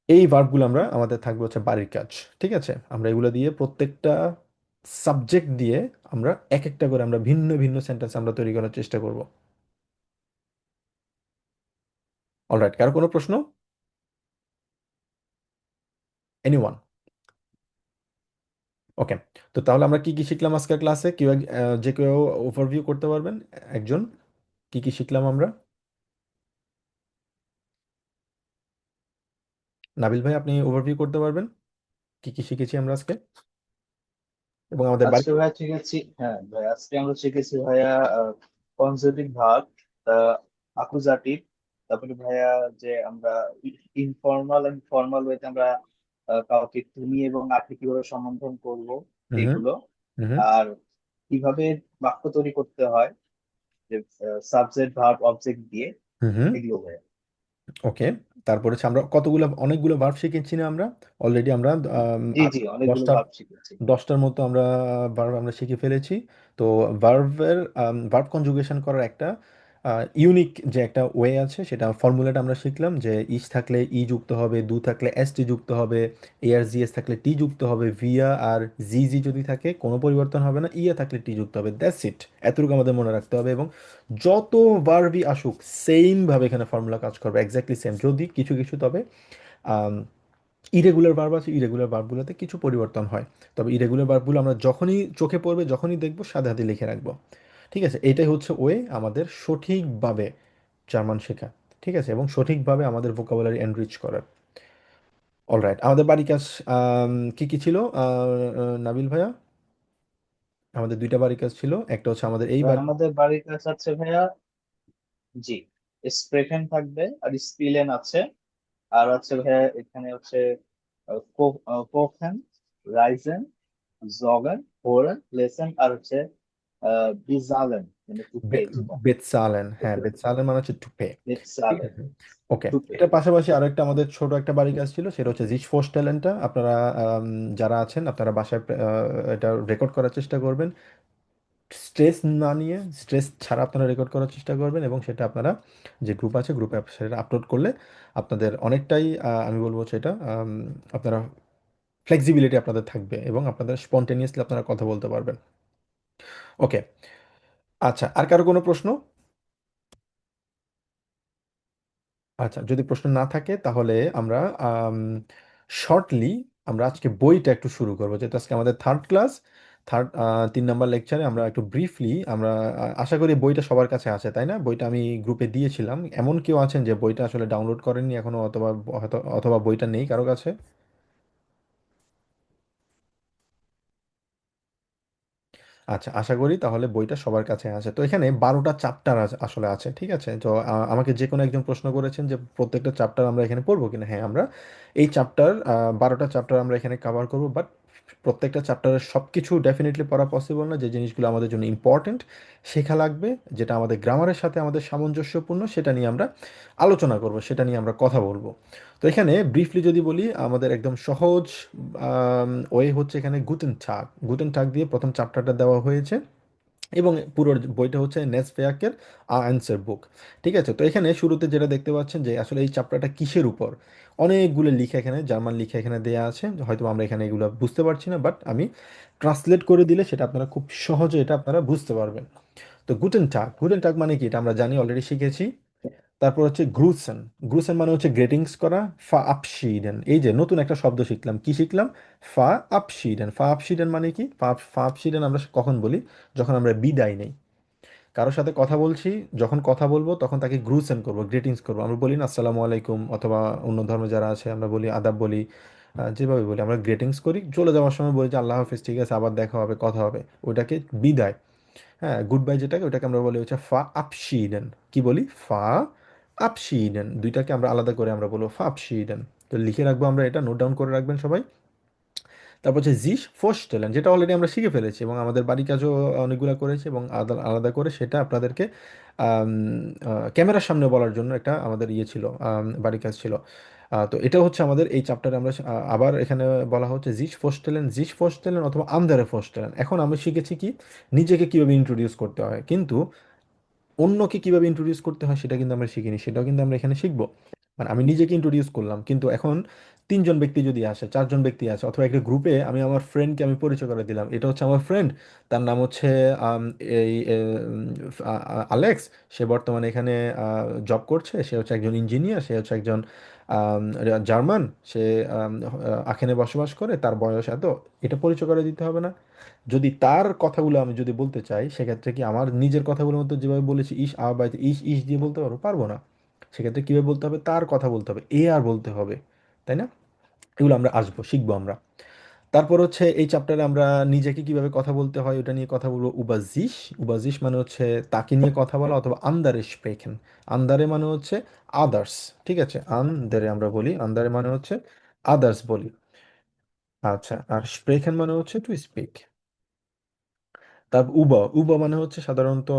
এই ভার্বগুলো আমরা আমাদের থাকবে হচ্ছে বাড়ির কাজ। ঠিক আছে, আমরা এগুলো দিয়ে প্রত্যেকটা সাবজেক্ট দিয়ে আমরা এক একটা করে আমরা ভিন্ন ভিন্ন সেন্টেন্স আমরা তৈরি করার চেষ্টা করব। অলরাইট, কারো কোনো প্রশ্ন? এনিওয়ান? ওকে, তো তাহলে আমরা কি কি শিখলাম আজকের ক্লাসে? কেউ যে কেউ ওভারভিউ করতে পারবেন একজন? কি কি শিখলাম আমরা? নাবিল ভাই, আপনি ওভারভিউ করতে পারবেন কি কি শিখেছি আমরা আজকে এবং আমাদের বাড়ি? আজকে ভাইয়া শিখেছি, হ্যাঁ ভাই আজকে আমরা শিখেছি ভাইয়া কনজুগেটিভ ভার্ব, আকুজাটিভ, তারপরে ভাইয়া যে আমরা ইনফর্মাল এন্ড ফর্মাল ওয়েতে আমরা কাউকে তুমি এবং আপনি কিভাবে সম্বোধন করব হুম এগুলো, হুম আর কিভাবে বাক্য তৈরি করতে হয় যে সাবজেক্ট ভার্ব অবজেক্ট দিয়ে, হুম হুম এগুলো ভাইয়া। ওকে। তারপরে হচ্ছে আমরা অনেকগুলো ভার্ব শিখেছি না আমরা অলরেডি? আমরা জি জি, অনেকগুলো দশটা ভার্ব শিখেছি। 10টার মতো আমরা ভার্ব আমরা শিখে ফেলেছি। তো ভার্ব কনজুগেশন করার একটা ইউনিক যে একটা ওয়ে আছে, সেটা ফর্মুলাটা আমরা শিখলাম যে ইস থাকলে ই যুক্ত হবে, দু থাকলে এস টি যুক্ত হবে, এ আর জি এস থাকলে টি যুক্ত হবে, ভিয়া আর জি জি যদি থাকে কোনো পরিবর্তন হবে না, ইয়া থাকলে টি যুক্ত হবে। That's it. এতটুকু আমাদের মনে রাখতে হবে এবং যত ভার্বই আসুক সেম ভাবে এখানে ফর্মুলা কাজ করবে, এক্স্যাক্টলি সেম। যদি কিছু কিছু তবে ইরেগুলার ভার্ব আছে, ইরেগুলার ভার্বগুলোতে কিছু পরিবর্তন হয়। তবে ইরেগুলার ভার্বগুলো আমরা যখনই চোখে পড়বে, যখনই দেখবো, সাথে সাথে লিখে রাখবো। ঠিক আছে, এটাই হচ্ছে ওয়ে আমাদের সঠিকভাবে জার্মান শেখা। ঠিক আছে, এবং সঠিকভাবে আমাদের ভোকাবুলারি এনরিচ করার। অলরাইট, আমাদের বাড়ি কাজ কি কি ছিল নাবিল ভাইয়া? আমাদের দুইটা বাড়ি কাজ ছিল, একটা হচ্ছে আমাদের এই এবার বাড়ি। আমাদের বাড়ির কাছে আছে ভাইয়া, জি, স্প্রেকেন থাকবে আর স্পিলেন আছে, আর হচ্ছে ভাইয়া এখানে হচ্ছে কোখেন, রাইজেন, জগেন, হোরেন, লেসেন, আর হচ্ছে বিজালেন, মানে টুপে যেটা, বেতসালেন, হ্যাঁ বেতসালেন মানে হচ্ছে টুপে। ঠিক বিজালেন, আছে, ওকে। টুপে। এটার পাশাপাশি আরো একটা আমাদের ছোট একটা বাড়ি কাজ ছিল, সেটা হচ্ছে জিস ফোর্স ট্যালেন্টটা। আপনারা যারা আছেন আপনারা বাসায় এটা রেকর্ড করার চেষ্টা করবেন, স্ট্রেস না নিয়ে, স্ট্রেস ছাড়া আপনারা রেকর্ড করার চেষ্টা করবেন এবং সেটা আপনারা যে গ্রুপ আছে গ্রুপে সেটা আপলোড করলে আপনাদের অনেকটাই আমি বলবো সেটা আপনারা ফ্লেক্সিবিলিটি আপনাদের থাকবে এবং আপনাদের স্পন্টেনিয়াসলি আপনারা কথা বলতে পারবেন। ওকে, আচ্ছা, আর কারো কোনো প্রশ্ন? আচ্ছা, যদি প্রশ্ন না থাকে তাহলে আমরা শর্টলি আমরা আজকে বইটা একটু শুরু করবো, যেহেতু আজকে আমাদের থার্ড ক্লাস, 3 নম্বর লেকচারে আমরা একটু ব্রিফলি আমরা আশা করি বইটা সবার কাছে আছে, তাই না? বইটা আমি গ্রুপে দিয়েছিলাম। এমন কেউ আছেন যে বইটা আসলে ডাউনলোড করেননি এখনো, অথবা অথবা বইটা নেই কারো কাছে? আচ্ছা, আশা করি তাহলে বইটা সবার কাছে আছে। তো এখানে 12টা চ্যাপ্টার আসলে আছে, ঠিক আছে? তো আমাকে যে কোনো একজন প্রশ্ন করেছেন যে প্রত্যেকটা চ্যাপ্টার আমরা এখানে পড়বো কিনা। হ্যাঁ, আমরা এই চ্যাপ্টার 12টা চ্যাপ্টার আমরা এখানে কভার করব, বাট প্রত্যেকটা চ্যাপ্টারের সব কিছু ডেফিনেটলি পড়া পসিবল না। যে জিনিসগুলো আমাদের জন্য ইম্পর্টেন্ট শেখা লাগবে, যেটা আমাদের গ্রামারের সাথে আমাদের সামঞ্জস্যপূর্ণ, সেটা নিয়ে আমরা আলোচনা করব, সেটা নিয়ে আমরা কথা বলবো। তো এখানে ব্রিফলি যদি বলি, আমাদের একদম সহজ ওয়ে হচ্ছে এখানে গুটেন টাগ দিয়ে প্রথম চ্যাপ্টারটা দেওয়া হয়েছে এবং পুরো বইটা হচ্ছে নেসফেয়াকের আনসার বুক। ঠিক আছে, তো এখানে শুরুতে যেটা দেখতে পাচ্ছেন যে আসলে এই চ্যাপ্টারটা কিসের উপর, অনেকগুলো লিখা এখানে, জার্মান লিখা এখানে দেয়া আছে। হয়তো আমরা এখানে এগুলো বুঝতে পারছি না, বাট আমি ট্রান্সলেট করে দিলে সেটা আপনারা খুব সহজে এটা আপনারা বুঝতে পারবেন। তো গুটেন টাগ মানে কি, এটা আমরা জানি, অলরেডি শিখেছি। তারপর হচ্ছে গ্রুসেন। গ্রুসেন মানে হচ্ছে গ্রেটিংস করা। ফা আপশিডেন, এই যে নতুন একটা শব্দ শিখলাম, কি শিখলাম? ফা আপশিডেন। ফা আপশিডেন মানে কি? ফা আপশিডেন আমরা কখন বলি? যখন আমরা বিদায় নেই, কারোর সাথে কথা বলছি, যখন কথা বলবো তখন তাকে গ্রুসেন করবো, গ্রিটিংস করবো। আমরা বলি না আসসালামু আলাইকুম, অথবা অন্য ধর্মে যারা আছে আমরা বলি আদাব বলি, যেভাবে বলি আমরা গ্রিটিংস করি। চলে যাওয়ার সময় বলি যে আল্লাহ হাফিজ, ঠিক আছে, আবার দেখা হবে, কথা হবে, ওইটাকে বিদায়। হ্যাঁ, গুড বাই যেটাকে, ওটাকে আমরা বলি হচ্ছে ফা আপশিডেন। কি বলি? ফা আপশিডেন। দুইটাকে আমরা আলাদা করে আমরা বলবো ফা আপশিডেন। তো লিখে রাখবো আমরা, এটা নোট ডাউন করে রাখবেন সবাই। তারপর হচ্ছে জিস ফোস্টেলেন, যেটা অলরেডি আমরা শিখে ফেলেছি এবং আমাদের বাড়ি কাজও অনেকগুলো করেছি, এবং আলাদা আলাদা করে সেটা আপনাদেরকে ক্যামেরার সামনে বলার জন্য একটা আমাদের ইয়ে ছিল, বাড়ি কাজ ছিল। তো এটা হচ্ছে আমাদের এই চ্যাপ্টারে আমরা আবার এখানে বলা হচ্ছে জিস ফোস্টেলেন অথবা আমদারে ফোস্টেলেন। এখন আমরা শিখেছি কি, নিজেকে কিভাবে ইন্ট্রোডিউস করতে হয়, কিন্তু অন্যকে কিভাবে ইন্ট্রোডিউস করতে হয় সেটা কিন্তু আমরা শিখিনি, সেটাও কিন্তু আমরা এখানে শিখবো। মানে আমি নিজেকে ইন্ট্রোডিউস করলাম, কিন্তু এখন তিনজন ব্যক্তি যদি আসে, চারজন ব্যক্তি আসে, অথবা একটা গ্রুপে আমি আমার ফ্রেন্ডকে আমি পরিচয় করে দিলাম, এটা হচ্ছে আমার ফ্রেন্ড, তার নাম হচ্ছে আম, এই আলেক্স, সে বর্তমানে এখানে জব করছে, সে হচ্ছে একজন ইঞ্জিনিয়ার, সে হচ্ছে একজন জার্মান, সে আখেনে বসবাস করে, তার বয়স এত, এটা পরিচয় করে দিতে হবে না? যদি তার কথাগুলো আমি যদি বলতে চাই, সেক্ষেত্রে কি আমার নিজের কথাগুলোর মধ্যে যেভাবে বলেছি ইস আমার বাড়িতে ইস ইস দিয়ে বলতে পারবো? পারবো না। সেক্ষেত্রে কিভাবে বলতে হবে? তার কথা বলতে হবে, এ আর বলতে হবে, তাই না? এগুলো আমরা আসবো, শিখবো আমরা। তারপর হচ্ছে এই চ্যাপ্টারে আমরা নিজেকে কিভাবে কথা বলতে হয় ওটা নিয়ে কথা বলবো। উবাজিশ, উবাজিশ মানে হচ্ছে তাকে নিয়ে কথা বলা, অথবা আন্দারে স্প্রেখেন। আন্দারে মানে হচ্ছে আদার্স, ঠিক আছে, আন্দারে আমরা বলি, আন্দারে মানে হচ্ছে আদার্স বলি। আচ্ছা, আর স্প্রেখেন মানে হচ্ছে টু স্পিক। তারপর উবা, উবা মানে হচ্ছে সাধারণত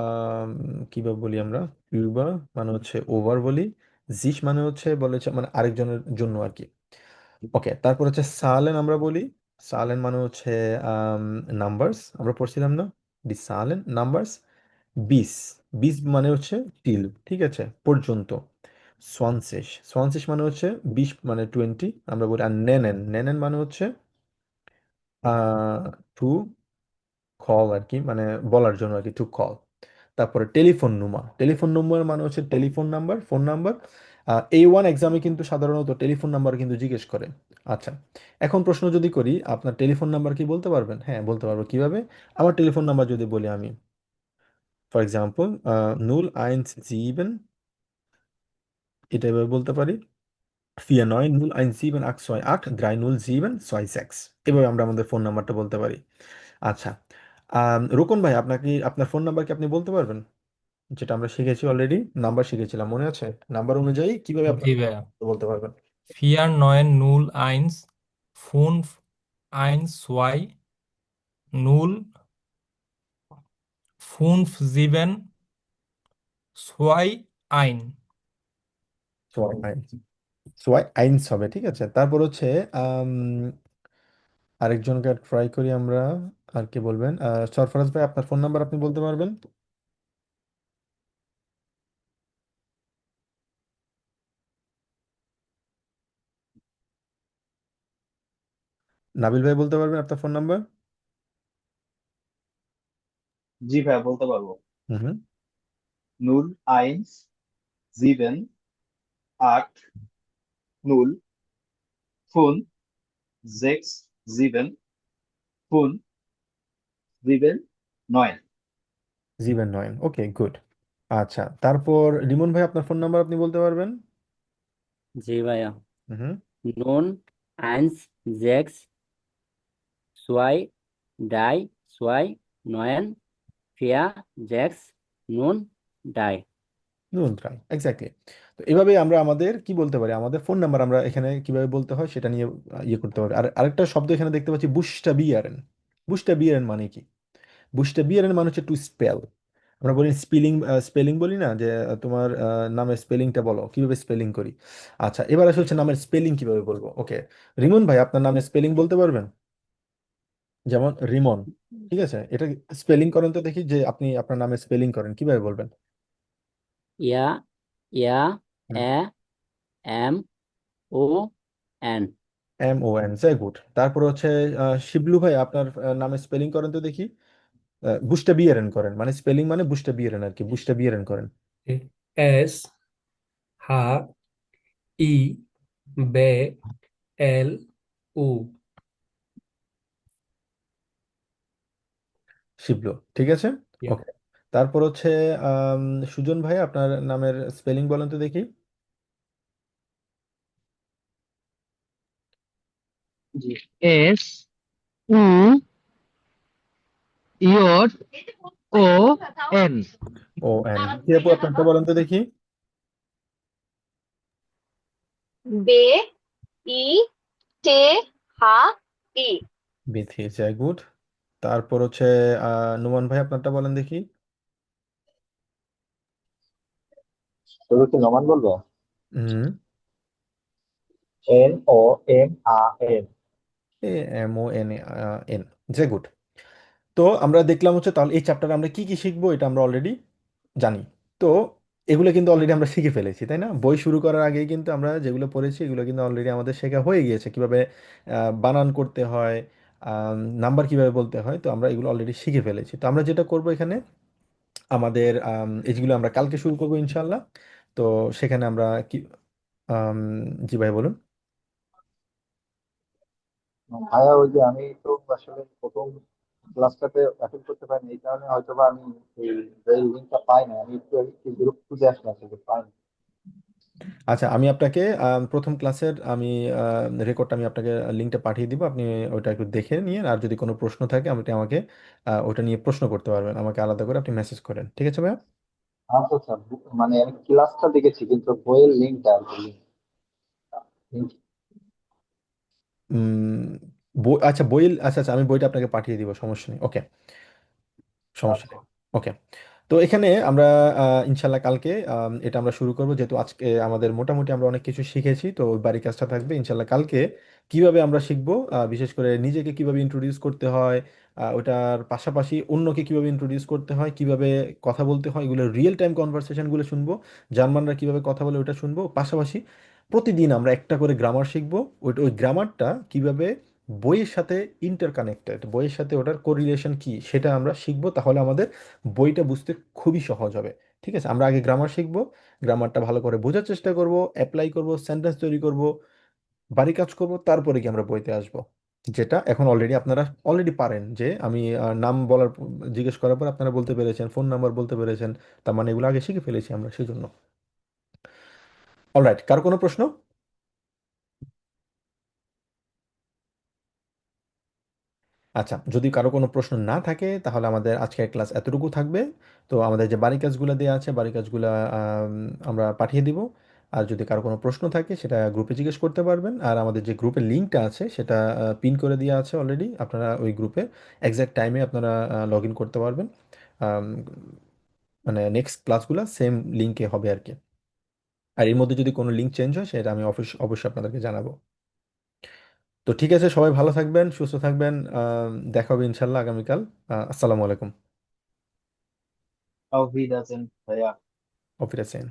আম, কিভাবে বলি আমরা, ইউবা মানে হচ্ছে ওভার বলি, জিস মানে হচ্ছে বলেছে মানে আরেকজনের জন্য আর কি। ওকে, তারপর হচ্ছে সালেন আমরা বলি, সালেন মানে হচ্ছে নাম্বারস, আমরা পড়ছিলাম না, ডি সালেন নাম্বারস। বিস, বিস মানে হচ্ছে টিল, ঠিক আছে, পর্যন্ত। সোয়ানসেশ, সোয়ানসেশ মানে হচ্ছে 20 মানে 20 আমরা বলি। আর নেনেন, নেনেন মানে হচ্ছে টু কল আর কি, মানে বলার জন্য আর কি, টু কল। তারপরে টেলিফোন নুমা, টেলিফোন নম্বর মানে হচ্ছে telephone number, phone number. A1 এক্সামে কিন্তু সাধারণত টেলিফোন নাম্বার কিন্তু জিজ্ঞেস করে। আচ্ছা, এখন প্রশ্ন যদি করি, আপনার টেলিফোন নাম্বার কি বলতে পারবেন? হ্যাঁ, বলতে পারবো। কিভাবে? আমার টেলিফোন নাম্বার যদি বলি আমি, ফর এক্সাম্পল 017, এটা এভাবে বলতে পারি, 49 017 838 307 66, এভাবে আমরা আমাদের ফোন নাম্বারটা বলতে পারি। আচ্ছা, রোকন ভাই, আপনাকে আপনার ফোন নাম্বার কি আপনি বলতে পারবেন? যেটা আমরা শিখেছি অলরেডি, নাম্বার শিখেছিলাম, মনে আছে? নাম্বার অনুযায়ী কিভাবে জি আপনার ভাইয়া। বলতে পারবেন? 49 017 551 সোয়াই আইনস, সোয়াই আইনস হবে, ঠিক আছে। তারপর হচ্ছে আম, আরেকজনকে ট্রাই করি আমরা। আর কি বলবেন? সরফরাজ ভাই, আপনার ফোন নাম্বার আপনি বলতে পারবেন? নাবিল ভাই বলতে পারবেন আপনার ফোন নাম্বার? জি ভাইয়া বলতে পারবো। হুম হুম। 017 8 0 6 7 9। 09, ওকে, গুড। আচ্ছা, তারপর রিমন ভাই, আপনার ফোন নাম্বার আপনি বলতে পারবেন? জি ভাইয়া। হুম হুম। 9 1 6 2 9 4 6 9 3 নুন ট্রাই, এক্স্যাক্টলি। তো এভাবে আমরা আমাদের কি বলতে পারি, আমাদের ফোন নাম্বার আমরা এখানে কিভাবে বলতে হয় সেটা নিয়ে ইয়ে করতে পারি। আর আরেকটা শব্দ এখানে দেখতে পাচ্ছি, বুস্টা বিয়ারেন। বুস্টা বিয়ারেন মানে কি? বুস্টা বিয়ারেন মানে হচ্ছে টু স্পেল। আমরা বলি স্পেলিং, স্পেলিং বলি না যে তোমার নামের স্পেলিংটা বলো, কিভাবে স্পেলিং করি। আচ্ছা, এবার আসলে হচ্ছে নামের স্পেলিং কিভাবে বলবো। ওকে, রিমন ভাই, আপনার নামের স্পেলিং বলতে পারবেন? যেমন রিমন, ঠিক আছে, এটা স্পেলিং করেন তো দেখি, যে আপনি আপনার নামের স্পেলিং করেন, কিভাবে বলবেন? Yeah yeah hmm. A M O N MON, very good. তারপর হচ্ছে শিবলু ভাই, আপনার নামের স্পেলিং করেন তো দেখি। বুস্টা বিয়ারেন করেন, মানে স্পেলিং মানে বুস্টা বিয়ারেন আর কি, বুস্টা বিয়ারেন করেন। S H I B L U. Shiblu, ঠিক আছে। Yeah. ওকে, তারপর হচ্ছে আম, সুজন ভাই, আপনার নামের স্পেলিং বলেন তো দেখি। জি, S U R O N. ON, কি আপু, আপনারটা বলেন তো দেখি। B E T H I. Bithi, very good. তারপর হচ্ছে নোমান ভাই, আপনারটা বলেন দেখি। শুরুতে নমান বলবো। হুম। NOMAN। AMON, very good. তো আমরা দেখলাম হচ্ছে, তাহলে এই চ্যাপ্টারে আমরা কি কি শিখবো এটা আমরা অলরেডি জানি। তো এগুলো কিন্তু অলরেডি আমরা শিখে ফেলেছি, তাই না? বই শুরু করার আগেই কিন্তু আমরা যেগুলো পড়েছি এগুলো কিন্তু অলরেডি আমাদের শেখা হয়ে গিয়েছে, কিভাবে বানান করতে হয়, নাম্বার কিভাবে বলতে হয়, তো আমরা এগুলো অলরেডি শিখে ফেলেছি। তো আমরা যেটা করব এখানে, আমাদের এইগুলো আমরা কালকে শুরু করবো ইনশাল্লাহ। তো সেখানে আমরা কি আম, জি ভাই বলুন। ভাইয়া ওই যে আমি তো আসলে প্রথম ক্লাসটাতে অ্যাটেন্ড করতে পারিনি, এই কারণে হয়তো বা আমি এই লিঙ্কটা পাই না। আমি একটু গ্রুপ খুঁজে আসলাম আসলে পাইনি। আচ্ছা, আমি আপনাকে প্রথম ক্লাসের আমি রেকর্ডটা আমি আপনাকে লিঙ্কটা পাঠিয়ে দিব, আপনি ওইটা একটু দেখে নিয়ে, আর যদি কোনো প্রশ্ন থাকে আপনি আমাকে ওইটা নিয়ে প্রশ্ন করতে পারবেন, আমাকে আলাদা করে আপনি মেসেজ করেন, ঠিক আছে ভাইয়া? আচ্ছা আচ্ছা, মানে আমি ক্লাসটা দেখেছি কিন্তু বইয়ের লিঙ্কটা আর কি link উম, বই, আচ্ছা বই, আচ্ছা আচ্ছা, আমি বইটা আপনাকে পাঠিয়ে দিব, সমস্যা নেই, ওকে, সমস্যা আচ্ছা। নেই। ওকে, তো এখানে আমরা ইনশাল্লাহ কালকে এটা আমরা শুরু করব, যেহেতু আজকে আমাদের মোটামুটি আমরা অনেক কিছু শিখেছি, তো ওই বাড়ি কাজটা থাকবে ইনশাল্লাহ কালকে। কিভাবে আমরা শিখবো, বিশেষ করে নিজেকে কিভাবে ইন্ট্রোডিউস করতে হয়, ওটার পাশাপাশি অন্যকে কিভাবে ইন্ট্রোডিউস করতে হয়, কিভাবে কথা বলতে হয়, এগুলো রিয়েল টাইম কনভারসেশনগুলো শুনবো, জার্মানরা কিভাবে কথা বলে ওটা শুনবো। পাশাপাশি প্রতিদিন আমরা একটা করে গ্রামার শিখবো, ওই গ্রামারটা কিভাবে বইয়ের সাথে ইন্টারকানেক্টেড, বইয়ের সাথে ওটার কোরিলেশন কি সেটা আমরা শিখবো, তাহলে আমাদের বইটা বুঝতে খুবই সহজ হবে। ঠিক আছে, আমরা আগে গ্রামার শিখবো, গ্রামারটা ভালো করে বোঝার চেষ্টা করব, অ্যাপ্লাই করব, সেন্টেন্স তৈরি করব, বাড়ি কাজ করব, তারপরে কি আমরা বইতে আসবো। যেটা এখন অলরেডি আপনারা অলরেডি পারেন, যে আমি নাম বলার জিজ্ঞেস করার পর আপনারা বলতে পেরেছেন, ফোন নাম্বার বলতে পেরেছেন, তার মানে এগুলো আগে শিখে ফেলেছি আমরা, সেই জন্য। অলরাইট, কারো কোনো প্রশ্ন? আচ্ছা, যদি কারো কোনো প্রশ্ন না থাকে তাহলে আমাদের আজকের ক্লাস এতটুকু থাকবে। তো আমাদের যে বাড়ি কাজগুলো দেওয়া আছে, বাড়ি কাজগুলো আমরা পাঠিয়ে দিব। আর যদি কারো কোনো প্রশ্ন থাকে সেটা গ্রুপে জিজ্ঞেস করতে পারবেন, আর আমাদের যে গ্রুপের লিঙ্কটা আছে সেটা পিন করে দেওয়া আছে অলরেডি, আপনারা ওই গ্রুপে এক্স্যাক্ট টাইমে আপনারা লগ ইন করতে পারবেন। আম, মানে নেক্সট ক্লাসগুলো সেম লিঙ্কে হবে আর কি। আর এর মধ্যে যদি কোনো লিঙ্ক চেঞ্জ হয় সেটা আমি অবশ্যই আপনাদেরকে জানাবো। তো ঠিক আছে, সবাই ভালো থাকবেন, সুস্থ থাকবেন, দেখা হবে ইনশাল্লাহ আগামীকাল। আসসালামু আলাইকুম। Auf Wiedersehen, ভাইয়া। Auf Wiedersehen.